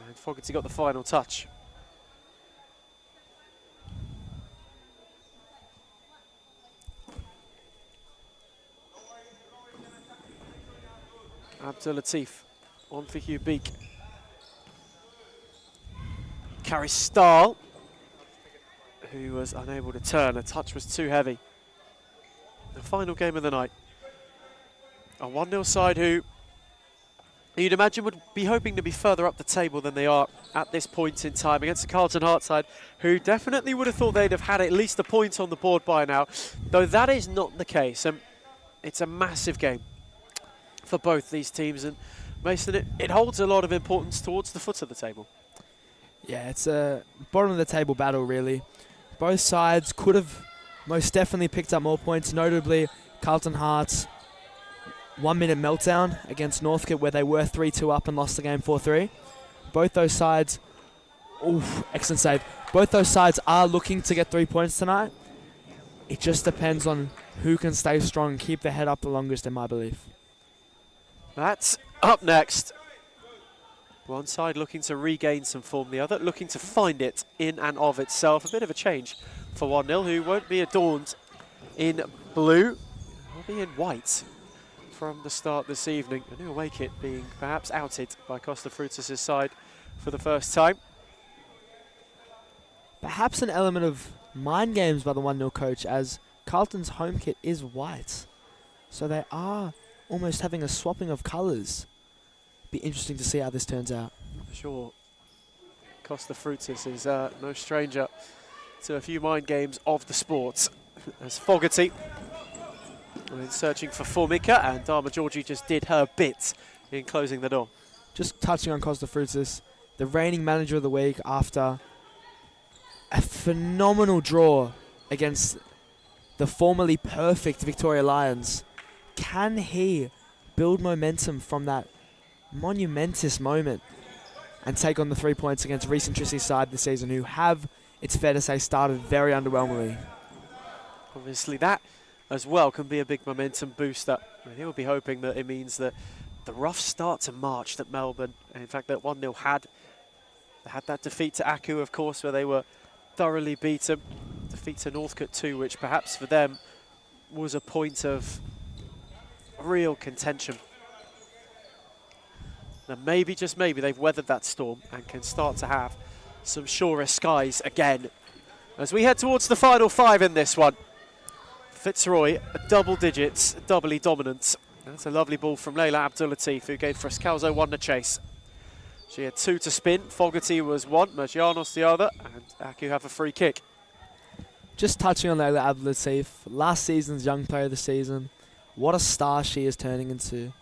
And Fogarty got the final touch. Abdul Latif on for Ubik. Carries Stahl, who was unable to turn. The touch was too heavy. The final game of the night. A 1-0 side who you'd imagine would be hoping to be further up the table than they are at this point in time, against the Carlton Heart side, who definitely would have thought they'd have had at least a point on the board by now, though that is not the case. It's a massive game for both these teams, and Mason, it holds a lot of importance towards the foot of the table. Yeah, it's a bottom of the table battle, really. Both sides could have most definitely picked up more points, notably Carlton Hearts' 1-minute meltdown against Northcut, where they were 3-2 up and lost the game 4-3. Both those sides, excellent save. Both those sides are looking to get 3 points tonight. It just depends on who can stay strong and keep their head up the longest, in my belief. That's up next. One side looking to regain some form, the other looking to find it in and of itself. A bit of a change for 1-0, who won't be adorned in blue, will be in white from the start this evening. A new away kit being perhaps outed by Costa Frutas' side for the first time. Perhaps an element of mind games by the 1-0 coach, as Carlton's home kit is white. So they are almost having a swapping of colours. Be interesting to see how this turns out. For sure. Costa Frutas is no stranger to a few mind games of the sport. As Fogarty searching for Formika, and Dharma Georgie just did her bit in closing the door. Just touching on Costa Frutas, the reigning manager of the week after a phenomenal draw against the formerly perfect Victoria Lions. Can he build momentum from that monumentous moment and take on the 3 points against Reece Trissie's side this season, who have, it's fair to say, started very underwhelmingly? Obviously that as well can be a big momentum booster. And he'll be hoping that it means that the rough start to March that Melbourne, and in fact that 1-0 had that defeat to Aku, of course, where they were thoroughly beaten. Defeat to Northcut too, which perhaps for them was a point of real contention. Now maybe, just maybe, they've weathered that storm and can start to have some surer skies again. As we head towards the final 5 in this one. Fitzroy, double digits, doubly dominant. That's a lovely ball from Leila Abdul Latif, who gave Frascalzo 1 to chase. She had 2 to spin. Fogarty was 1, Mergianos the other, and Aku have a free kick. Just touching on Leila Abdul Latif, last season's Young Player of the Season. What a star she is turning into.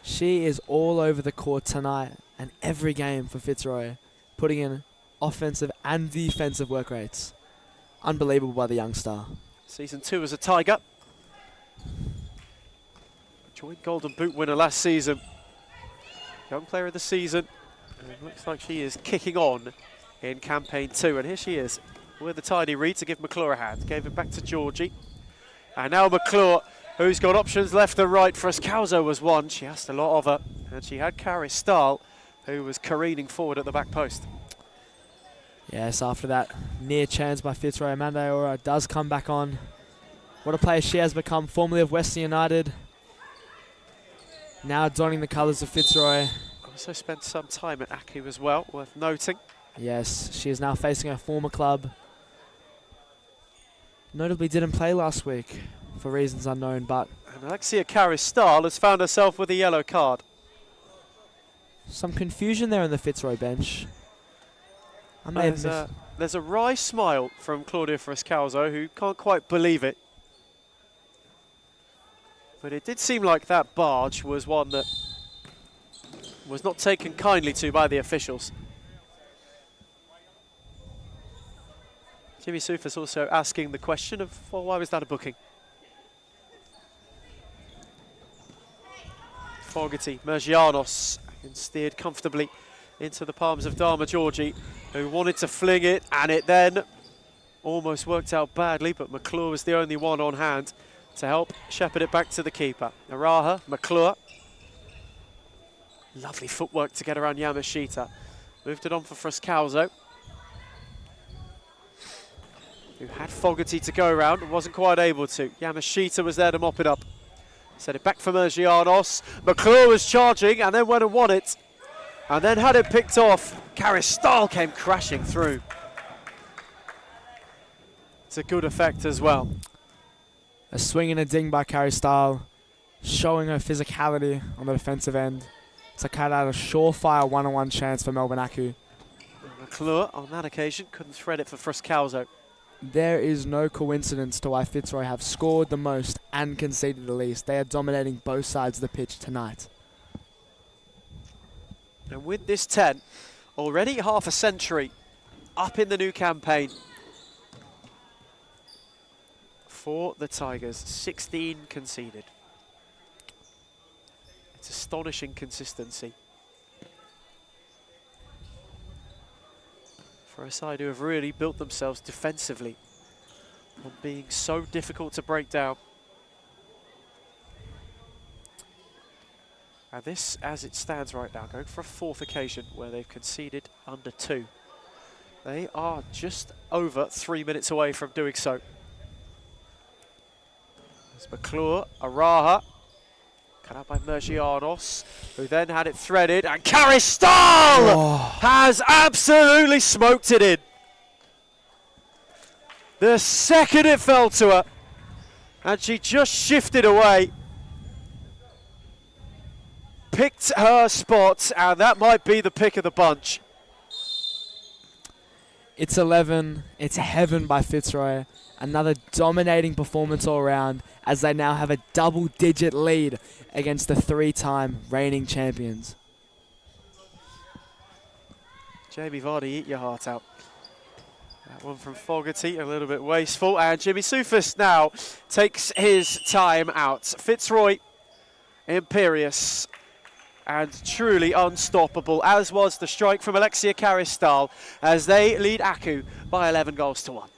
She is all over the court tonight and every game for Fitzroy, putting in offensive and defensive work rates. Unbelievable by the young star. Season 2 as a Tiger. Joint Golden Boot winner last season. Young Player of the Season. And it looks like she is kicking on in Campaign 2. And here she is with a tidy read to give McClure a hand. Gave it back to Georgie. And now McClure, who's got options left and right. Frascalzo was one. She asked a lot of her. And she had Carrie Stahl, who was careening forward at the back post. Yes, after that near chance by Fitzroy, Amanda Aora does come back on. What a player she has become, formerly of Western United. Now donning the colours of Fitzroy. Also spent some time at Aku as well, worth noting. Yes, she is now facing her former club. Notably didn't play last week for reasons unknown, but... And Alexia Caristal has found herself with a yellow card. Some confusion there on the Fitzroy bench. There's a wry smile from Claudia Frascalzo, who can't quite believe it. But it did seem like that barge was one that was not taken kindly to by the officials. Jimmy Sufas also asking the question of, well, why was that a booking? Fogarty, Mergianos, and steered comfortably into the palms of Dharma Georgie, who wanted to fling it, and it then almost worked out badly, but McClure was the only one on hand to help shepherd it back to the keeper. Araha, McClure. Lovely footwork to get around Yamashita. Moved it on for Frascalzo, who had Fogarty to go around and wasn't quite able to. Yamashita was there to mop it up. Set it back for Mergianos. McClure was charging and then went and won it. And then had it picked off. Caristal came crashing through. It's a good effect as well. A swing and a ding by Caristal, showing her physicality on the defensive end to cut out a surefire one-on-one chance for Melbourne Aku. McClure, on that occasion, couldn't thread it for Frascalzo. There is no coincidence to why Fitzroy have scored the most and conceded the least. They are dominating both sides of the pitch tonight. And with this 10, already half a century up in the new campaign for the Tigers, 16 conceded. It's astonishing consistency for a side who have really built themselves defensively on being so difficult to break down. And this, as it stands right now, going for a fourth occasion where they've conceded under 2. They are just over 3 minutes away from doing so. There's McClure, Araha, cut out by Mergianos, who then had it threaded, and Caristal has absolutely smoked it in. The second it fell to her, and she just shifted away. Picked her spot, and that might be the pick of the bunch. It's 11. It's heaven by Fitzroy. Another dominating performance all around as they now have a double-digit lead against the 3-time reigning champions. Jamie Vardy, eat your heart out. That one from Fogarty, a little bit wasteful, and Jimmy Sufas now takes his time out. Fitzroy, imperious and truly unstoppable, as was the strike from Alexia Caristal, as they lead Aku by 11 goals to 1.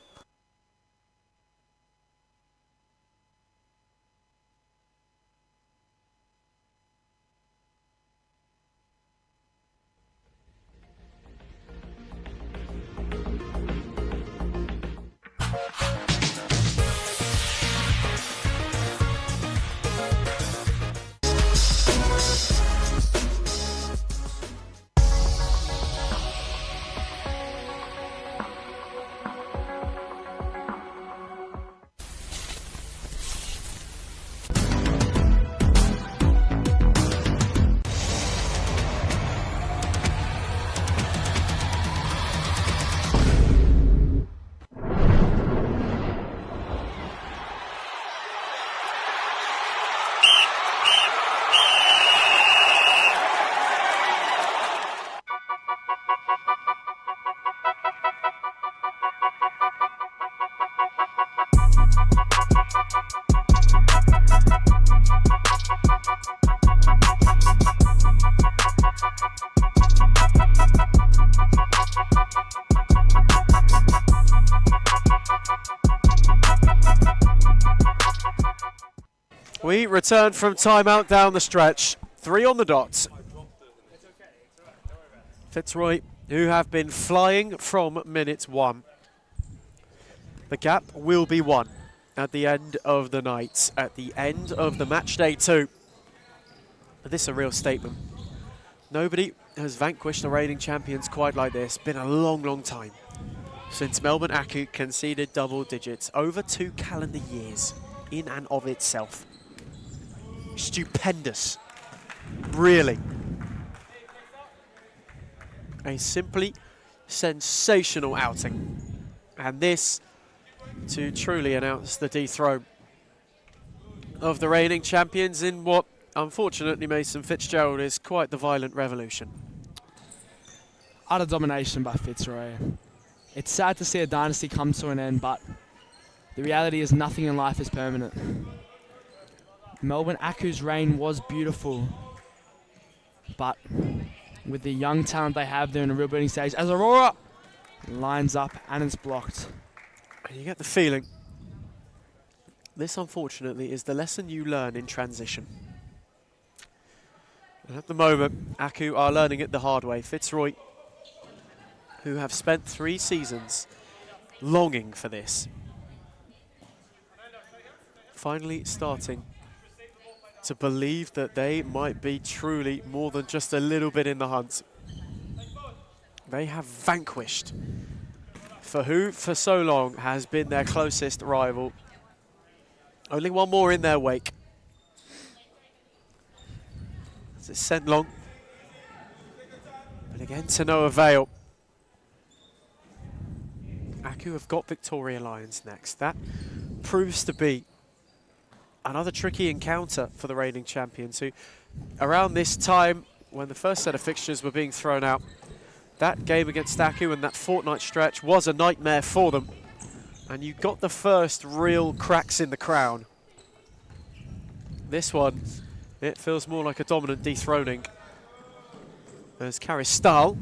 We return from timeout down the stretch. 3 on the dot. Fitzroy, who have been flying from minute 1. The gap will be 1 at the end of the night, at the end of the match day 2. But this is a real statement. Nobody has vanquished the reigning champions quite like this. Been a long, long time since Melbourne Aku conceded double digits. Over 2 calendar years in and of itself. Stupendous. Really. A simply sensational outing. And this to truly announce the dethrone of the reigning champions in what, unfortunately, Mason Fitzgerald is quite the violent revolution. Utter domination by Fitzroy. It's sad to see a dynasty come to an end, but the reality is nothing in life is permanent. Melbourne Aku's reign was beautiful, but with the young talent they have, they're in a real building stage. As Aurora lines up and it's blocked. And you get the feeling this, unfortunately, is the lesson you learn in transition. And at the moment, Aku are learning it the hard way. Fitzroy, who have spent 3 seasons longing for this, finally starting to believe that they might be truly more than just a little bit in the hunt. They have vanquished for who for so long has been their closest rival. Only one more in their wake. It's sent long, but again to no avail. Aku have got Victoria Lions next. That proves to be another tricky encounter for the reigning champions, who around this time, when the first set of fixtures were being thrown out, that game against Aku and that fortnight stretch was a nightmare for them. And you got the first real cracks in the crown. This one, it feels more like a dominant dethroning. There's Caristal,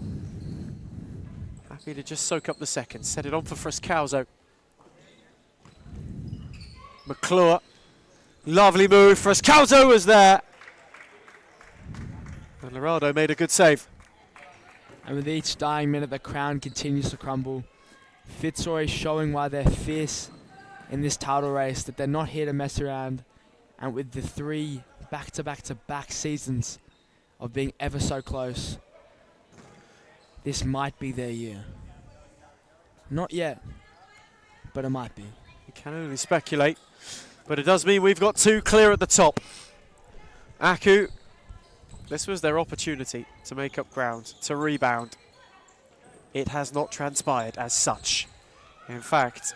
happy to just soak up the second. Set it on for Frascalzo. McClure, lovely move. Frascalzo was there. And Lorado made a good save. And with each dying minute, the crown continues to crumble. Fitzroy showing why they're fierce in this title race, that they're not here to mess around. And with the 3 back-to-back-to-back seasons of being ever so close, this might be their year. Not yet, but it might be. You can only speculate, but it does mean we've got 2 clear at the top. Aku, this was their opportunity to make up ground, to rebound. It has not transpired as such. In fact,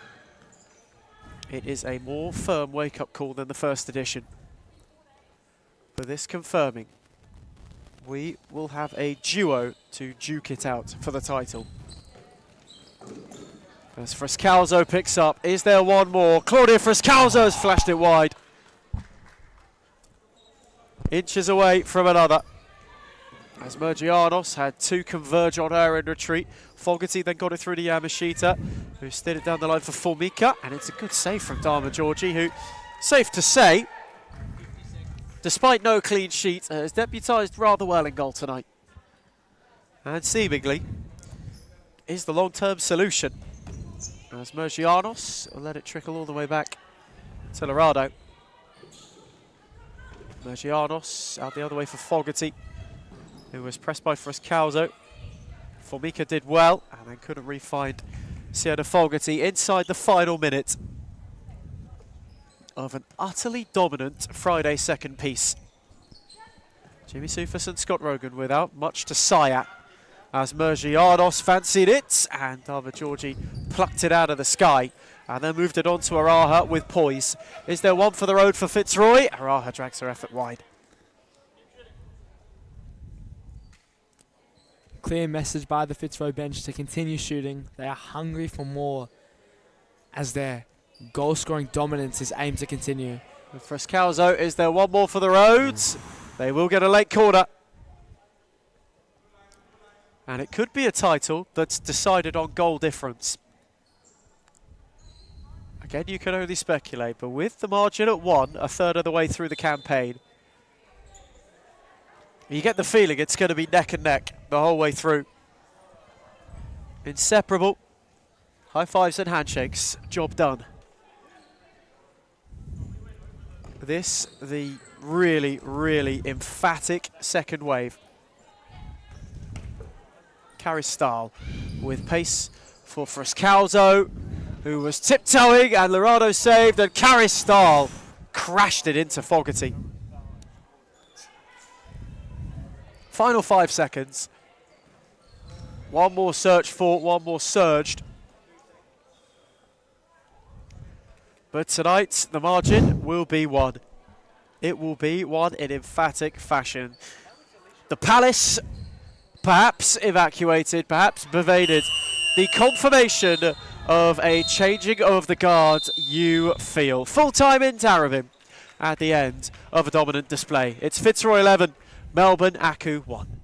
it is a more firm wake-up call than the first edition. But this confirming, we will have a duo to duke it out for the title. As Frascalzo picks up, is there one more? Claudia Frascalzo has flashed it wide. Inches away from another. As Mergianos had 2 converge on her in retreat. Fogarty then got it through to Yamashita, who steered it down the line for Formica. And it's a good save from Dharma Georgie, who, safe to say, despite no clean sheet, has deputised rather well in goal tonight. And seemingly is the long-term solution. As Mergianos will let it trickle all the way back to Lorado. Mergianos out the other way for Fogarty, who was pressed by Frascalzo. Formica did well, and then couldn't re-find Sienna Fogarty inside the final minute of an utterly dominant Friday second piece. Jimmy Soufas and Scott Rogan without much to sigh at, as Mergianos fancied it, and Dharma Georgie plucked it out of the sky, and then moved it on to Araha with poise. Is there one for the road for Fitzroy? Araha drags her effort wide. Clear message by the Fitzroy bench to continue shooting. They are hungry for more, as their goal-scoring dominance is aimed to continue. With Frascalzo, is there one more for the roads? They will get a late corner. And it could be a title that's decided on goal difference. Again, you can only speculate, but with the margin at 1, a third of the way through the campaign, you get the feeling it's going to be neck and neck the whole way through. Inseparable. High fives and handshakes. Job done. This, the really, really emphatic second wave. Caristal with pace for Frascalzo, who was tiptoeing, and Lorado saved, and Caristal crashed it into Fogarty. Final 5 seconds. One more search fought, one more surged. But tonight, the margin will be 1. It will be 1 in emphatic fashion. The palace, perhaps evacuated, perhaps pervaded. The confirmation of a changing of the guard you feel. Full time in Darabin at the end of a dominant display. It's Fitzroy 11, Melbourne Aku 1.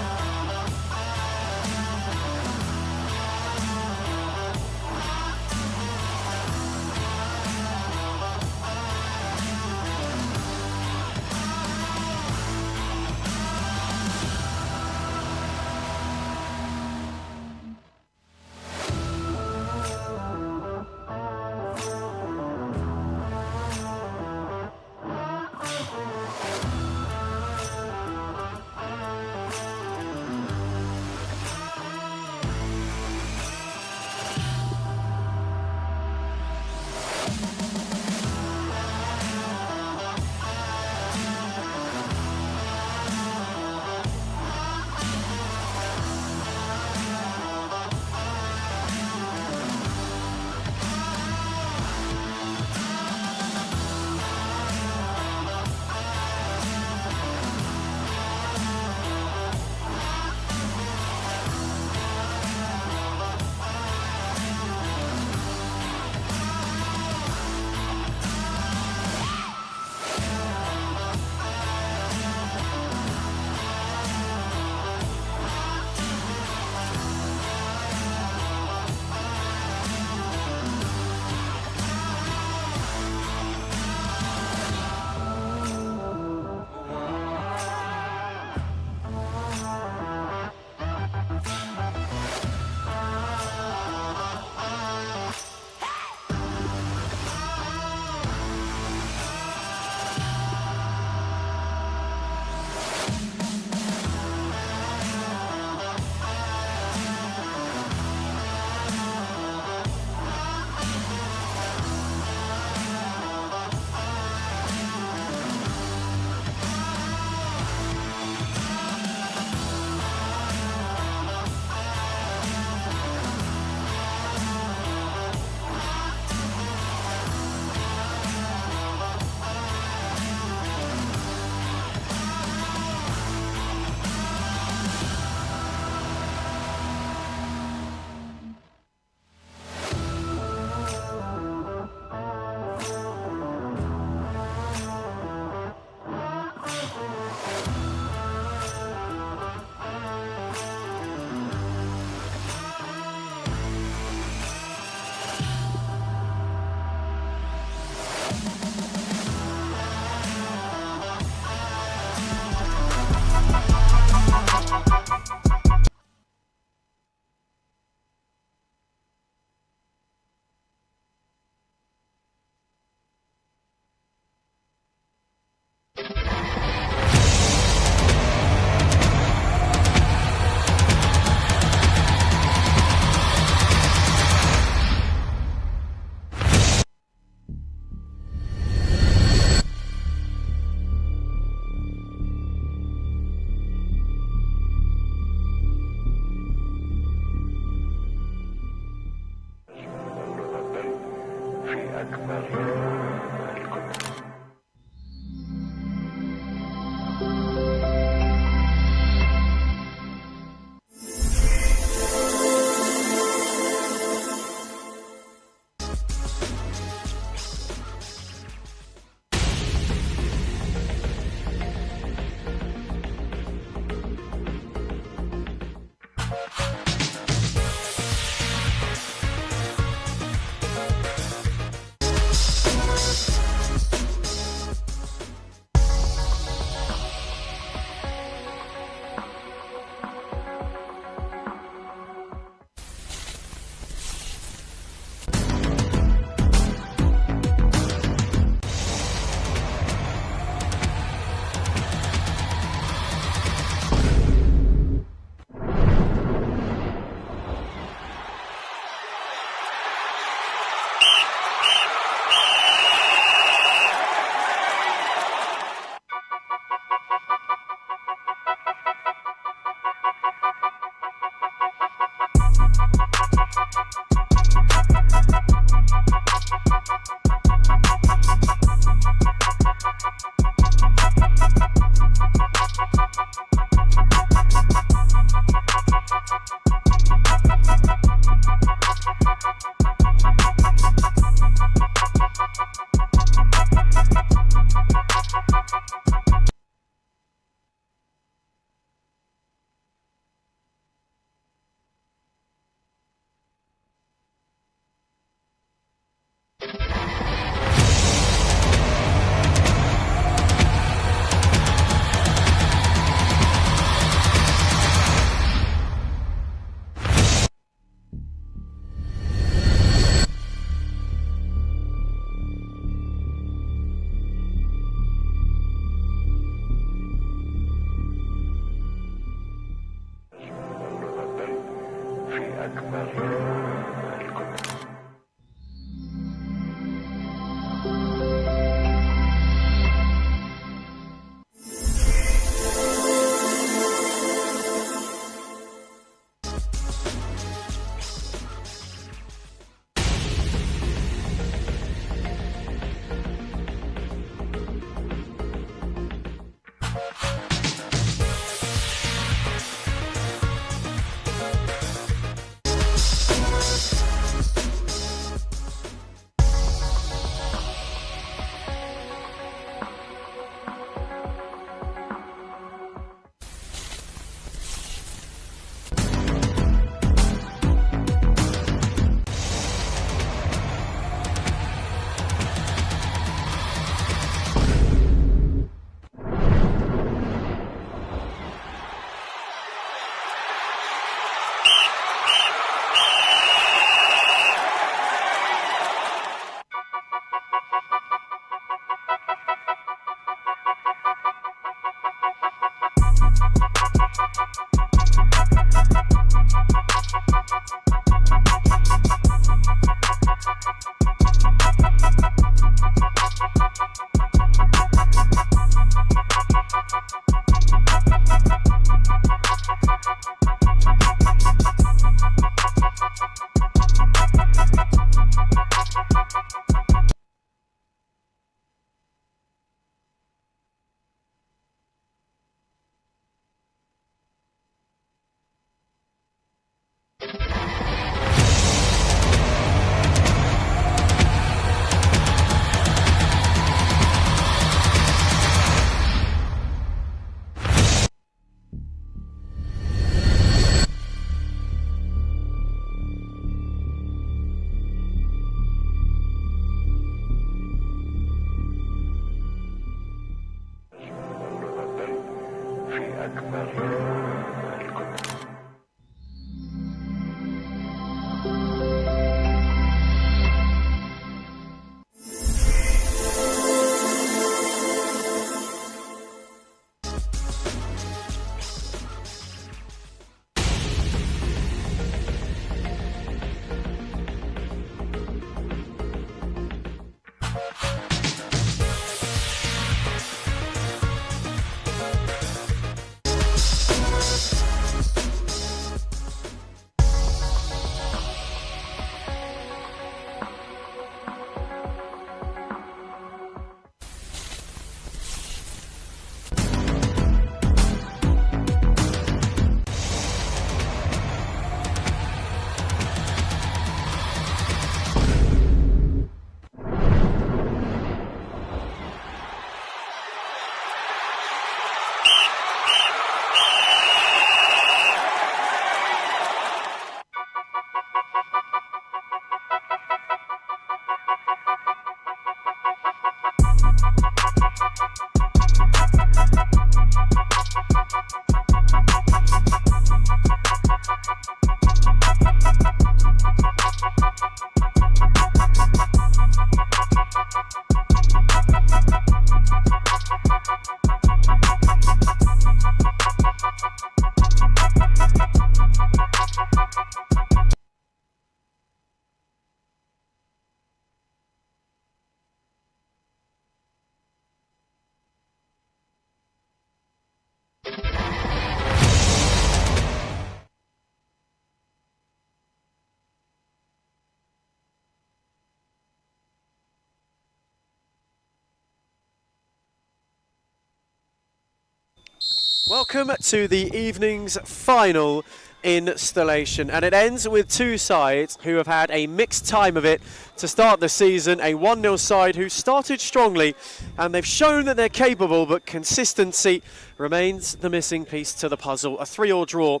Welcome to the evening's final installation, and it ends with two sides who have had a mixed time of it to start the season. A 1-0 side who started strongly, and they've shown that they're capable, but consistency remains the missing piece to the puzzle. A 3-3 draw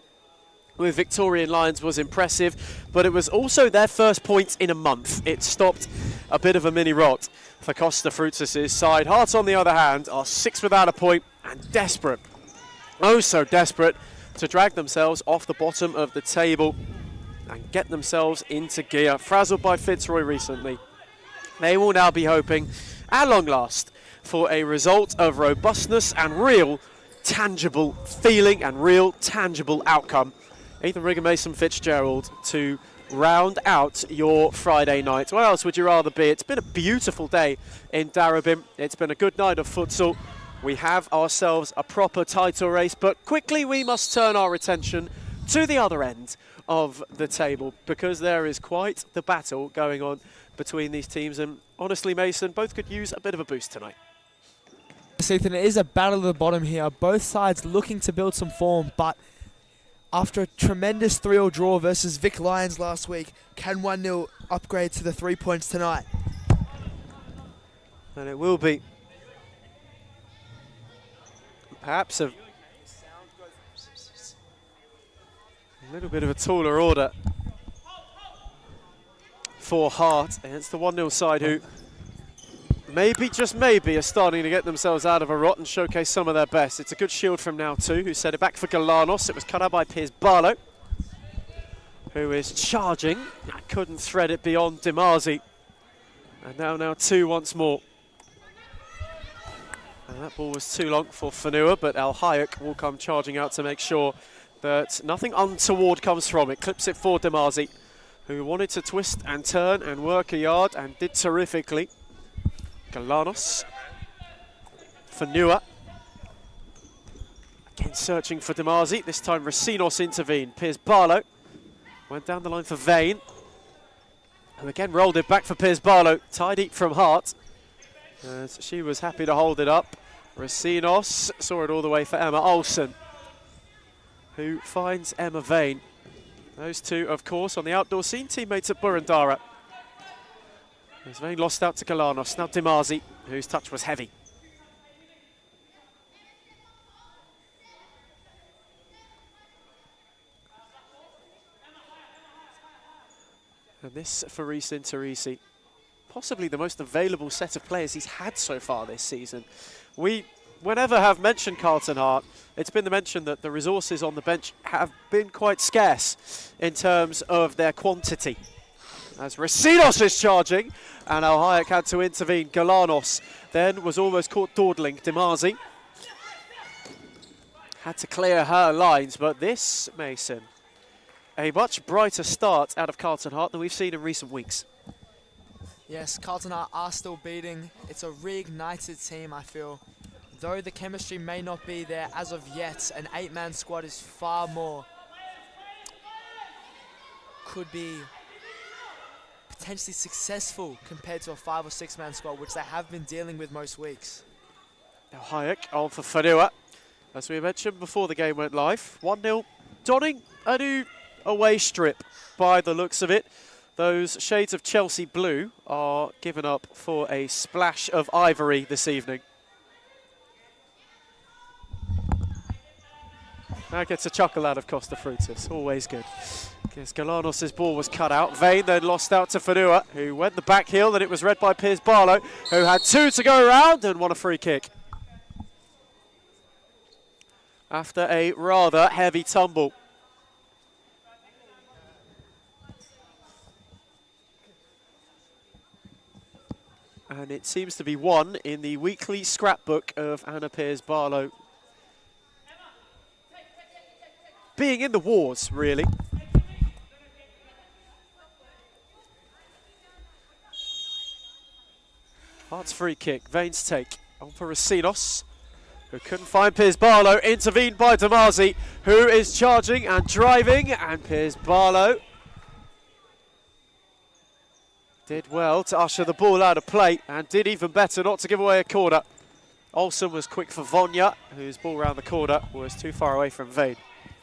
with Victorian Lions was impressive, but it was also their first point in a month. It stopped a bit of a mini rot for Costa Frutas' side. Hearts, on the other hand, are 6 without a point and desperate, oh so desperate, to drag themselves off the bottom of the table and get themselves into gear. Frazzled by Fitzroy recently, they will now be hoping, at long last, for a result of robustness and real tangible feeling and real tangible outcome. Ethan Rigger-Mason Fitzgerald to round out your Friday night. Where else would you rather be? It's been a beautiful day in Darebin. It's been a good night of futsal. We have ourselves a proper title race, but quickly we must turn our attention to the other end of the table, because there is quite the battle going on between these teams, and honestly, Mason, both could use a bit of a boost tonight. Ethan, it is a battle at the bottom here. Both sides looking to build some form, but after a tremendous 3-3 draw versus Vic Lions last week, can 1-0 upgrade to the 3 points tonight? And it will be perhaps a little bit of a taller order for Hart against the 1-0 side, who maybe, just maybe, are starting to get themselves out of a rot and showcase some of their best. It's a good shield from now too, who set it back for Galanos. It was cut out by Piers Barlow, who is charging. Couldn't thread it beyond Dimarzi. And now 2 once more. And that ball was too long for Fanua, but Al Hayek will come charging out to make sure that nothing untoward comes from it. Clips it for Dimarzi, who wanted to twist and turn and work a yard and did terrifically. Galanos, Fanua, again searching for Dimarzi. This time Racinos intervened. Piers Barlow went down the line for Vane, and again rolled it back for Piers Barlow. Tidy from Hart, as she was happy to hold it up. Racinos saw it all the way for Emma Olsen, who finds Emma Vane. Those two, of course, on the outdoor scene, teammates at Burundara. As Vane lost out to Galanos. Now Dimarzi, whose touch was heavy. And this for Reece Teresi, possibly the most available set of players he's had so far this season. We, whenever have mentioned Carlton Hart, it's been the mention that the resources on the bench have been quite scarce in terms of their quantity. As Racinos is charging, and Al Hayek had to intervene. Galanos then was almost caught dawdling. Dimarzi had to clear her lines, but this, Mason, a much brighter start out of Carlton Hart than we've seen in recent weeks. Yes, Carlton are still beating. It's a reignited team, I feel. Though the chemistry may not be there as of yet, an 8-man squad is far more. Could be potentially successful compared to a 5 or 6-man squad, which they have been dealing with most weeks. Now Hayek on for Fanua. As we mentioned before the game went live, 1-0, donning a new away strip by the looks of it. Those shades of Chelsea blue are given up for a splash of ivory this evening. That gets a chuckle out of Costa Frutas, always good. Because Galanos' ball was cut out. Vane then lost out to Fanua, who went the back heel, and it was read by Piers Barlow, who had 2 to go around and won a free kick. After a rather heavy tumble. And it seems to be one in the weekly scrapbook of Anna Piers Barlow. Being in the wars, really. Hart's free kick, Vane's take, on for Racinos, who couldn't find Piers Barlow, intervened by Dimarzi, who is charging and driving, and Piers Barlow did well to usher the ball out of play, and did even better not to give away a corner. Olsen was quick for Vonya, whose ball round the corner was too far away from Vane.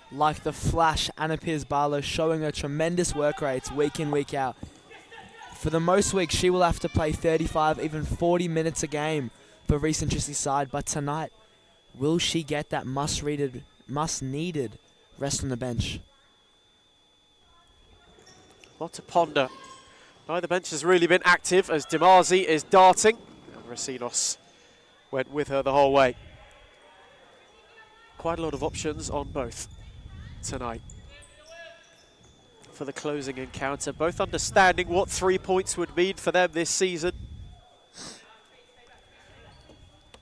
Like the flash, Anna Piers-Barlow showing her tremendous work rates week in, week out. For the most weeks, she will have to play 35, even 40 minutes a game for Reece Entrissy's side. But tonight, will she get that must-needed rest on the bench? A lot to ponder. Neither bench has really been active as Dimarzi is darting. And Rasinos went with her the whole way. Quite a lot of options on both tonight for the closing encounter. Both understanding what 3 points would mean for them this season.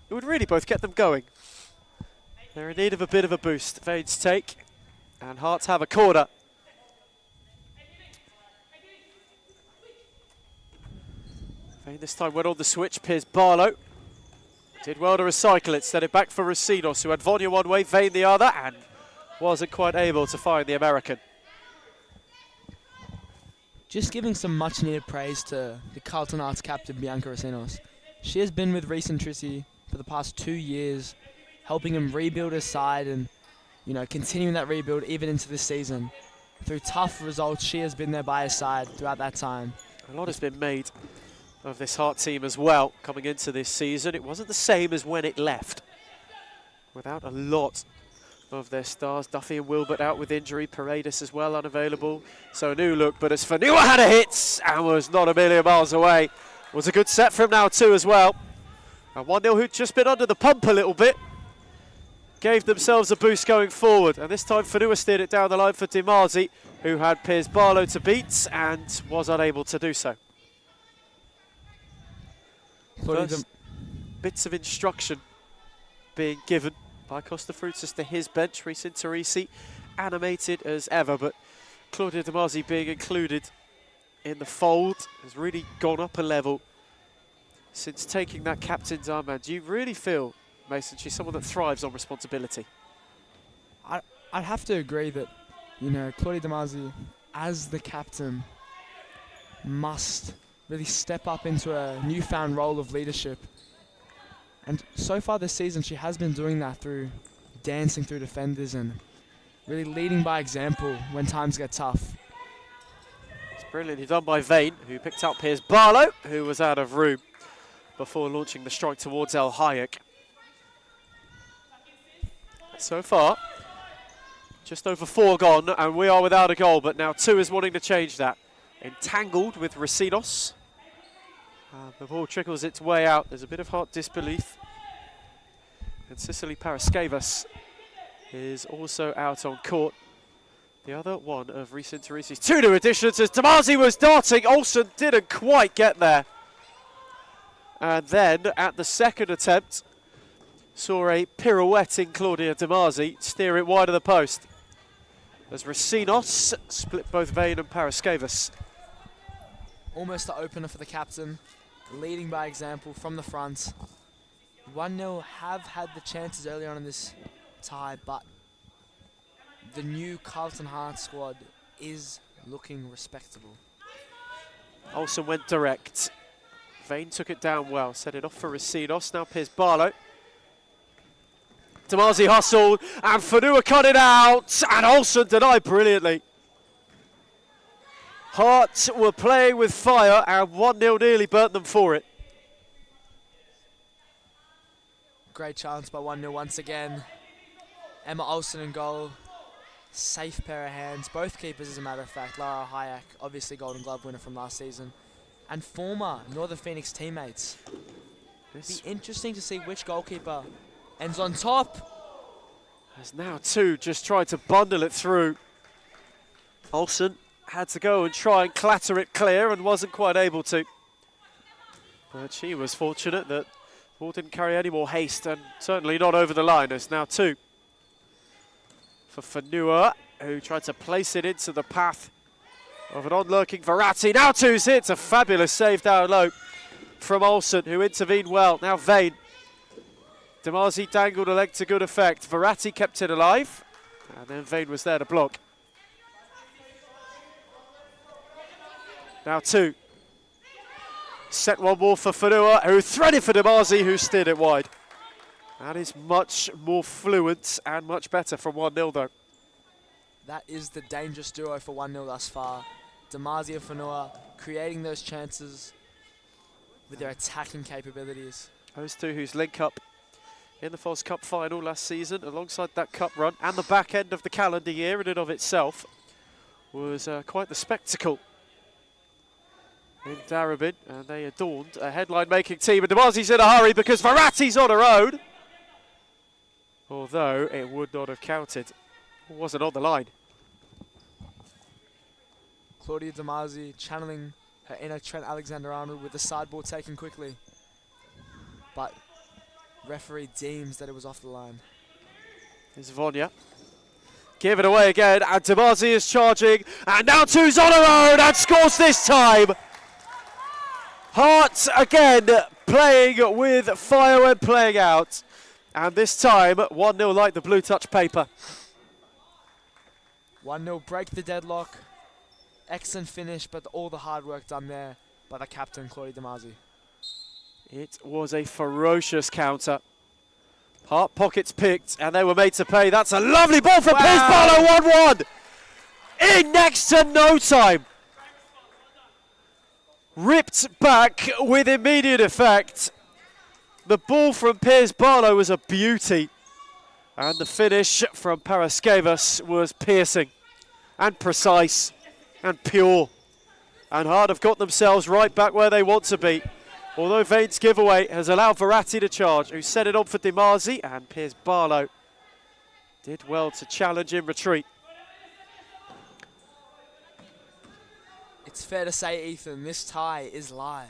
It would really both get them going. They're in need of a bit of a boost. Vane's take, and Hearts have a corner. Vane this time went on the switch. Piers-Barlow did well to recycle it, set it back for Rasinos, who had Vonya one way, Vane the other, and wasn't quite able to find the American. Just giving some much-needed praise to the Carlton Arts captain, Bianca Rasinos. She has been with Reece Entrissi for the past 2 years, helping him rebuild his side and, you know, continuing that rebuild even into this season. Through tough results, she has been there by his side throughout that time. A lot has been made of this Heart team as well coming into this season. It wasn't the same as when it left. Without a lot of their stars. Duffy and Wilbert out with injury. Paredes as well unavailable. So a new look, but as Fanua had a hit and was not a million miles away. Was a good set from now too as well. And 1-0 who'd just been under the pump a little bit. Gave themselves a boost going forward. And this time Fanua steered it down the line for Dimarzi, who had Piers-Barlow to beat and was unable to do so. First bits of instruction being given by Costa Frutas to his bench. Reece Entrissi animated as ever, but Claudia Dimarzi being included in the fold has really gone up a level since taking that captain's armband. Do you really feel, Mason, she's someone that thrives on responsibility? I'd have to agree that, you know, Claudia Dimarzi, as the captain, must really step up into a newfound role of leadership. And so far this season, she has been doing that through dancing through defenders and really leading by example when times get tough. It's brilliantly done by Vane, who picked out Piers-Barlow, who was out of room before launching the strike towards El Hayek. So far, just over 4 gone, and we are without a goal, but now 2 is wanting to change that. Entangled with Rasinos. The ball trickles its way out. There's a bit of Heart disbelief. And Cicely Paraskevas is also out on court. The other one of Reece Enterissi's 2 new additions as Dimarzi was darting. Olsen didn't quite get there. And then at the second attempt, saw a pirouetting Claudia Dimarzi steer it wide of the post. As Rasinos split both Vane and Paraskevas. Almost the opener for the captain, leading by example from the front. 1-0 have had the chances early on in this tie, but the new Carlton Heart squad is looking respectable. Olsen went direct. Vane took it down well, set it off for Rasinos. Now Piers-Barlow. Dimarzi hustled, and Fanua cut it out, and Olsen denied brilliantly. Hearts were playing with fire, and 1-0 nearly burnt them for it. Great chance by 1-0 once again. Emma Olsen in goal. Safe pair of hands. Both keepers, as a matter of fact. Lara Hayek, obviously Golden Glove winner from last season. And former Northern Phoenix teammates. It'll be interesting to see which goalkeeper ends on top. As now 2 just tried to bundle it through. Olsen had to go and try and clatter it clear and wasn't quite able to. But she was fortunate that the ball didn't carry any more haste, and certainly not over the line. As now 2 for Fanua, who tried to place it into the path of an onlurking Verratti. Now 2's hit, a fabulous save down low from Olsen, who intervened well. Now Vane. Dimarzi dangled a leg to good effect. Verratti kept it alive, and then Vane was there to block. Now 2. Set one more for Fanua, who threaded for Dimarzi, who steered it wide. That is much more fluent and much better from 1-0 though. That is the dangerous duo for 1-0 thus far. Demazi and Fanua creating those chances with their attacking capabilities. Those two whose link up in the Foz Cup final last season, alongside that cup run and the back end of the calendar year in and of itself, was quite the spectacle in Darabin, and they adorned a headline-making team. And Demazi's in a hurry because Verratti's on her own, although it would not have counted. It wasn't on the line. Claudia Demazi channeling her inner Trent Alexander-Arnold with the sideboard taken quickly. But referee deems that it was off the line. Here's Vonya. Give it away again, and Demazi is charging, and now two's on her own and scores this time. Hart again playing with fire when playing out, and this time 1-0 like the blue touch paper. 1-0 break the deadlock. Excellent finish, but all the hard work done there by the captain, Claudia Demazi. It was a ferocious counter. Hart pockets picked, and they were made to pay. That's a lovely ball from Piers Barlow, 1-1. In next to no time. Ripped back with immediate effect. The ball from Piers Barlow was a beauty. And the finish from Paraskevas was piercing and precise and pure. And Hart have got themselves right back where they want to be. Although Vane's giveaway has allowed Verratti to charge, who set it on for Demazi, and Piers Barlow did well to challenge in retreat. It's fair to say, Ethan, this tie is live.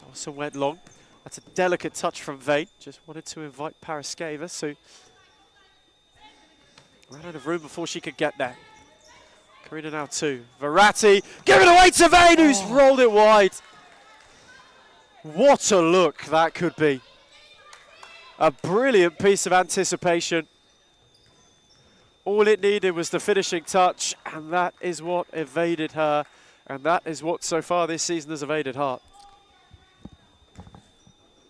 Also went long. That's a delicate touch from Vane. Just wanted to invite Paraskevas, who ran out of room before she could get there. Karina now two. Verratti, give it away to Vane, who's rolled it wide. What a look that could be. A brilliant piece of anticipation. All it needed was the finishing touch, and that is what evaded her, and that is what so far this season has evaded Hart.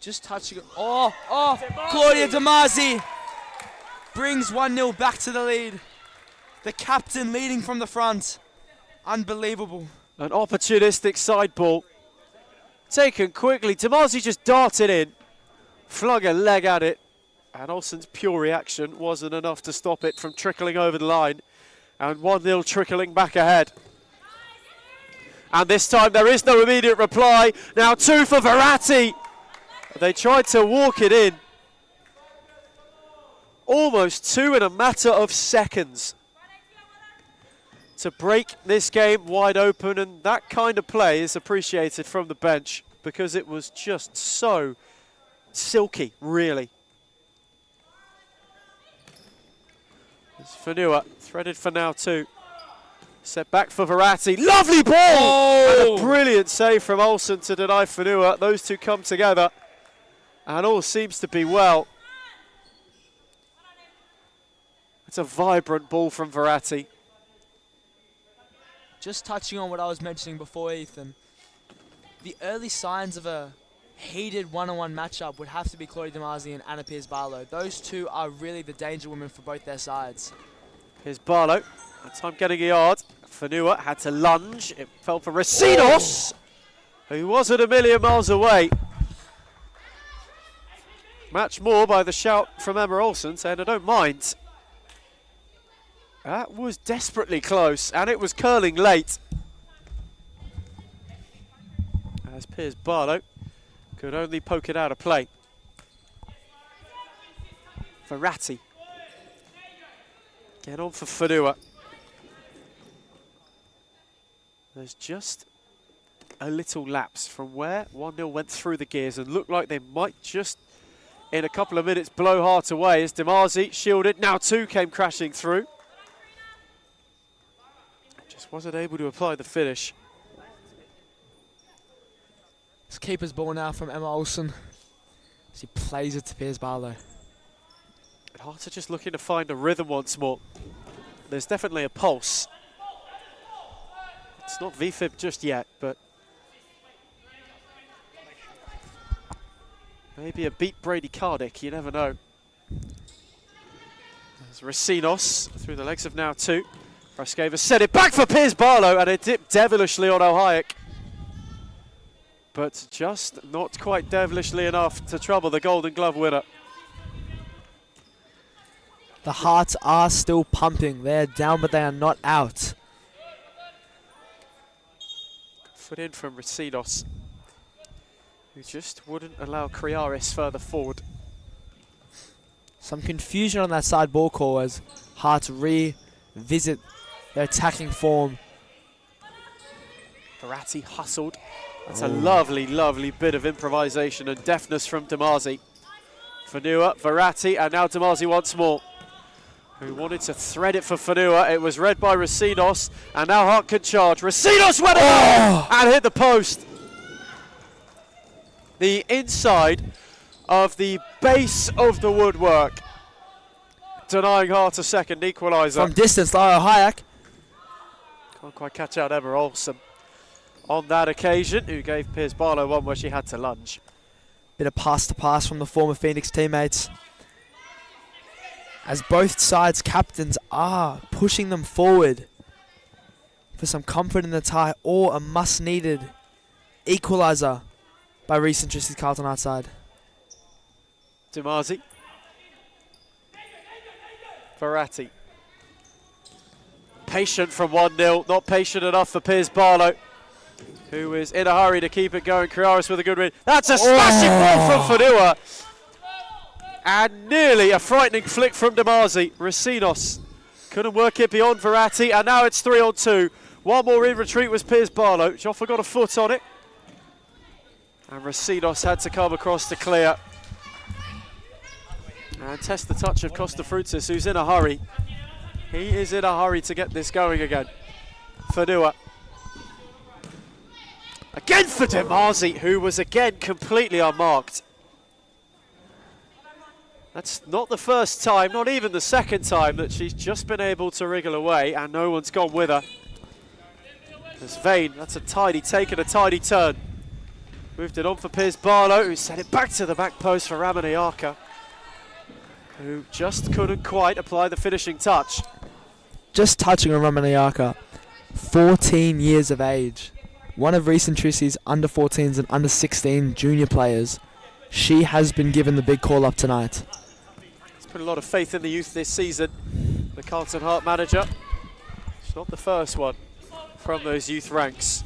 Just touching it. Claudia Demazi brings 1-0 back to the lead. The captain leading from the front. Unbelievable. An opportunistic side ball. Taken quickly. Demazi just darted in. Flung a leg at it. And Olsen's pure reaction wasn't enough to stop it from trickling over the line. And 1-0 trickling back ahead. And this time there is no immediate reply. Now two for Verratti. They tried to walk it in. Almost two in a matter of seconds to break this game wide open, and that kind of play is appreciated from the bench because it was just so silky, really. It's Fanua, threaded for now two. Set back for Verratti, lovely ball! And a brilliant save from Olsen to deny Fanua. Those two come together, and all seems to be well. It's a vibrant ball from Verratti. Just touching on what I was mentioning before, Ethan. The early signs of a heated one-on-one matchup would have to be Claudia Demazi and Anna Piers Barlow. Those two are really the danger women for both their sides. Here's Barlow, that time getting a yard. Fanua had to lunge. It fell for Racinos, who wasn't a million miles away. Match more by the shout from Emma Olsen saying, I don't mind. That was desperately close, and it was curling late. As Piers Barlow could only poke it out of play. Verratti. Get on for Fanua. There's just a little lapse from where 1-0 went through the gears and looked like they might just, in a couple of minutes, blow Hart away as Demazi shielded. Now two came crashing through. Just wasn't able to apply the finish. It's keeper's ball now from Emma Olsen. She plays it to Piers Barlow. Hart are just looking to find a rhythm once more. There's definitely a pulse. It's not VFib just yet, but maybe a beat Brady Cardick, you never know. There's Racinos through the legs of now two. Frascava set it back for Piers Barlow, and it dipped devilishly on Ohayek. But just not quite devilishly enough to trouble the Golden Glove winner. The Hearts are still pumping. They're down, but they are not out. Foot in from Racinos, who just wouldn't allow Kriaris further forward. Some confusion on that side ball call as Hearts revisit their attacking form. Verratti hustled. That's a lovely, lovely bit of improvisation and deftness from Demazi. Fanua, Verratti, and now Demazi once more, who wanted to thread it for Fanua. It was read by Racinos, and now Hart can charge. Racinos went up and hit the post. The inside of the base of the woodwork, denying Hart a second equaliser. From distance, Lara Hayek. Can't quite catch out Emma Olsen on that occasion, who gave Piers Barlow one where she had to lunge. Bit of pass to pass from the former Phoenix teammates, as both sides' captains are pushing them forward for some comfort in the tie or a must-needed equaliser by recent Trissy Carlton outside. Demazi. Verratti. Patient from 1-0, not patient enough for Piers Barlow, who is in a hurry to keep it going. Kriaris with a good read. That's a smashing ball from Fanua. And nearly a frightening flick from Demazi. Racinos couldn't work it beyond Verratti, and now it's 3-on-2. One more in retreat was Piers Barlow. Joffa got a foot on it, and Racinos had to come across to clear. And test the touch of Costa Frutis, who's in a hurry. He is in a hurry to get this going again. Fanua. Again for Demazi, who was again completely unmarked. That's not the first time, not even the second time, that she's just been able to wriggle away and no one's gone with her. There's Vane, that's a tidy take and a tidy turn. Moved it on for Piers Barlow, who sent it back to the back post for Ramaniaka, who just couldn't quite apply the finishing touch. Just touching on Ramaniaka, 14 years of age. One of recent Trissy's under 14s and under 16 junior players. She has been given the big call up tonight. He's put a lot of faith in the youth this season, the Carlton Heart manager. She's not the first one from those youth ranks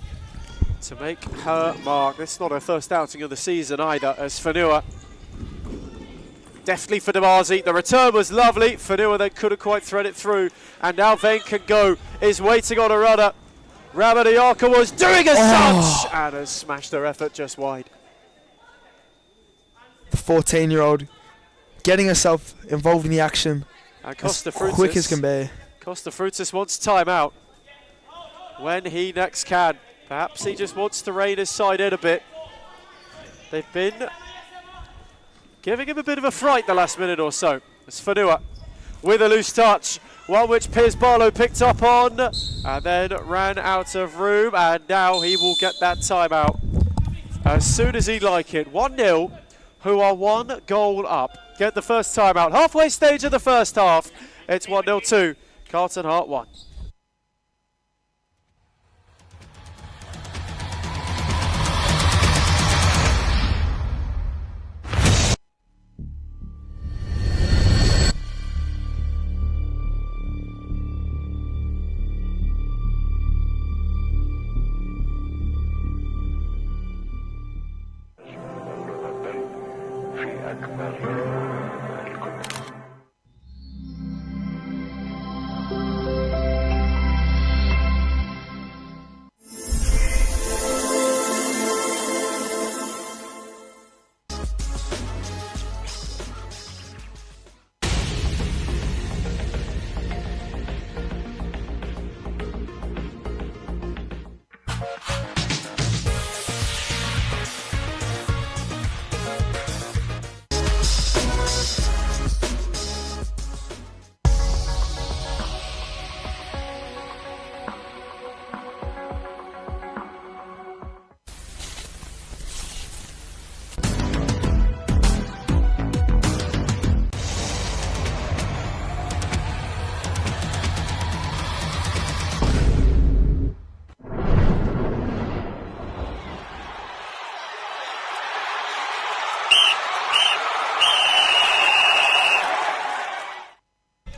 to make her mark. This is not her first outing of the season either, as Fanua. Deftly for Demazi, the return was lovely. Fanua then couldn't quite thread it through, and now Vane can go, is waiting on a runner. Ramaniaka was doing as such, and has smashed her effort just wide. The 14-year-old getting herself involved in the action And as quick as can be. Costa Frutis wants timeout when he next can. Perhaps he just wants to rein his side in a bit. They've been giving him a bit of a fright the last minute or so. It's Fanua with a loose touch, one which Piers Barlow picked up on and then ran out of room, and now he will get that timeout as soon as he'd like it. 1-0, who are 1 goal up. Get the first timeout. Halfway stage of the first half. It's 1-0 to Carlton Heart 1.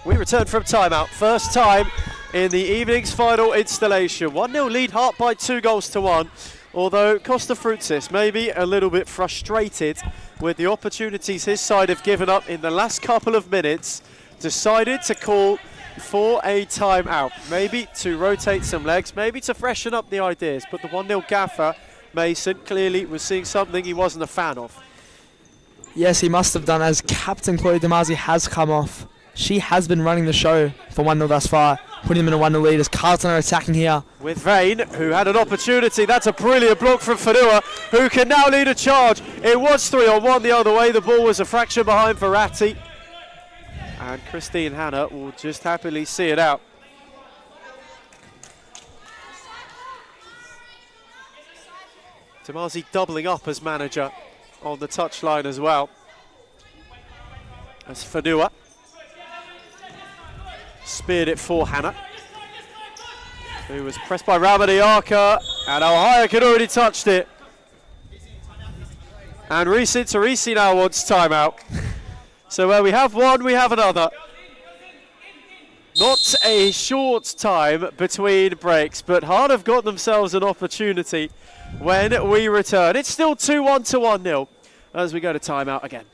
We return from timeout. First time in the evening's final installation. 1-0 lead, Hart by 2-1. Although Costa Fruitsis maybe a little bit frustrated with the opportunities his side have given up in the last couple of minutes, decided to call for a timeout. Maybe to rotate some legs, maybe to freshen up the ideas. But the 1-0 gaffer, Mason, clearly was seeing something he wasn't a fan of. Yes, he must have done, as Captain Chloe Damasi has come off. She has been running the show for 1-0 thus far, putting them in a 1-0 lead as Carlton are attacking here. With Vane, who had an opportunity. That's a brilliant block from Fanua, who can now lead a charge. It was 3-on-1 the other way. The ball was a fraction behind Verratti. And Christine Hanna will just happily see it out. Damasi doubling up as manager on the touchline as well. As Fanua speared it for Hanna, who was pressed by Ramadiaka, and Ohio had already touched it. And Tarisi now wants timeout. So where we have one, we have another. Not a short time between breaks, but Hart have got themselves an opportunity when we return. It's still 2-1 to 1-0 as we go to timeout again.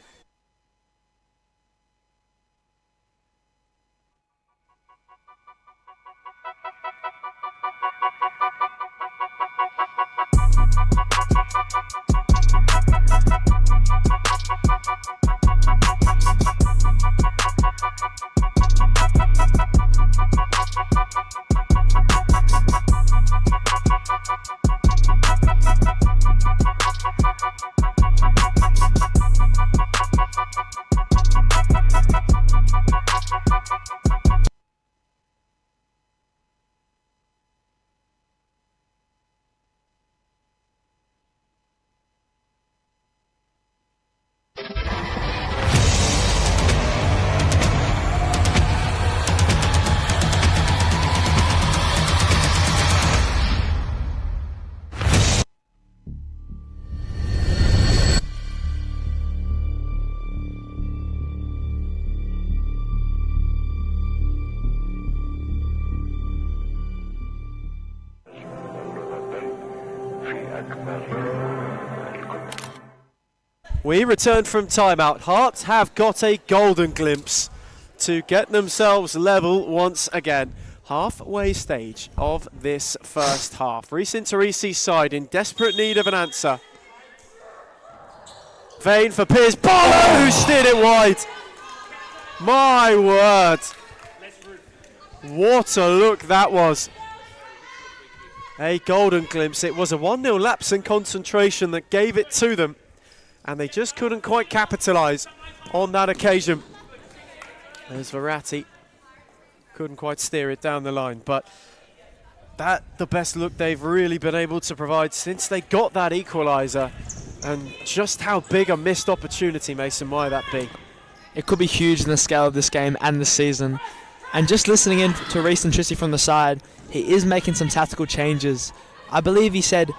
We return from timeout. Hearts have got a golden glimpse to get themselves level once again. Halfway stage of this first half. Tarisi's side in desperate need of an answer. Vane for Piers Barlow, who steered it wide. My word. What a look that was. A golden glimpse. It was a 1-0 lapse in concentration that gave it to them, and they just couldn't quite capitalise on that occasion. As Verratti couldn't quite steer it down the line, but that's the best look they've really been able to provide since they got that equaliser. And just how big a missed opportunity, Mason, might that be? It could be huge in the scale of this game and this season. And just listening in to Reece and Trissy from the side, he is making some tactical changes. I believe he said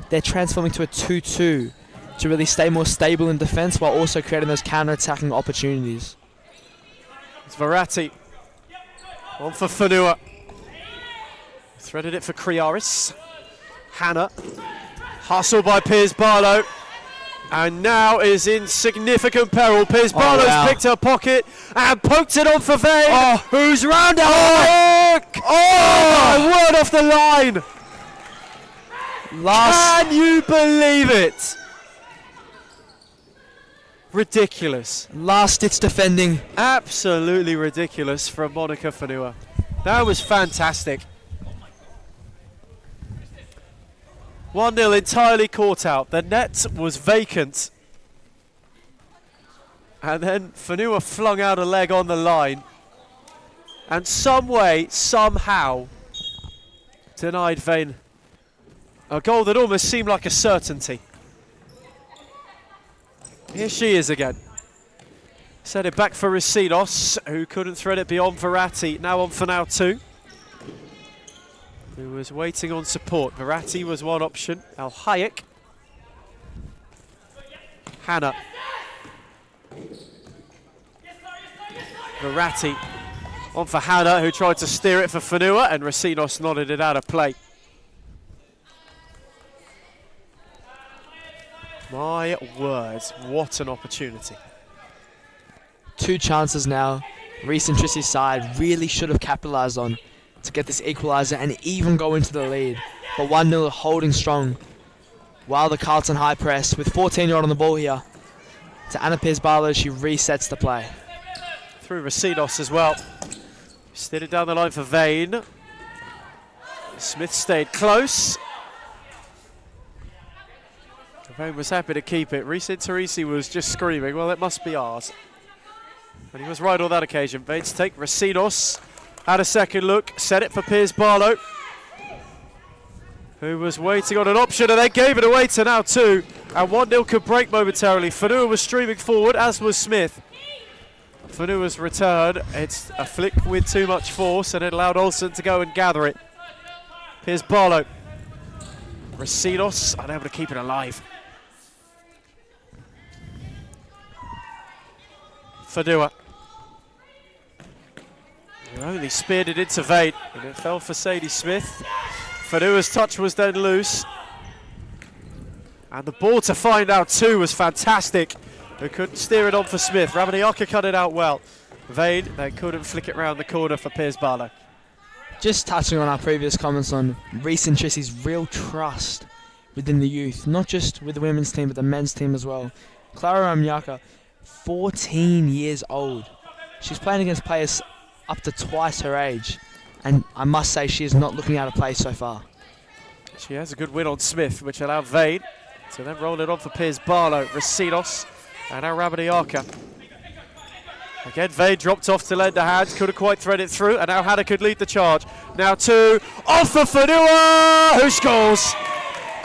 they're transforming to a 2-2 to really stay more stable in defence while also creating those counter-attacking opportunities. It's Verratti. On for Fanua. Threaded it for Kriaris. Hanna. Hustle by Piers Barlow. And now is in significant peril. Piers Barlow's picked her pocket and poked it on for Vane, who's round out. My word, off the line. Can you believe it? Ridiculous. Last-ditch defending. Absolutely ridiculous from Monica Fanua. That was fantastic. 1-0 entirely caught out. The net was vacant. And then Fanua flung out a leg on the line. And some way, somehow, denied Vane a goal that almost seemed like a certainty. Here she is again. Set it back for Resinos, who couldn't thread it beyond Verratti. Now on for now too. Who was waiting on support. Verratti was one option. El Hayek. Hanna. Verratti On for Hannah, who tried to steer it for Fanua, and Racinos nodded it out of play. My words, what an opportunity. 2 chances now. Reese and Trissy's side really should have capitalised on to get this equaliser and even go into the lead. But 1-0 holding strong while the Carlton high press with 14-year-old on the ball here. To Anna Pierce-Barlow, she resets the play. Through Racinos as well. Steered it down the line for Vane. Smith stayed close. Vane was happy to keep it. Reese Teresi was just screaming, well, it must be ours. And he was right on that occasion. Vane to take Racinos. Had a second look, set it for Pierce-Barlow, who was waiting on an option and then gave it away to now 2. And 1-0 could break momentarily. Fanua was streaming forward, as was Smith. Fanua's return, it's a flick with too much force, and it allowed Olsen to go and gather it. Pierce-Barlow. Racinos unable to keep it alive. Fanua. He only speared it into Vane, and it fell for Sadie Smith. Fanua's touch was then loose. And the ball to find out 2 was fantastic. Who couldn't steer it on for Smith. Ramaniaka cut it out well. Vane, they couldn't flick it round the corner for Pierce-Barlow. Just touching on our previous comments on Reese and Trissy's real trust within the youth, not just with the women's team, but the men's team as well. Clara Ramaniaka, 14 years old. She's playing against players up to twice her age, and I must say she is not looking out of place so far. She has a good win on Smith, which allowed Vane to then roll it on for Pierce-Barlow. Racinos and now Ramaniaka. Again, Vane dropped off to lend a hand, couldn't quite thread it through, and now Hannah could lead the charge. Now 2, off for Fanua, who scores.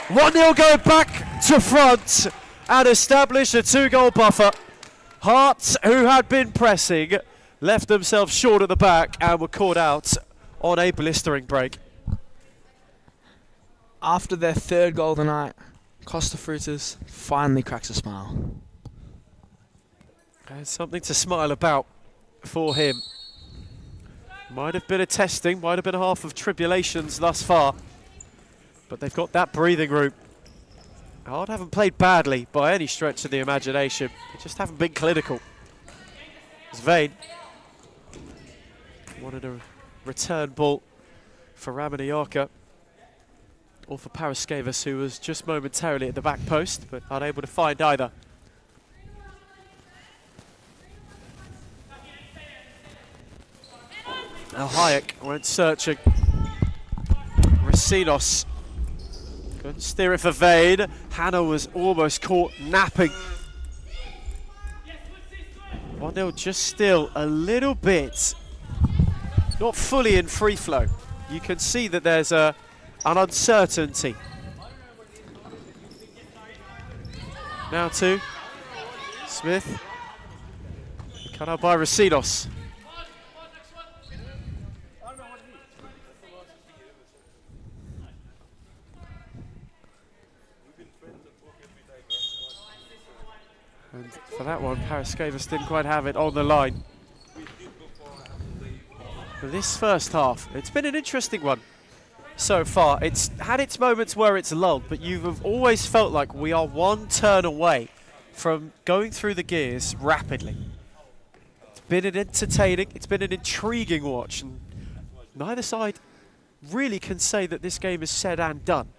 1-0 go back to front and establish a 2-goal buffer. Hearts, who had been pressing, left themselves short at the back and were caught out on a blistering break. After their 3rd goal of the night, Costa Frutas finally cracks a smile. And something to smile about for him. Might have been a testing, might have been a half of tribulations thus far, but they've got that breathing room. Hard haven't played badly by any stretch of the imagination. They just haven't been clinical. It's Vane. Wanted a return ball for Ramaniaka. Or for Paraskevas, who was just momentarily at the back post, but unable to find either. Now Hayek went searching. Racinos couldn't steer it for Vane. Hannah was almost caught napping. 1-0 just still a little bit, not fully in free flow. You can see that there's an uncertainty. Now 2. Smith. Cut out by Racinos. And for that one, Paraskevas didn't quite have it on the line. But this first half, it's been an interesting one so far. It's had its moments where it's lulled, but you've always felt like we are one turn away from going through the gears rapidly. It's been an entertaining, it's been an intriguing watch, and neither side really can say that this game is said and done.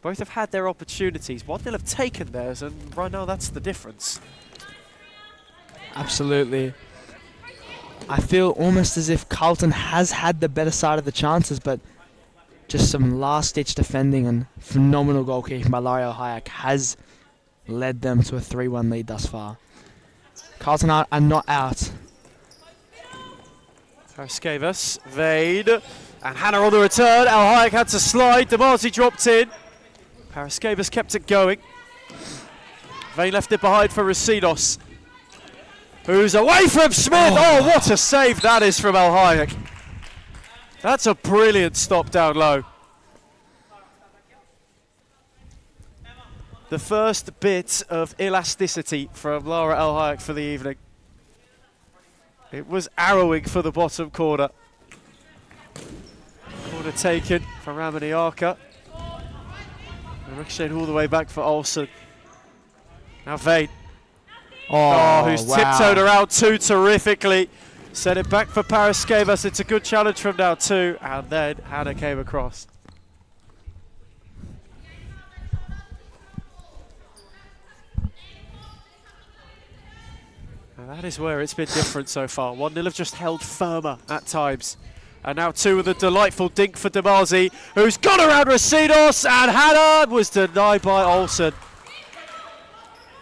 Both have had their opportunities. 1-0 have taken theirs, and right now that's the difference. Absolutely. I feel almost as if Carlton has had the better side of the chances, but just some last-ditch defending and phenomenal goalkeeping by Lario Hayek has led them to a 3-1 lead thus far. Carlton are not out. Paraskevas, Vane, and Hannah on the return. Al Hayek had to slide. Damazi dropped in. Paraskevas kept it going. Vane left it behind for Racinos, who's away from Smith. Oh, what a save that is from Al Hayek. That's a brilliant stop down low. The first bit of elasticity from Lara Al Hayek for the evening. It was arrowing for the bottom corner. Corner taken from Ramaniaka. Ricocheted all the way back for Olsen. Now Vane. Who's tiptoed around two terrifically. Set it back for Paraskevas. It's a good challenge from now two. And then Hannah came across. And that is where it's been different so far. 1-0 have just held firmer at times. And now two with a delightful dink for Demazi, who's gone around Rasinos, and Hannah was denied by Olsen.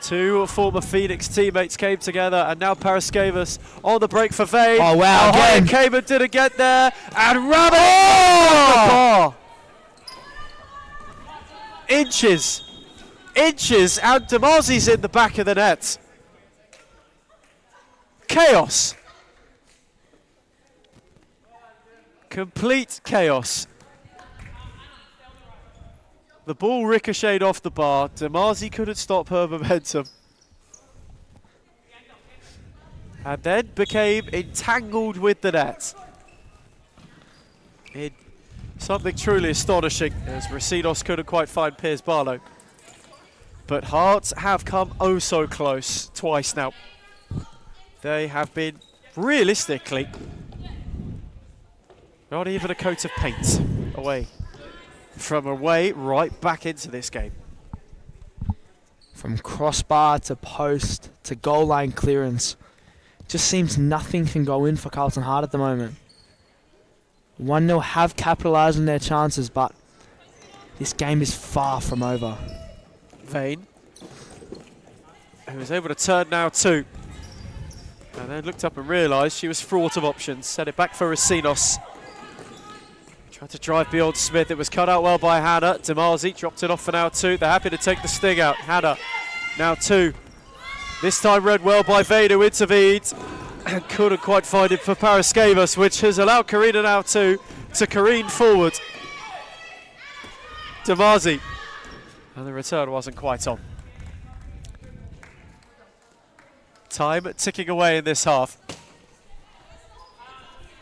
Two former Phoenix teammates came together, and now Paraskevas on the break for Vane. Oh, wow, again. Cayman didn't get there, and Rabbit Inches, and Demazi's in the back of the net. Chaos. Complete chaos. The ball ricocheted off the bar. Demazi couldn't stop her momentum. And then became entangled with the net. In something truly astonishing, as Rasinos couldn't quite find Piers Barlow. But Hearts have come oh so close twice now. They have been realistically not even a coat of paint away. From away right back into this game. From crossbar to post to goal line clearance. Just seems nothing can go in for Carlton Heart at the moment. 1-0 have capitalised on their chances, but this game is far from over. Vane, who was able to turn now two. And then looked up and realised she was fraught of options. Set it back for Rasinos. Tried to drive beyond Smith. It was cut out well by Hannah. Demazi dropped it off for now two. They're happy to take the sting out. Hannah now two. This time read well by Vane, who intervened and couldn't quite find it for Paraskevas, which has allowed Karina now two to careen forward. Demazi. And the return wasn't quite on. Time ticking away in this half.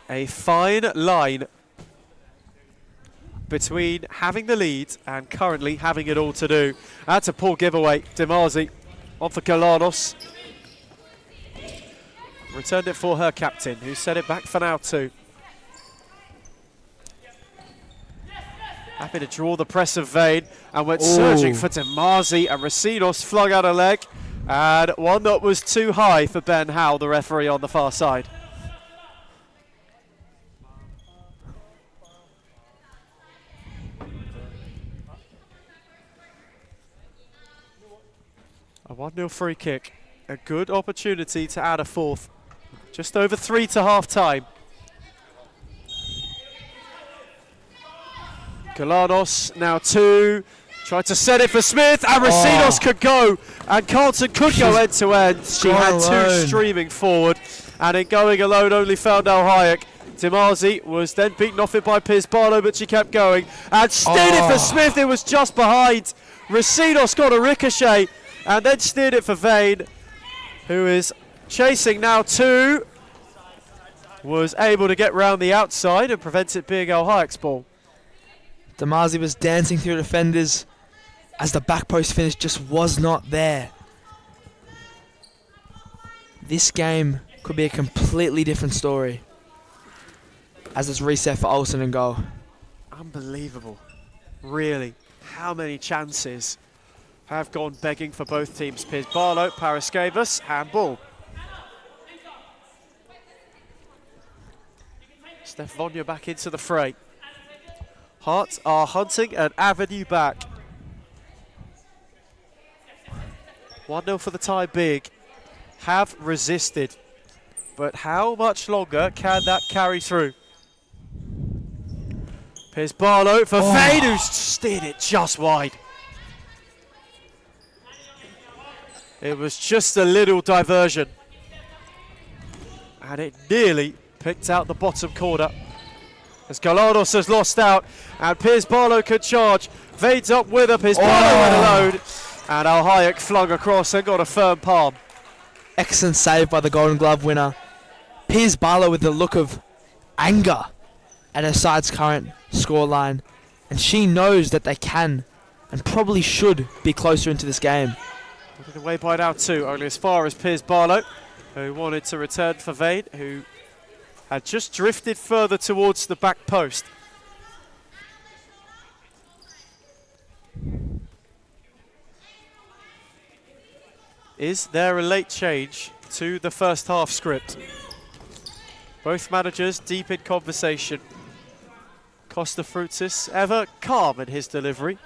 A fine line between having the lead and currently having it all to do. That's a poor giveaway. Demazi on for Galanos. Returned it for her captain, who set it back for now two. Happy to draw the press of Vane and went surging for Demazi, and Rasinos flung out a leg. And one that was too high for Ben Howe, the referee on the far side. A 1-0 free kick. A good opportunity to add a fourth. Just over 3 to half time. Galanos now two. Tried to set it for Smith, and Rasinos could go, and Carlton could go end to end. She had two streaming forward, and in going alone only found Al Hayek. Demazi was then beaten off it by Piers Barlow, but she kept going and steered it for Smith. It was just behind. Rasinos got a ricochet and then steered it for Vane, who is chasing now two. Was able to get round the outside and prevent it being Al Hayek's ball. Demazi was dancing through defenders as the back post finish just was not there. This game could be a completely different story as it's reset for Olsen and goal. Unbelievable. Really. How many chances have gone begging for both teams? Piers Barlow, Paraskevas, handball. Steph Vonya back into the fray. Hearts are hunting an avenue back. 1-0 for the tie big. Have resisted. But how much longer can that carry through? Piers Barlow for Vane, who's steered it just wide. It was just a little diversion. And it nearly picked out the bottom corner. As Galanos has lost out, and Piers Barlow could charge. Vane's up with her, Piers Barlow went alone. And Al Hayek flung across and got a firm palm. Excellent save by the Golden Glove winner. Piers Barlow with a look of anger at her side's current scoreline, and she knows that they can and probably should be closer into this game. Away by now too, only as far as Piers Barlow, who wanted to return for Vane, who had just drifted further towards the back post. Is there a late change to the first half script? Both managers deep in conversation. Costa Frutis ever calm in his delivery.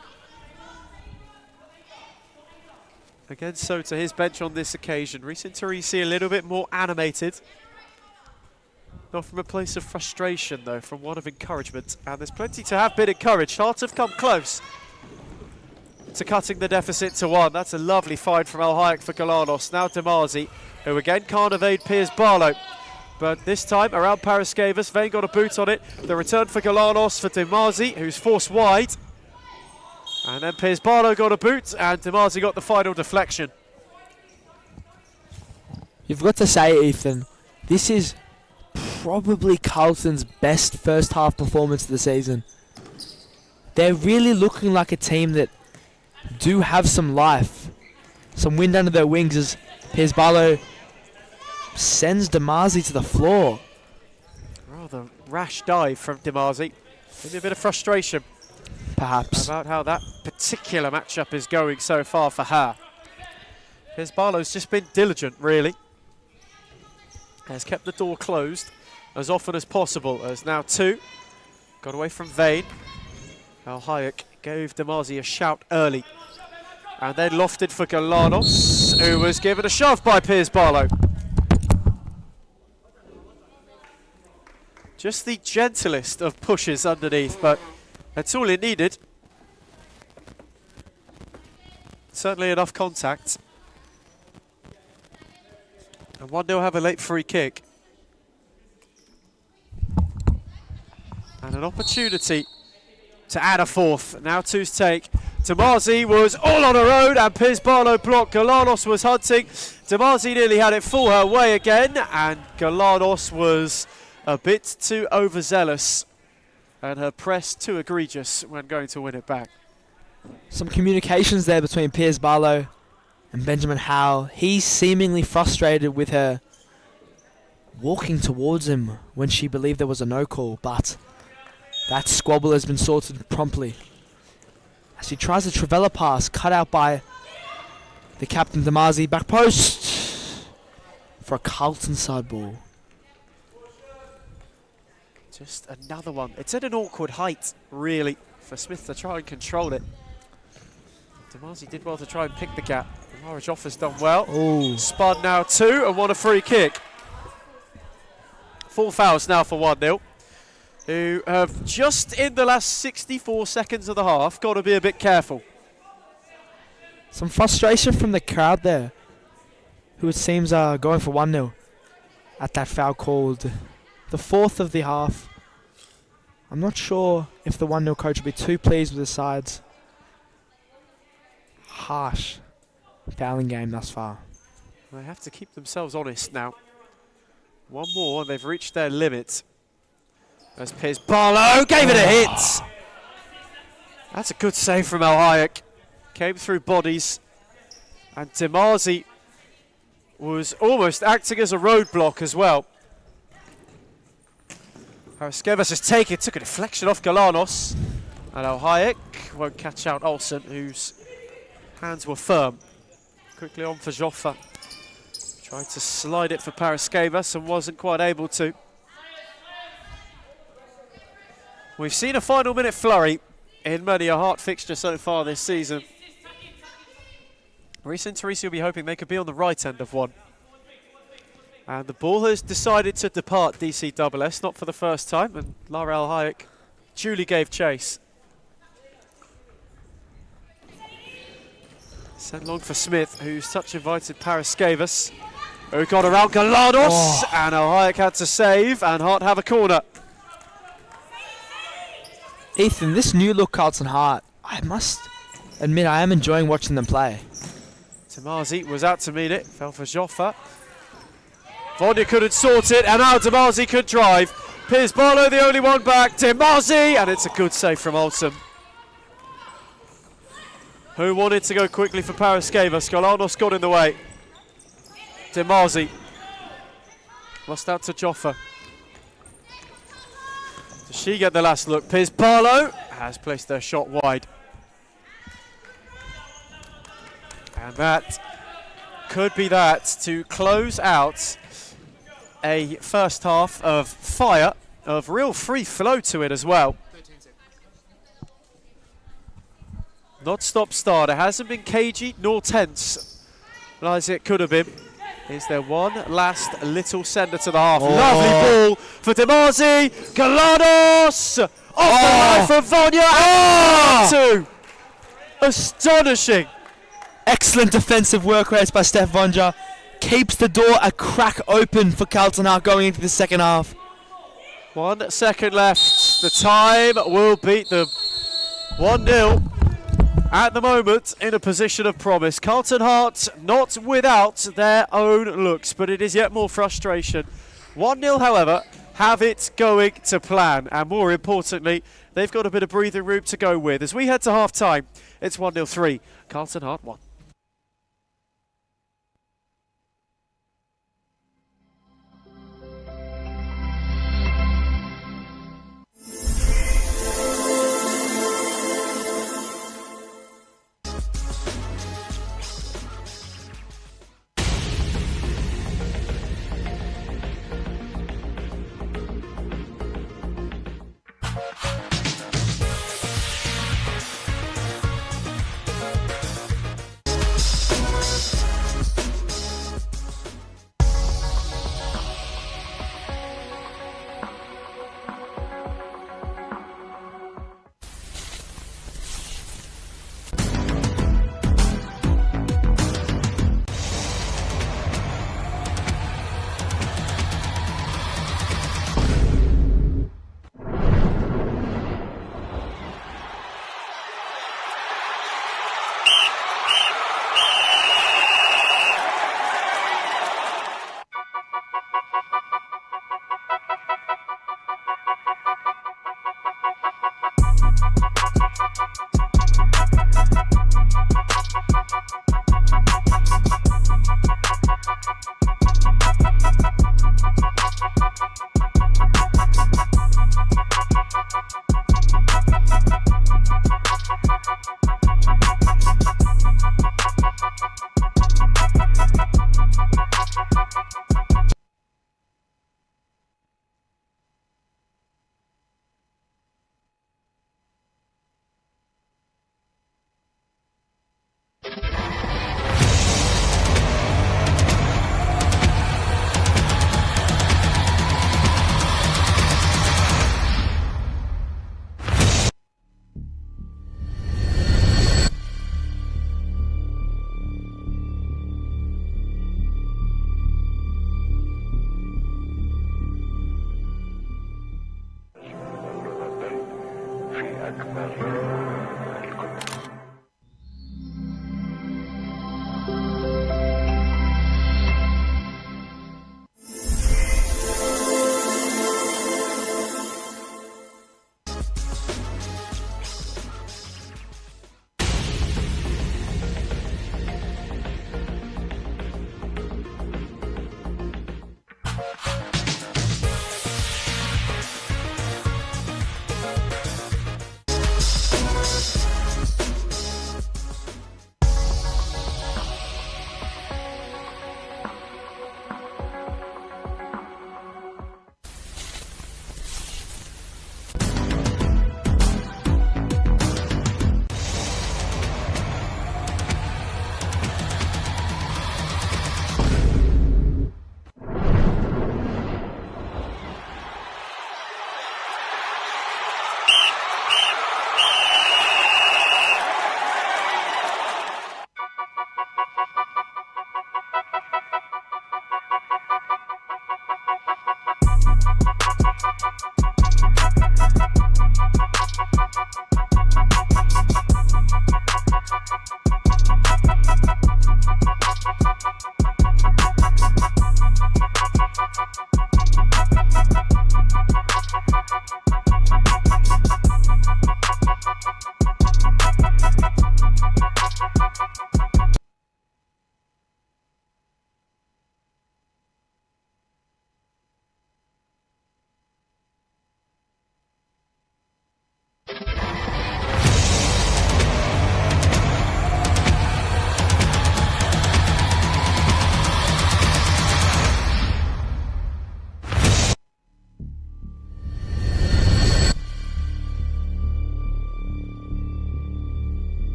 Again, so to his bench on this occasion. Recent Teresi a little bit more animated. Not from a place of frustration though, from one of encouragement. And there's plenty to have been encouraged. Hearts have come close to cutting the deficit to 1. That's a lovely find from El Hayek for Galanos. Now Demazi, who again can't evade Piers Barlow. But this time around Paraskevas, Vane got a boot on it. The return for Galanos for Demazi, who's forced wide. And then Piers Barlow got a boot, and Demazi got the final deflection. You've got to say, Ethan, this is probably Carlton's best first half performance of the season. They're really looking like a team that do have some life, some wind under their wings, as Piers Barlow sends Demazi to the floor. Rather rash dive from Demazi. Maybe a bit of frustration Perhaps. about how that particular matchup is going so far for her. Piers Barlow's just been diligent, really. Has kept the door closed as often as possible. As now 2. Got away from Vane. El Hayek gave Demazi a shout early. And then lofted for Galanos, who was given a shove by Piers Barlow. Just the gentlest of pushes underneath, but that's all it needed. Certainly enough contact. And 1-0 have a late free kick. And an opportunity to add a fourth. Now 2's take. Demazi was all on her own and Piers Barlow blocked. Galanos was hunting. Demazi nearly had it fall her way again, and Galanos was a bit too overzealous and her press too egregious when going to win it back. Some communications there between Piers Barlow and Benjamin Howe. He's seemingly frustrated with her walking towards him when she believed there was a no call, but that squabble has been sorted promptly as he tries a Travella pass cut out by the captain Demazi. Back post for a Carlton side ball. Just another one. It's at an awkward height, really, for Smith to try and control it. Demazi did well to try and pick the gap. Norwich offers done well. Ooh. Spud now 2 and won a free kick. 4 fouls now for 1-0. Who have just in the last 64 seconds of the half got to be a bit careful. Some frustration from the crowd there, who it seems are going for 1-0 at that foul called the 4th of the half. I'm not sure if the 1-0 coach will be too pleased with the sides. Harsh fouling game thus far. They have to keep themselves honest now. One more and they've reached their limit. As Piers Barlow gave it a hit. That's a good save from El Hayek. Came through bodies. And Demazi was almost acting as a roadblock as well. Paraskevas has taken, took a deflection off Galanos. And El Hayek won't catch out Olsen, whose hands were firm. Quickly on for Joffa. Tried to slide it for Paraskevas and wasn't quite able to. We've seen a final minute flurry in many a Heart fixture so far this season. Reese and Teresi will be hoping they could be on the right end of one. And the ball has decided to depart DCSS, not for the first time, and Lara El Hayek duly gave chase. Sent long for Smith, who's touch invited Paraskevas, who got around Galanos, and El Hayek had to save, and Hart have a corner. Ethan, this new look Carlton Hart, I must admit I am enjoying watching them play. Demazi was out to meet it, fell for Joffa. Vonya couldn't sort it, and now Demazi could drive. Piers Barlow the only one back. Demazi, and it's a good save from Olsen, who wanted to go quickly for Paraskeva. Skolanos got in the way. Demazi. Lost out to Joffa. Does she get the last look? Piers Barlow has placed their shot wide. And that could be that to close out a first half of fire, of real free flow to it as well. Not stop-start. It hasn't been cagey nor tense as it could have been. Is there one last little sender to the half? Lovely ball for Demazi. Galanos off the line for Vonya. Two. Astonishing. Excellent defensive work rates by Steph Vonja. Keeps the door a crack open for Carlton Hart going into the second half. 1 second left. The time will beat them. 1-0 at the moment, in a position of promise. Carlton Hart not without their own looks, but it is yet more frustration. 1-0, however, have it going to plan. And more importantly, they've got a bit of breathing room to go with. As we head to half-time, it's 1-0-3. Carlton Hart 1.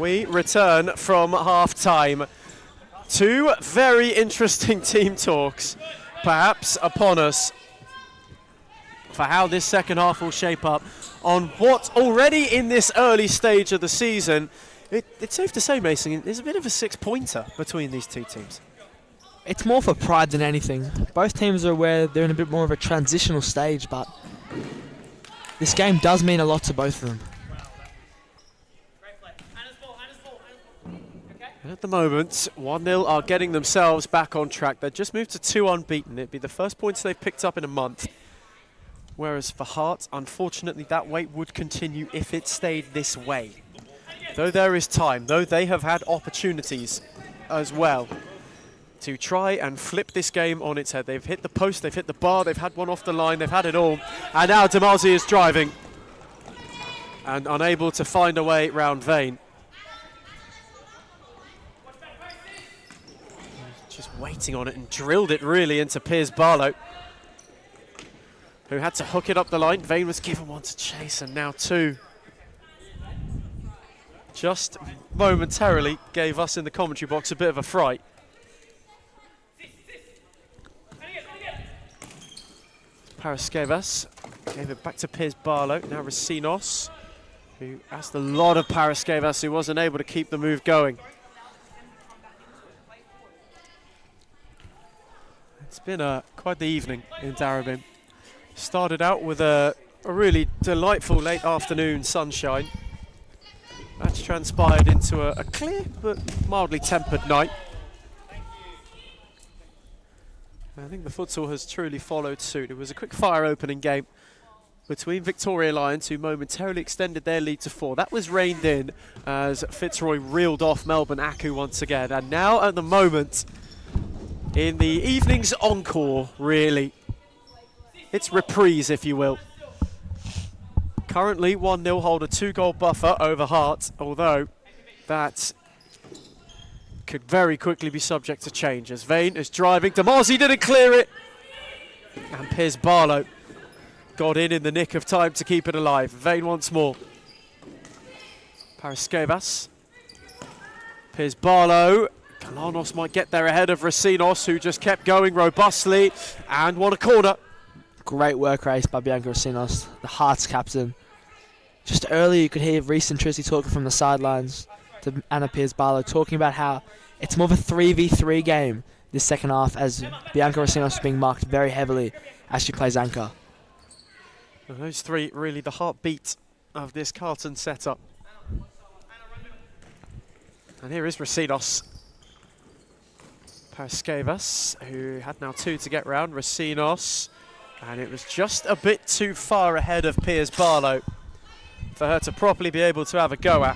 We return from half-time. Two very interesting team talks, perhaps upon us, for how this second half will shape up on what already in this early stage of the season, it's safe to say, Mason, there's a bit of a six-pointer between these two teams. It's more for pride than anything. Both teams are aware they're in a bit more of a transitional stage, but this game does mean a lot to both of them. At the moment, 1-0 are getting themselves back on track. They've just moved to 2 unbeaten. It'd be the first points they've picked up in a month. Whereas for Heart, unfortunately, that wait would continue if it stayed this way. Though there is time, though they have had opportunities as well to try and flip this game on its head. They've hit the post, they've hit the bar, they've had one off the line, they've had it all. And now Demazi is driving and unable to find a way round Vane. Just waiting on it and drilled it really into Piers Barlow, who had to hook it up the line. Vane was given one to chase, and now two. Just momentarily gave us in the commentary box a bit of a fright. Paraskevas gave it back to Piers Barlow. Now Racinos, who asked a lot of Paraskevas, who wasn't able to keep the move going. It's been quite the evening in Darebin. Started out with a really delightful late afternoon sunshine. That's transpired into a clear but mildly tempered night. I think the futsal has truly followed suit. It was a quick fire opening game between Victoria Lions, who momentarily extended their lead to 4. That was reined in as Fitzroy reeled off Melbourne Aku once again. And now at the moment, in the evening's encore, really. It's reprise, if you will. Currently, 1-0 hold a 2-goal buffer over Heart, although that could very quickly be subject to change as Vane is driving. Demazi didn't clear it. And Piers Barlow got in the nick of time to keep it alive. Vane once more. Paraskevas. Piers Barlow. Kalanos might get there ahead of Racinos, who just kept going robustly and won a corner. Great work race by Bianca Racinos, the Hearts captain. Just earlier you could hear Reece and Tracy talking from the sidelines to Anna Piers Barlow, talking about how it's more of a 3v3 game this second half, as Bianca Racinos is being marked very heavily as she plays anchor. And those three really the heartbeat of this Carlton setup. And here is Racinos. Paraskevas, who had now 2 to get round. Racinos, and it was just a bit too far ahead of Piers Barlow for her to properly be able to have a go at.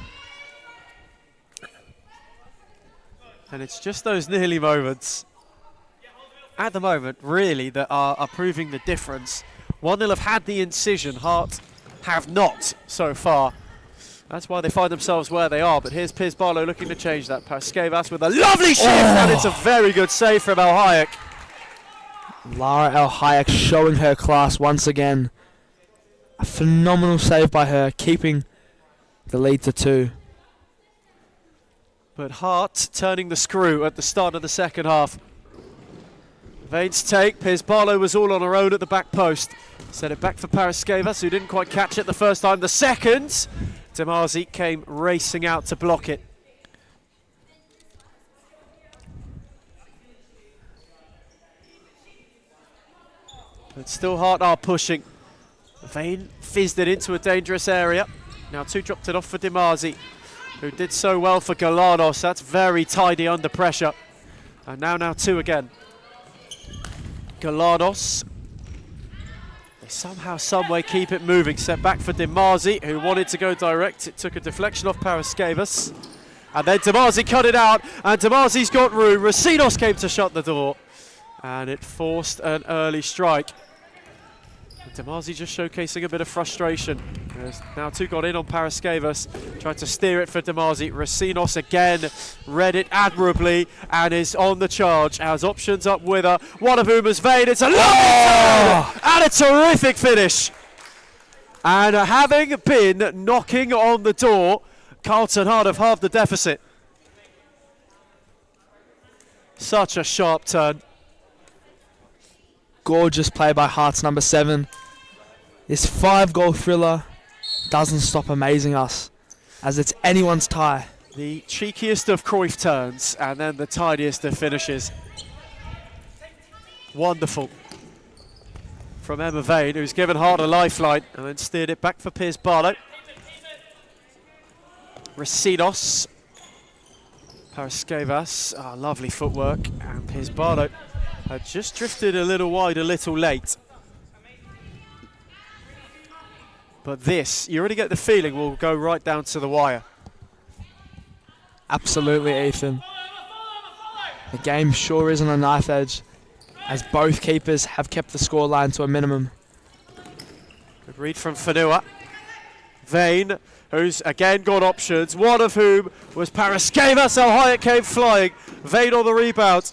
And it's just those nearly moments at the moment, really, that are proving the difference. 1-0 have had the incision, Heart have not so far. That's why they find themselves where they are. But here's Piers Barlow looking to change that. Paraskevas with a lovely shift, and it's a very good save from El Hayek. Lara El Hayek showing her class once again. A phenomenal save by her, keeping the lead to 2. But Hart turning the screw at the start of the second half. Vane's take. Piers Barlow was all on her own at the back post. Set it back for Paraskevas, who didn't quite catch it the first time. The second, Demazi came racing out to block it. But still Hart are pushing. Vane fizzed it into a dangerous area. Now 2 dropped it off for Demazi, who did so well for Galanos. That's very tidy under pressure. And now 2 again. Galanos. They somehow, someway keep it moving. Set back for Demazi, who wanted to go direct. It took a deflection off Paraskevas. And then Demazi cut it out, and Demazi's got room. Racinos came to shut the door, and it forced an early strike. Demazi just showcasing a bit of frustration. There's now 2 got in on Paraskevas, tried to steer it for Demazi. Racinos again read it admirably and is on the charge. Has options up with her, one of whom is Vane. It's a lovely turn and a terrific finish. And having been knocking on the door Carlton Hart have halved the deficit. Such a sharp turn. Gorgeous play by Hearts number 7. This 5-goal thriller doesn't stop amazing us, as it's anyone's tie. The cheekiest of Cruyff turns and then the tiniest of finishes. Wonderful. From Emma Vane, who's given Hart a lifeline and then steered it back for Piers Barlow. Rasinos. Paraskevas, lovely footwork, and Piers Barlow had just drifted a little wide, a little late. But this, you already get the feeling, will go right down to the wire. Absolutely, Ethan. The game sure is on a knife edge, as both keepers have kept the scoreline to a minimum. Good read from Fanua. Vane, who's again got options, one of whom was Paraskevas, how high it came flying. Vane on the rebound.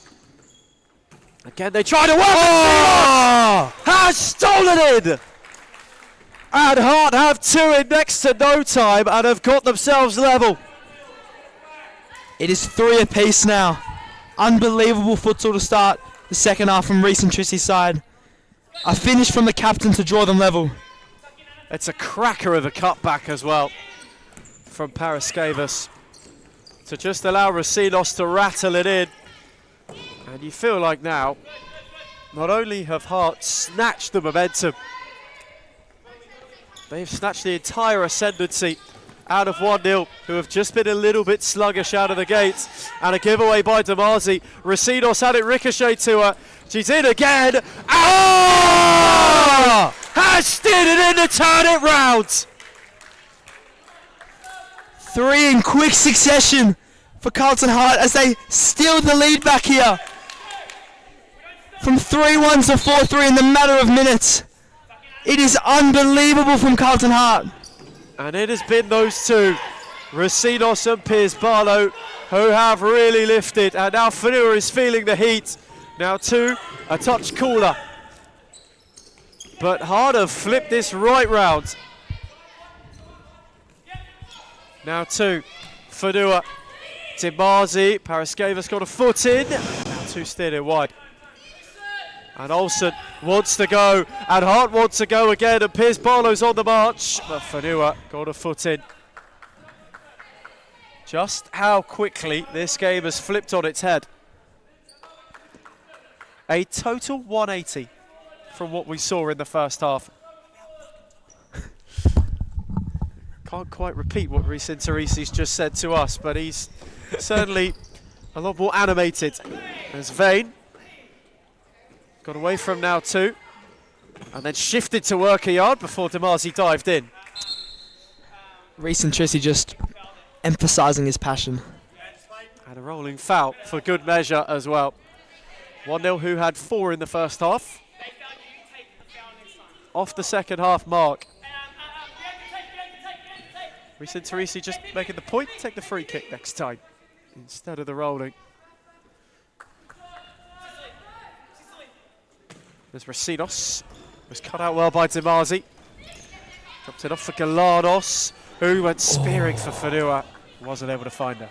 Again, they try to work. Oh! Has stolen it! And Hart have 2 in next to no time and have got themselves level. It is 3 apiece now. Unbelievable futsal to start the second half from Reese and Trissy's side. A finish from the captain to draw them level. It's a cracker of a cutback as well from Paraskevas to just allow Rasinos to rattle it in. And you feel like now, not only have Hearts snatched the momentum, they've snatched the entire ascendancy out of 1-0, who have just been a little bit sluggish out of the gates. And a giveaway by Damazi. Rasinos had it ricochet to her. She's in again. Oh! Has steered it in to turn it round. 3 in quick succession for Carlton Hart as they steal the lead back here. From 3-1 to 4-3 in the matter of minutes. It is unbelievable from Carlton Hart. And it has been those two, Rasinos and Piers Barlow, who have really lifted. And now Fanua is feeling the heat. Now 2, a touch cooler. But Hart have flipped this right round. Now 2, Fanua, Timazi, Paraskevas got a foot in. Now 2 steered it wide. And Olsen wants to go, and Hart wants to go again, and Piers Barlow's on the march, but Fanua got a foot in. Just how quickly this game has flipped on its head. A total 180 from what we saw in the first half. Can't quite repeat what Reece Interisi's just said to us, but he's certainly a lot more animated. There's Vane. Got away from now 2, and then shifted to work a yard before Damazi dived in. Reece and Trissy just emphasising his passion. And a rolling foul for good measure as well. 1-0 who had 4 in the first half. Off the second half mark. Reece Interisi just making the point, take the free kick next time instead of the rolling. There's Rasinos, was cut out well by Damazi. Dropped it off for Galanos, who went spearing for Fanua. Wasn't able to find her.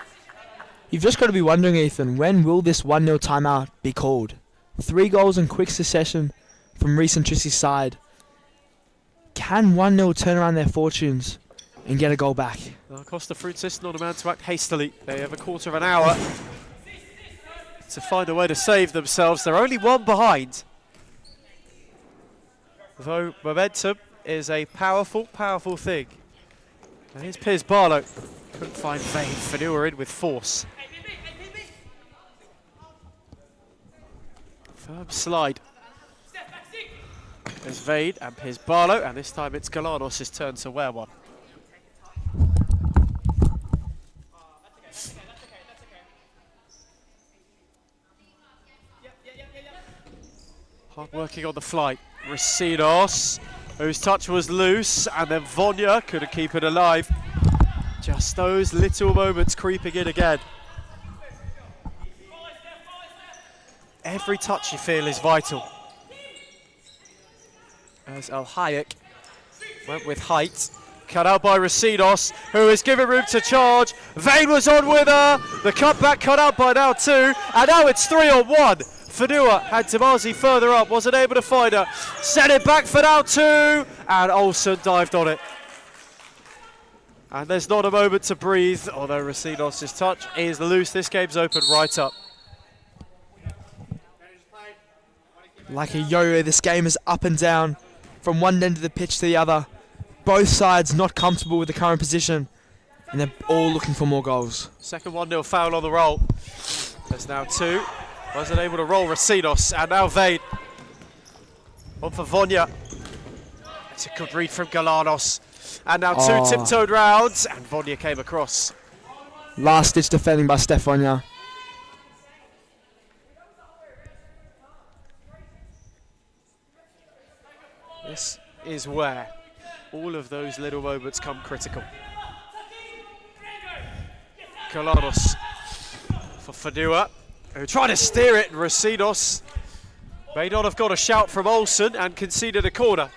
You've just got to be wondering, Ethan, when will this 1-0 timeout be called? 3 goals in quick succession from Reece and Trissy's side. Can 1-0 turn around their fortunes and get a goal back? Costa Fruitsis not a man to act hastily. They have a quarter of an hour to find a way to save themselves. They're only 1 behind. Though momentum is a powerful, powerful thing. And here's Piers Barlow. Couldn't find Vane. Fanua in with force. Firm slide. There's Vane and Piers Barlow, and this time it's Galanos' turn to wear one. Hard working on the flight. Rasinos, whose touch was loose, and then Vonya couldn't keep it alive. Just those little moments creeping in again. Every touch you feel is vital. As Al Hayek went with height, Cut out by Rasidos, who is given room to charge. Vane was on with her. The cutback cut out by now 2. And now it's 3-on-1. Fadua had Timazi further up, wasn't able to find her. Sent it back for now 2. And Olsen dived on it. And there's not a moment to breathe, although Rasidos' touch is loose. This game's open right up. Like a yo-yo, this game is up and down from one end of the pitch to the other. Both sides not comfortable with the current position, and they're all looking for more goals. Second 1-0 foul on the roll. There's now 2. Wasn't able to roll Rasidos, and now Vane. On for Vonya. It's a good read from Galanos. And now 2 tiptoed rounds, and Vonya came across. Last-ditch defending by Stefania. This is where all of those little moments come critical. Galanos for Fadua, who tried to steer it, and Rasidos may not have got a shout from Olsen and conceded a corner.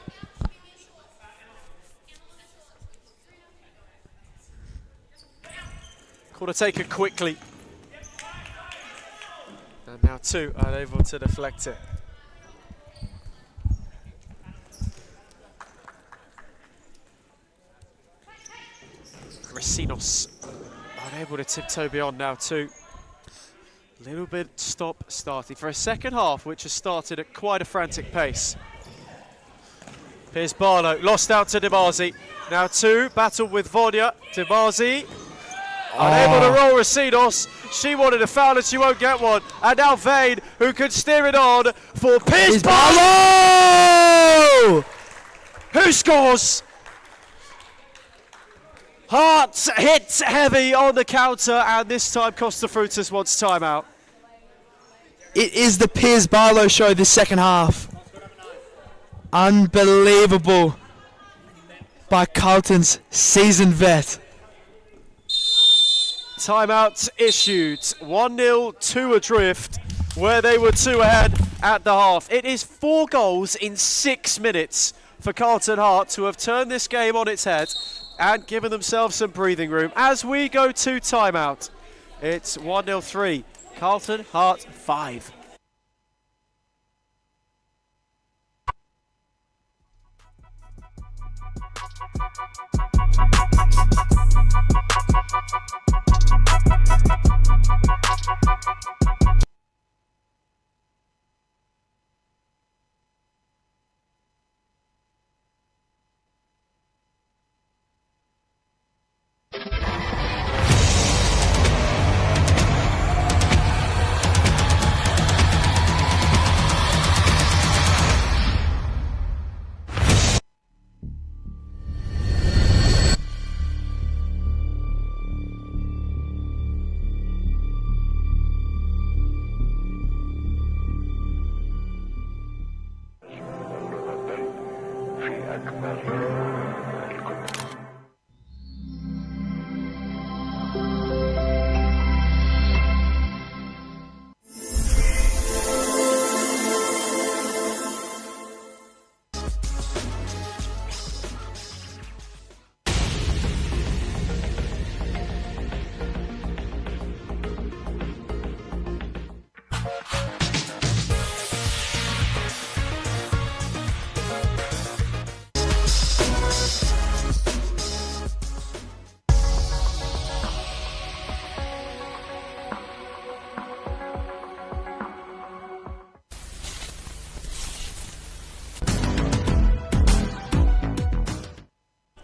Corner taken quickly. And now 2 unable to deflect it. Rasinos unable to tiptoe beyond now 2. Little bit stop-starting for a second half, which has started at quite a frantic pace. Here's Barlow, lost out to Dimazi. Now 2, battle with Vonya. Dimazi unable to roll Rasidos. She wanted a foul and she won't get one. And now Vane, who can steer it on for Piers Barlow, who scores. Hart hits heavy on the counter, and this time Costa Frutas wants timeout. It is the Piers Barlow show this second half. Unbelievable by Carlton's seasoned vet. Timeout issued. 1-0, 2 adrift, where they were 2 ahead at the half. It is 4 goals in 6 minutes for Carlton Hart to have turned this game on its head and given themselves some breathing room. As we go to timeout, it's 1-0 3, Carlton Hart 5.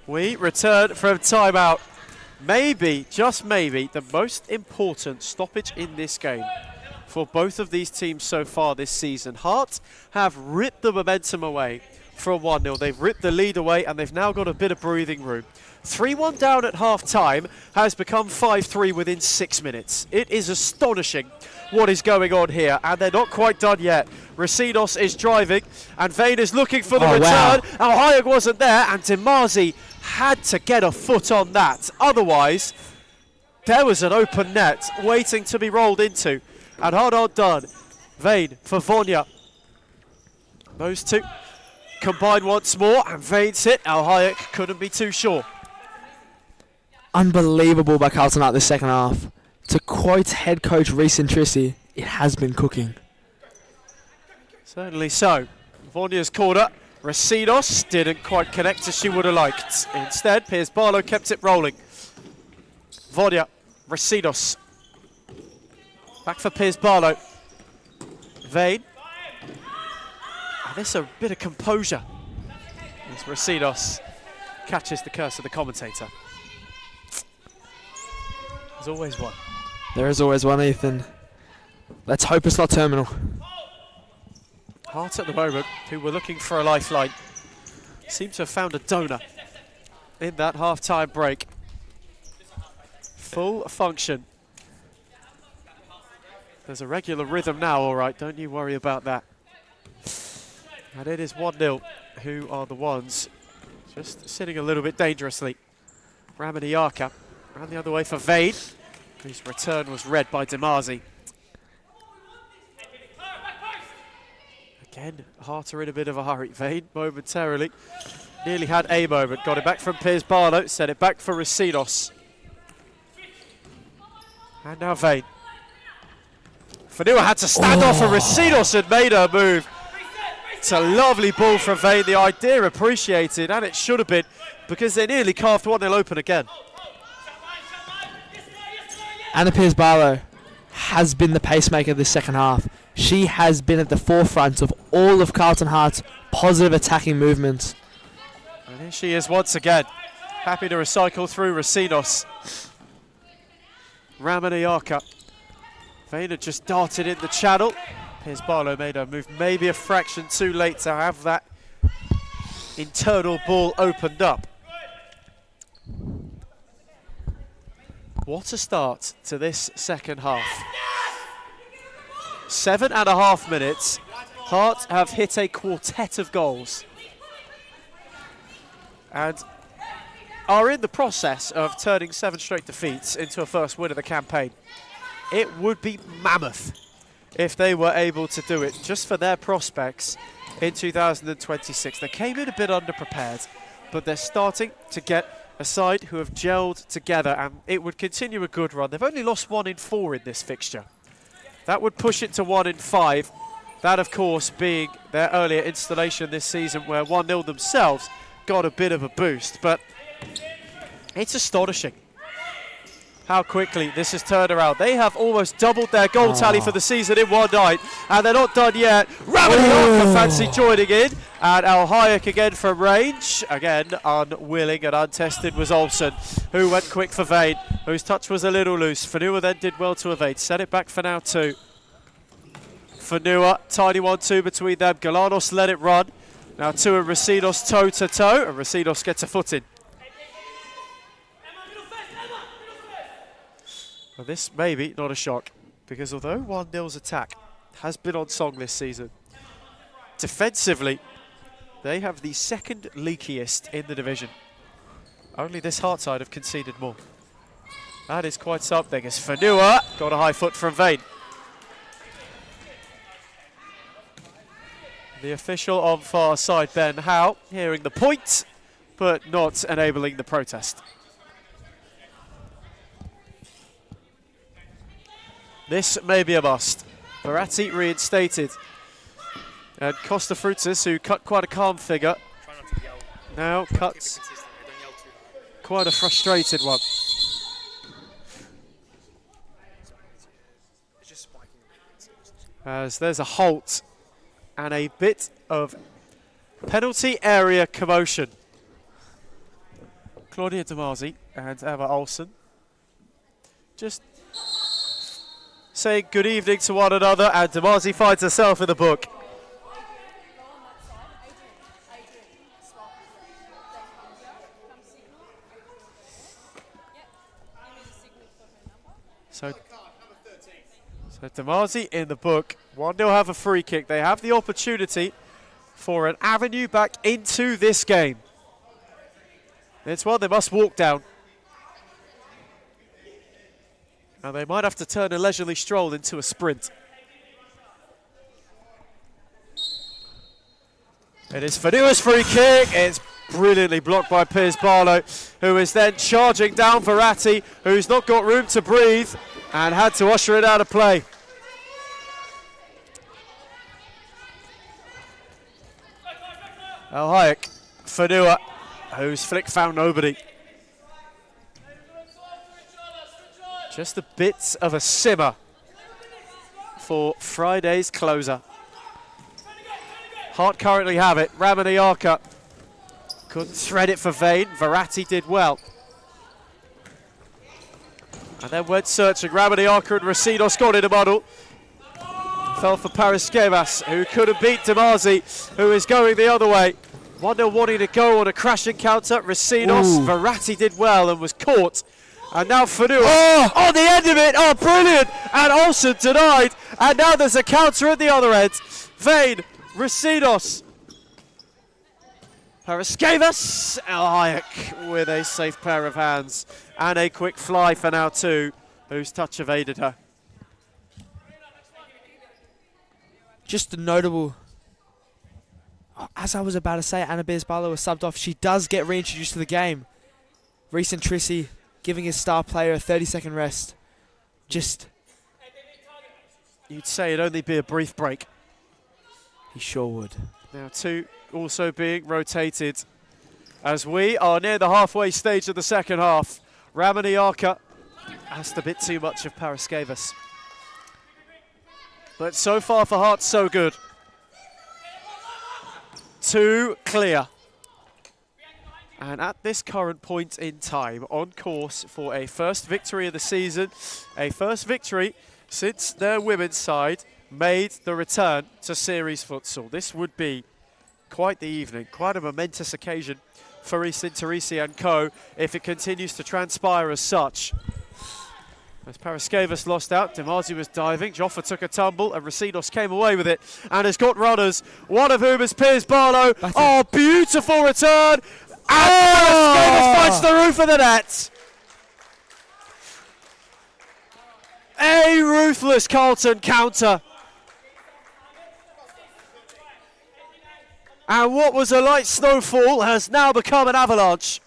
We return from timeout. Maybe, just maybe, the most important stoppage in this game for both of these teams so far this season. Hearts have ripped the momentum away from 1-0. They've ripped the lead away and they've now got a bit of breathing room. 3-1 down at half-time has become 5-3 within 6 minutes. It is astonishing what is going on here, and they're not quite done yet. Rasidos is driving, and Vane is looking for the return. Wow. Al-Hayek wasn't there, and Dimazi had to get a foot on that. Otherwise, there was an open net waiting to be rolled into, and hard on done. Vane for Vonya. Those two combine once more, and Vane's hit. Al-Hayek couldn't be too sure. unbelievable by Carlton Hart this second half. To quote head coach Reece Intrisi, it has been cooking. Certainly so. Vonya's corner. Rasinos didn't quite connect as she would have liked. Instead, Piers Barlow kept it rolling. Vonya, Rasinos. Back for Piers Barlow. Vane. And this a bit of composure. As Rasinos catches the curse of the commentator. There's always one. There is always one, Ethan. Let's hope it's not terminal. Hart at the moment, who were looking for a lifeline, seem to have found a donor in that half-time break. Full function. There's a regular rhythm now, all right, don't you worry about that. And it is 1-0, who are the ones just sitting a little bit dangerously. Ramaniyaka ran the other way for Vane, whose return was read by Demazi. Again, Hart are in a bit of a hurry. Vane momentarily nearly had a moment. Got it back from Piers Barlow, sent it back for Rasinos. And now Vane. Fanua had to stand off and Rasinos had made her move. It's a lovely ball from Vane. The idea appreciated, and it should have been, because they nearly carved 1-0 open again. Anna Piers Barlow has been the pacemaker this second half. She has been at the forefront of all of Carlton Hart's positive attacking movements. And here she is once again, happy to recycle through Rasinos. Ramaniyaka. Vane had just darted in the channel. Piers Barlow made her move maybe a fraction too late to have that internal ball opened up. What a start to this second half. 7.5 minutes. Hart have hit a quartet of goals and are in the process of turning 7 straight defeats into a first win of the campaign. It would be mammoth if they were able to do it just for their prospects in 2026. They came in a bit underprepared, but they're starting to get a side who have gelled together, and it would continue a good run. They've only lost 1 in 4 in this fixture. That would push it to 1 in 5. That, of course, being their earlier installation this season where 1-0 themselves got a bit of a boost. But it's astonishing how quickly this has turned around. They have almost doubled their goal tally for the season in one night, and they're not done yet. Ramaniyaka fancy joining in, and Al Hayek again from range. Again, unwilling and untested was Olsen, who went quick for Vane, whose touch was a little loose. Fanua then did well to evade. Set it back for now too. Fanua, tiny 1-2 between them. Galanos let it run. Now two and Rasinos toe to toe, and Rasinos gets a foot in. Well, this may be not a shock, because although 1-0's attack has been on song this season, defensively, they have the second leakiest in the division. Only this Hart side have conceded more. That is quite something, as Fanua got a high foot from Vane. The official on far side, Ben Howe, hearing the point, but not enabling the protest. This may be a must. Verratti reinstated. And Costa Frutas, who cut quite a calm figure, now cuts quite a frustrated one. As there's a halt and a bit of penalty area commotion. Claudia Demazi and Emma Olsen just saying good evening to one another, and Demazi finds herself in the book. So Demazi in the book. 1-0 have a free kick. They have the opportunity for an avenue back into this game. It's one they must walk down. Now they might have to turn a leisurely stroll into a sprint. It is Fanua's free kick. It's brilliantly blocked by Piers Barlow, who is then charging down Verratti, who's not got room to breathe and had to usher it out of play. El Hayek, Fanua, whose flick found nobody. Just a bit of a simmer for Friday's closer. Hart currently have it. Ramaniaka couldn't thread it for Vane. Verratti did well. And then went searching. Ramaniaka and Rosinos got in a muddle. Fell for Paraskevas, who couldn't beat Demazi, who is going the other way. 1-0 wanting to go on a crashing counter. Rosinos, Verratti did well and was caught. And now Fanua on the end of it. Oh, brilliant. And Olsen denied. And now there's a counter at the other end. Vane, Rosinos, Paraskevas, El Hayek with a safe pair of hands. And a quick fly for now too, whose touch evaded her. Just a notable, as I was about to say, Anna Beers-Barlow was subbed off. She does get reintroduced to the game. Reece Trissy giving his star player a 30-second rest. Just, you'd say it'd only be a brief break. he sure would. Now two also being rotated as we are near the halfway stage of the second half. Ramaniaka asked a bit too much of Paraskevas. But so far for Hearts, so good. Too clear. And at this current point in time, on course for a first victory of the season, a first victory since their women's side made the return to Series Futsal. This would be quite the evening, quite a momentous occasion for Reece Teresi and co if it continues to transpire as such. As Paraskevas lost out, Demazi was diving, Joffa took a tumble and Rosinos came away with it and has got runners, one of whom is Piers Barlow. Oh, beautiful return! And Paraskevas finds the roof of the net. A ruthless Carlton counter. And what was a light snowfall has now become an avalanche.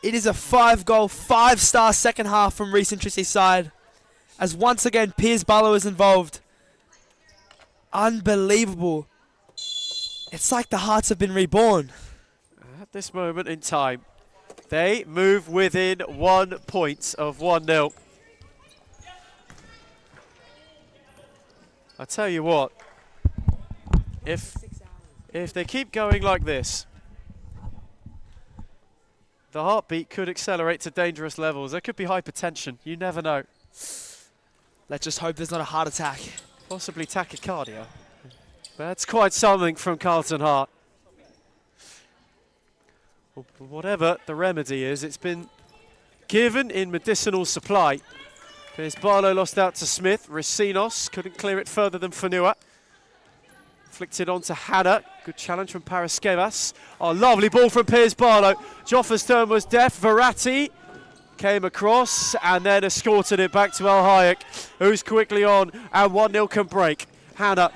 It is a 5-goal, 5-star second half from Reece Trissy's side, as once again Piers Barlow is involved. Unbelievable. It's like the Hearts have been reborn. At this moment in time, they move within 1 point of 1-0. I tell you what, if they keep going like this, the heartbeat could accelerate to dangerous levels. There could be hypertension. You never know. Let's just hope there's not a heart attack. Possibly tachycardia. That's quite something from Carlton Heart. Well, whatever the remedy is, it's been given in medicinal supply. Piers Barlow lost out to Smith. Rosinos couldn't clear it further than Fanua. Flicked it on to Hannah. Good challenge from Paraskevas. Oh, lovely ball from Piers Barlow. Joffa's turn was deft. Verratti came across and then escorted it back to El Hayek, who's quickly on, and 1-0 can break. Hannah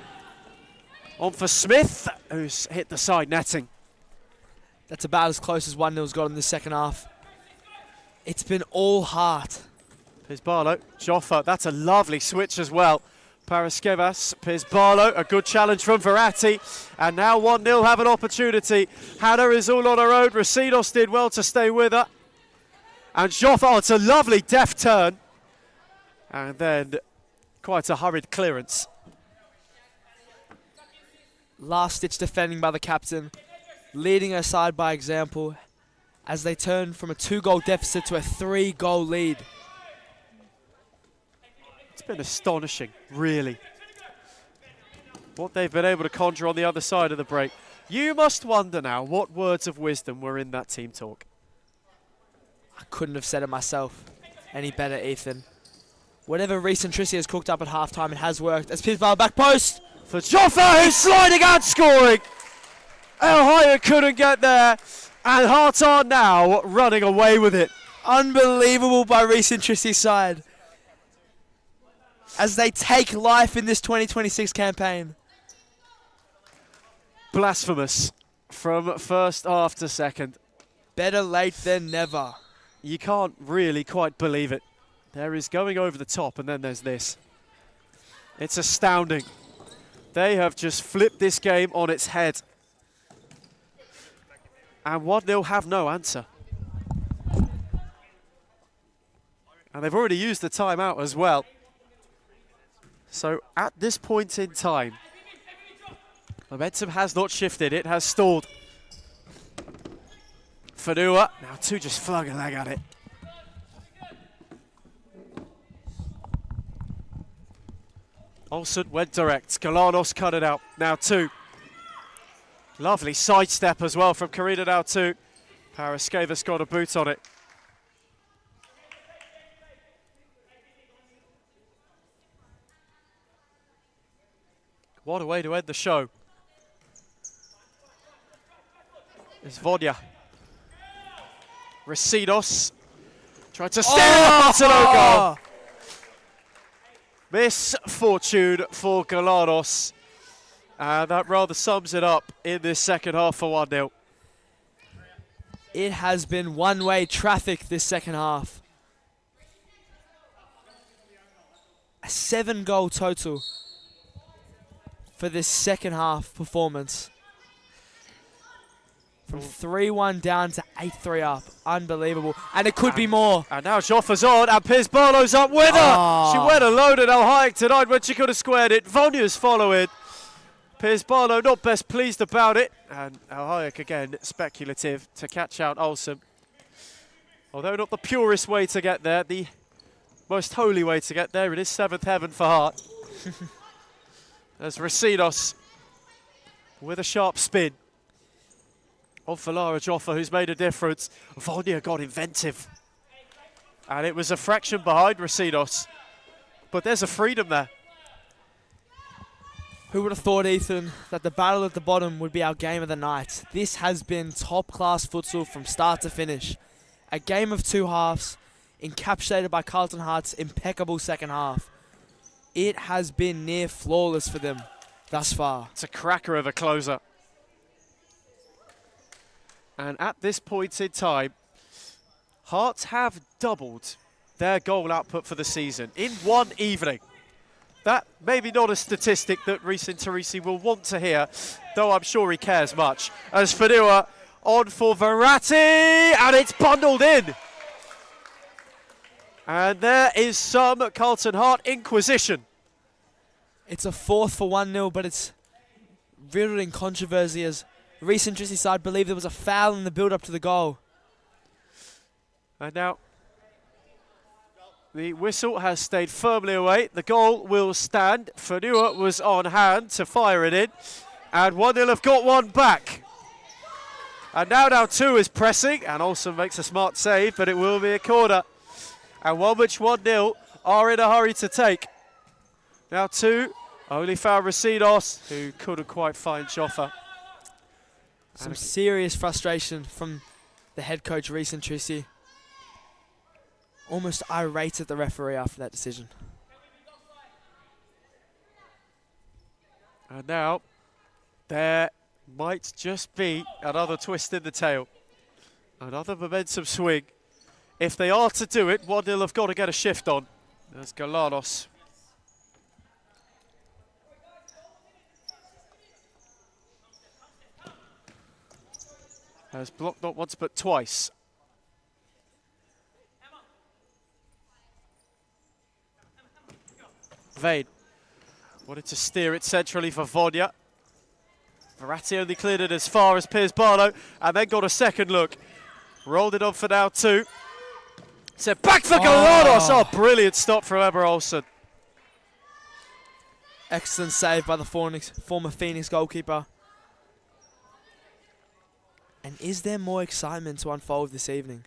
on for Smith, who's hit the side netting. That's about as close as 1-0's got in the second half. It's been all heart. Piers Barlow, Joffa, that's a lovely switch as well. Paraskevas, Piers Barlow, a good challenge from Verratti, and now 1-0 have an opportunity. Hannah is all on her own. Rosinos did well to stay with her. And Joffa, oh, it's a lovely deft turn. And then quite a hurried clearance. Last-ditch defending by the captain, leading her side by example as they turn from a 2-goal deficit to a 3-goal lead. It's been astonishing, really, what they've been able to conjure on the other side of the break. You must wonder now what words of wisdom were in that team talk. I couldn't have said it myself any better, Ethan. Whatever Reece Trissy has cooked up at halftime, it has worked. As Piers Barlow back post for Joffa, who's sliding and scoring. El Hayek couldn't get there, and Hearts are now running away with it. Unbelievable by Reece Trissy's side as they take life in this 2026 campaign. Blasphemous. from first half to second. Better late than never. You can't really quite believe it. There is going over the top, and then there's this. It's astounding. They have just flipped this game on its head. And 1-0 have no answer. And they've already used the timeout as well. So at this point in time, momentum has not shifted, it has stalled. Fadua, now two just flung a leg at it. Olsen went direct, Galanos cut it out, now two. Lovely sidestep as well from Karina, now two. Paraskevas got a boot on it. What a way to end the show. It's Vodja. Residos tried to steer it up to no goal. Misfortune for Galanos. And that rather sums it up in this second half for 1-0. It has been one-way traffic this second half. A 7-goal total for this second half performance. From 3-1 down to 8-3 up. Unbelievable. And it could be more. And now Joffa's on, and Piers Barlow's up with her. She went alone at El Hayek tonight when she could have squared it. Vonya's following. Piers Barlow not best pleased about it. And El Hayek again, speculative to catch out Olsen. Although not the purest way to get there, the most holy way to get there. It is seventh heaven for Hart. As Residos with a sharp spin. On for Lara Joffa, who's made a difference. Vonya got inventive. And it was a fraction behind Residos. But there's a freedom there. Who would have thought, Ethan, that the battle at the bottom would be our game of the night? This has been top-class futsal from start to finish. A game of two halves, encapsulated by Carlton Hart's impeccable second half. It has been near flawless for them thus far. It's a cracker of a closer. And at this point in time, Hearts have doubled their goal output for the season in one evening. That maybe not a statistic that Reece Teresi will want to hear, though I'm sure he cares much. As Fadua on for Verratti, and it's bundled in. And there is some Carlton Hart inquisition. It's a fourth for 1-0, but it's riddled in controversy as Reece Teresi's side believe there was a foul in the build-up to the goal. And now the whistle has stayed firmly away. The goal will stand. Fadua was on hand to fire it in. And 1-0 have got one back. And now two is pressing, and Olsen makes a smart save, but it will be a corner. And one which 1-0 are in a hurry to take. Now two, only found Residos, who couldn't quite find Joffa. Some serious frustration from the head coach, Reece Teresi. Almost irate at the referee after that decision. And now there might just be another twist in the tail. Another momentum swing. If they are to do it, 1-0 have got to get a shift on. There's Galanos. Has blocked not once but twice. Vane wanted to steer it centrally for Vodja. Verratti only cleared it as far as Piers Barlow and then got a second look. Rolled it on for now two. Said back for Galanos. Oh, brilliant stop from Emma Olsen. Excellent save by the former Phoenix goalkeeper. And is there more excitement to unfold this evening?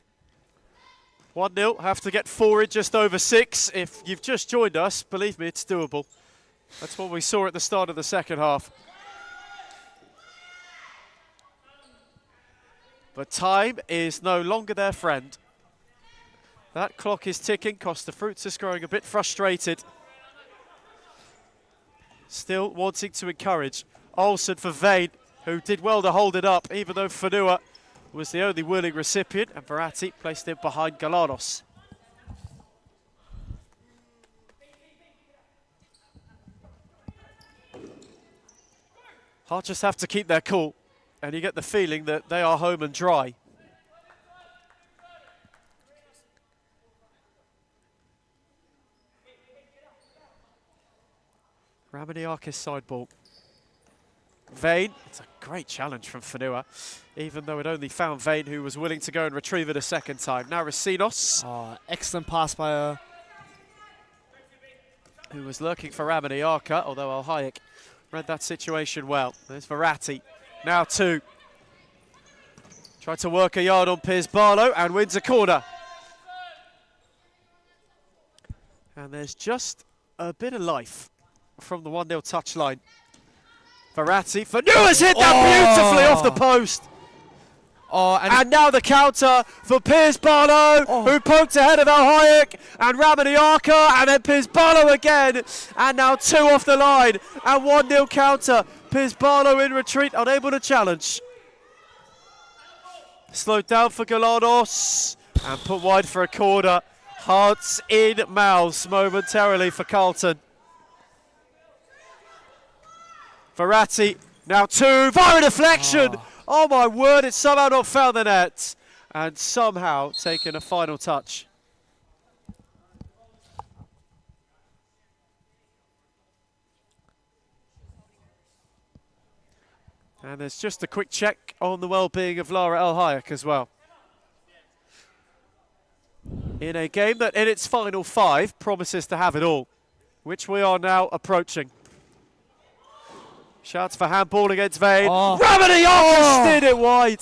1-0, have to get forward just over 6. If you've just joined us, believe me, it's doable. That's what we saw at the start of the second half. But time is no longer their friend. That clock is ticking. Costa Fruits is growing a bit frustrated. Still wanting to encourage. Olsen for Vane, who did well to hold it up, even though Fanua was the only willing recipient, and Verratti placed it behind Galanos. Heart just have to keep their cool, and you get the feeling that they are home and dry. Ramaniakis side ball. Vane, it's a great challenge from Fanua, even though it only found Vane, who was willing to go and retrieve it a second time. Now Racinos. Oh, excellent pass by her. Who was lurking for Ramaniaka, although Al-Hayek read that situation well. There's Verratti, now 2. Tried to work a yard on Piers Barlow and wins a corner. And there's just a bit of life from the 1-0 touchline. Verratti, Fanua's hit that beautifully off the post. Oh, and now the counter for Piers Barlow, who poked ahead of Al-Hayek and Ramaniaka, and then Piers Barlow again, and now 2 off the line, and 1-0 counter. Piers Barlow in retreat, unable to challenge. Slowed down for Galanos, and put wide for a corner. Hearts in mouths momentarily for Carlton. Verratti, now 2, via deflection! Oh my word, it's somehow not found the net, and somehow taken a final touch. And there's just a quick check on the well-being of Lara Al-Hayek as well. In a game that in its final 5 promises to have it all, which we are now approaching. Shouts for handball against Vane. Ramaniakis steered it wide.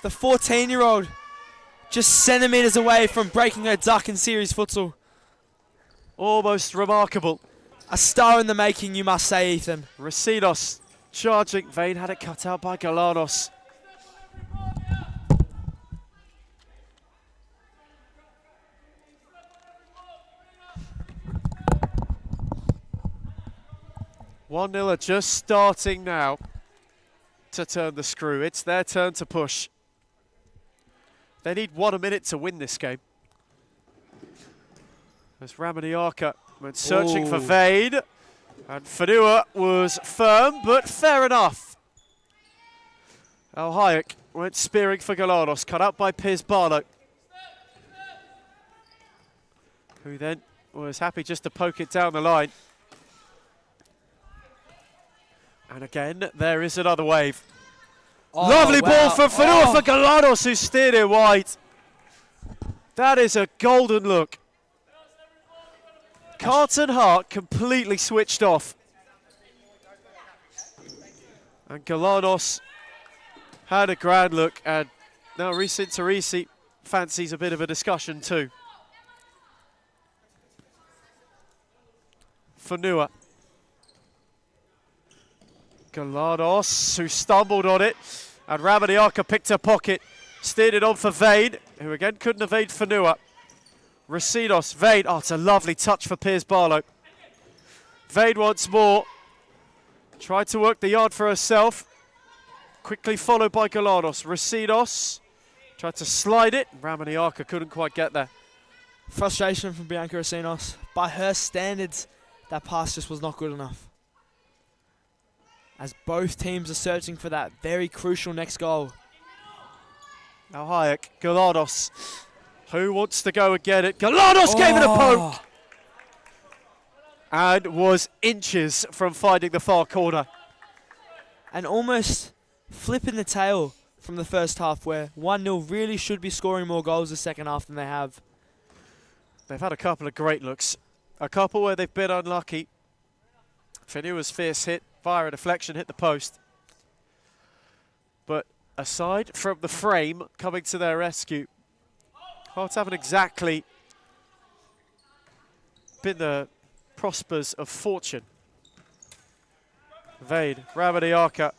The 14-year-old just centimetres away from breaking her duck in Series Futsal. Almost remarkable. A star in the making, you must say, Ethan. Racinos charging. Vane had it cut out by Galanos. One 1-0 are just starting now to turn the screw. It's their turn to push. They need 1 minute to win this game. As Ramaniaka went searching for Vane, and Fanua was firm, but fair enough. Al-Hayek went spearing for Galanos, cut out by Piers Barlow, who then was happy just to poke it down the line. And again, there is another wave. Lovely ball from Fanua for Galanos, who steered it wide. That is a golden look. Carlton Heart completely switched off. And Galanos had a grand look, and now Recent Teresi fancies a bit of a discussion too. Fanua. Galanos, who stumbled on it, and Ramaniaka picked a pocket, steered it on for Vane, who again couldn't evade Fanua. Racinos, Vane, it's a lovely touch for Piers Barlow. Vane once more, tried to work the yard for herself, quickly followed by Galanos. Racinos tried to slide it, Ramaniaka couldn't quite get there. Frustration from Bianca Racinos. By her standards, that pass just was not good enough. As both teams are searching for that very crucial next goal. Now Hayek, Galanos, who wants to go and get it? Galanos gave it a poke! And was inches from finding the far corner. And almost flipping the tail from the first half, where 1-0 really should be scoring more goals the second half than they have. They've had a couple of great looks. A couple where they've been unlucky. Fanua's fierce hit via a deflection hit the post. But aside from the frame coming to their rescue, Hearts haven't exactly been the prospers of fortune. Evade, Ramaniaka.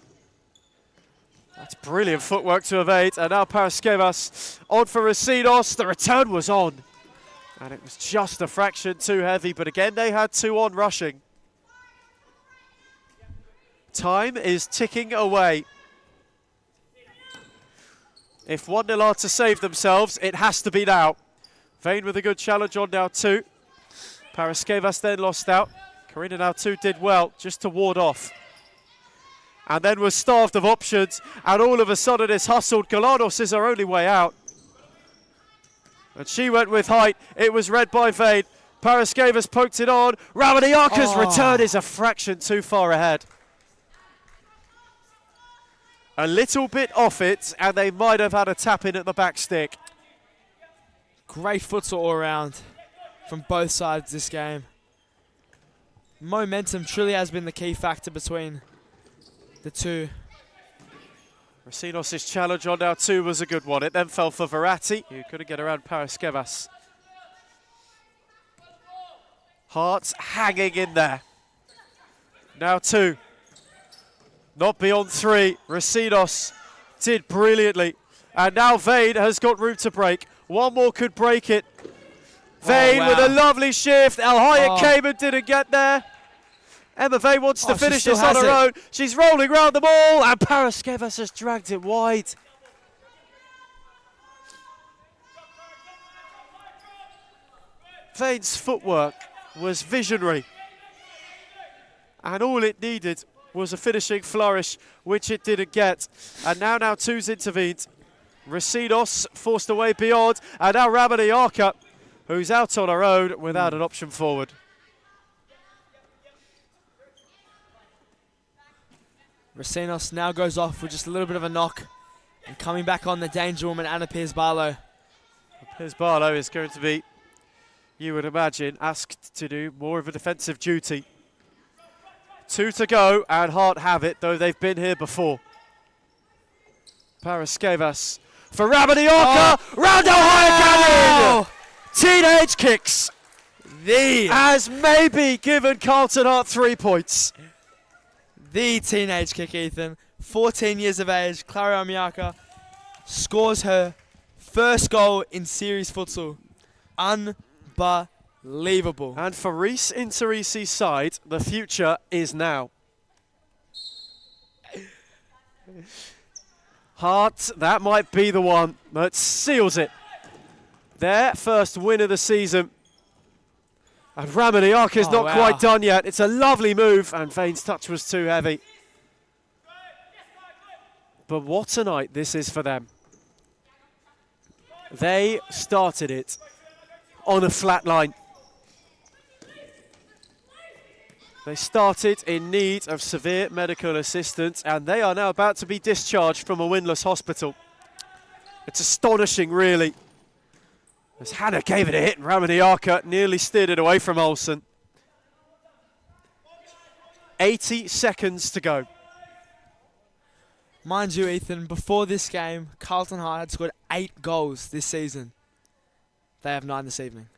That's brilliant footwork to evade, and now Paraskevas on for Racinos. The return was on, and it was just a fraction too heavy, but again they had 2 on rushing. Time is ticking away. If 1-0 are to save themselves, it has to be now. Vane with a good challenge on now 2. Paraskevas then lost out. Karina now 2 did well just to ward off. And then was starved of options, and all of a sudden is hustled. Galanos is her only way out. And she went with height. It was read by Vane. Paraskevas poked it on. Ramaniaka's return is a fraction too far ahead. A little bit off it, and they might have had a tap in at the back stick. Great futsal all around from both sides this game. Momentum truly has been the key factor between the two. Racinos' challenge on now 2 was a good one. It then fell for Verratti, who couldn't get around Paraskevas. Hearts hanging in there. Now 2. Not beyond 3. Racinos did brilliantly. And now Vane has got room to break. One more could break it. Vane with a lovely shift. El Hayek came and didn't get there. Emma Vane wants to finish this on her own. She's rolling round the ball, and Paraskevas has dragged it wide. Vane's footwork was visionary. And all it needed was a finishing flourish, which it didn't get. And now 2's intervened. Racinos forced away beyond, and now Ramaniaka, who's out on her own without an option forward. Racinos now goes off with just a little bit of a knock, and coming back on the danger woman, Anna Piers-Barlow. Piers-Barlow is going to be, you would imagine, asked to do more of a defensive duty. 2 to go, and Hart have it, though they've been here before. Paraskevas for Ramaniaka, round El Hayek. Teenage kicks. Has maybe given Carlton Hart 3 points. The teenage kick, Ethan. 14 years of age, Clara Amiaka scores her first goal in Series Futsal. Unbelievable. And for Reese Interisi's side, the future is now. Hart, that might be the one that seals it. Their first win of the season. And Ramaniaka's not quite done yet. It's a lovely move, and Vane's touch was too heavy. But what a night this is for them. They started it on a flat line. They started in need of severe medical assistance, and they are now about to be discharged from a winless hospital. It's astonishing, really. As Hannah gave it a hit, and Ramaniaka nearly steered it away from Olsen. 80 seconds to go. Mind you, Ethan, before this game, Carlton Hart had scored 8 goals this season. They have 9 this evening.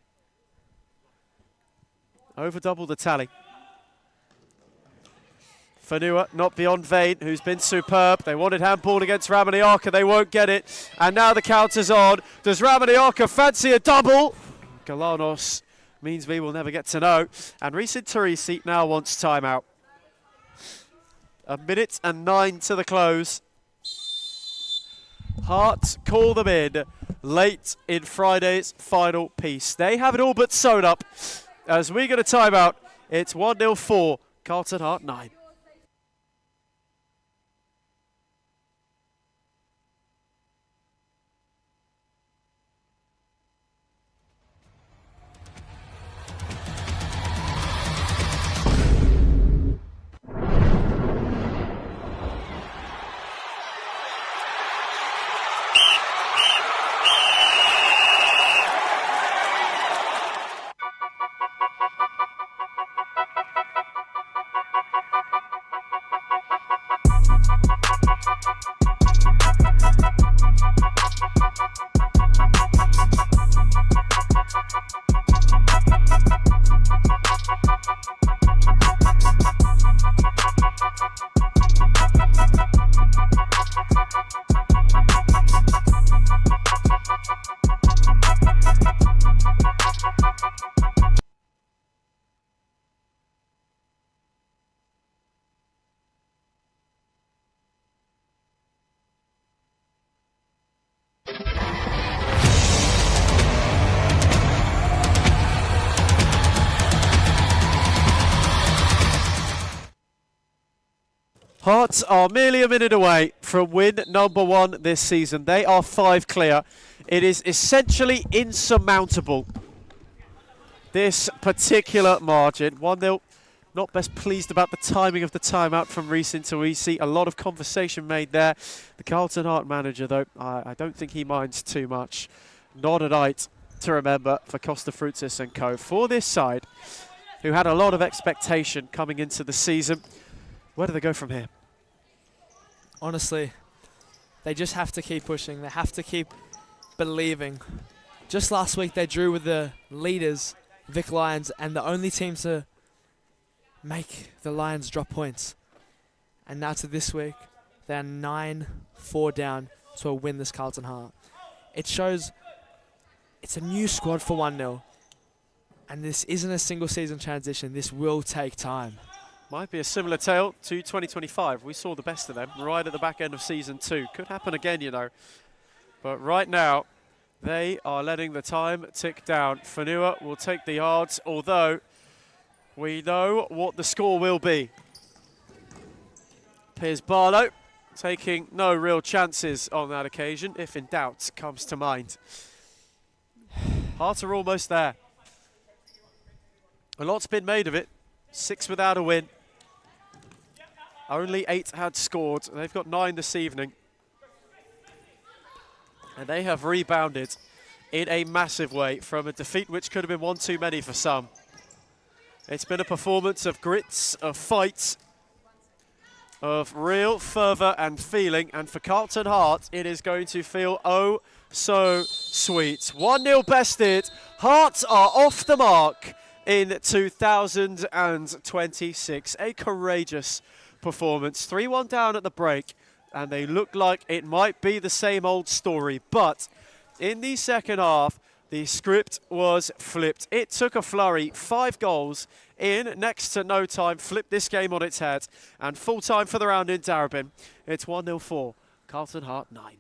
Over double the tally. Fanua not beyond Vane, who's been superb. They wanted handball against Ramaniaka. They won't get it. And now the counter's on. Does Ramaniaka fancy a double? Galanos means we will never get to know. And Reese Teresi now wants timeout. 1 minute and 9 to the close. Hart call them in late in Friday's final piece. They have it all but sewn up. As we get a timeout, it's 1-0 4, Carlton Hart 9. Hearts are merely a minute away from win number 1 this season. They are 5 clear. It is essentially insurmountable, this particular margin. 1-0. Not best pleased about the timing of the timeout from Reese into Easy. A lot of conversation made there. The Carlton Heart manager, though, I don't think he minds too much. Not a night to remember for Costa Frutis and co. For this side, who had a lot of expectation coming into the season, where do they go from here? Honestly, they just have to keep pushing. They have to keep believing. Just last week, they drew with the leaders, Vic Lions, and the only team to make the Lions drop points. And now to this week, they're 9-4 down to win this Carlton Heart. It shows it's a new squad for 1-0. And this isn't a single season transition. This will take time. Might be a similar tale to 2025. We saw the best of them right at the back end of season 2. Could happen again, you know. But right now, they are letting the time tick down. Fanua will take the yards, although we know what the score will be. Piers Barlow taking no real chances on that occasion, if in doubt comes to mind. Hearts are almost there. A lot's been made of it. 6 without a win. Only 8 had scored. They've got 9 this evening. And they have rebounded in a massive way from a defeat which could have been one too many for some. It's been a performance of grits, of fight, of real fervour and feeling. And for Carlton Heart, it is going to feel oh so sweet. 1-0 bested. Hearts are off the mark in 2026. A courageous performance. 3-1 down at the break, and they look like it might be the same old story. But in the second half, the script was flipped. It took a flurry, 5 goals in next to no time, flipped this game on its head, and full time for the round in Darabin. It's 1-0 for Carlton Heart 9.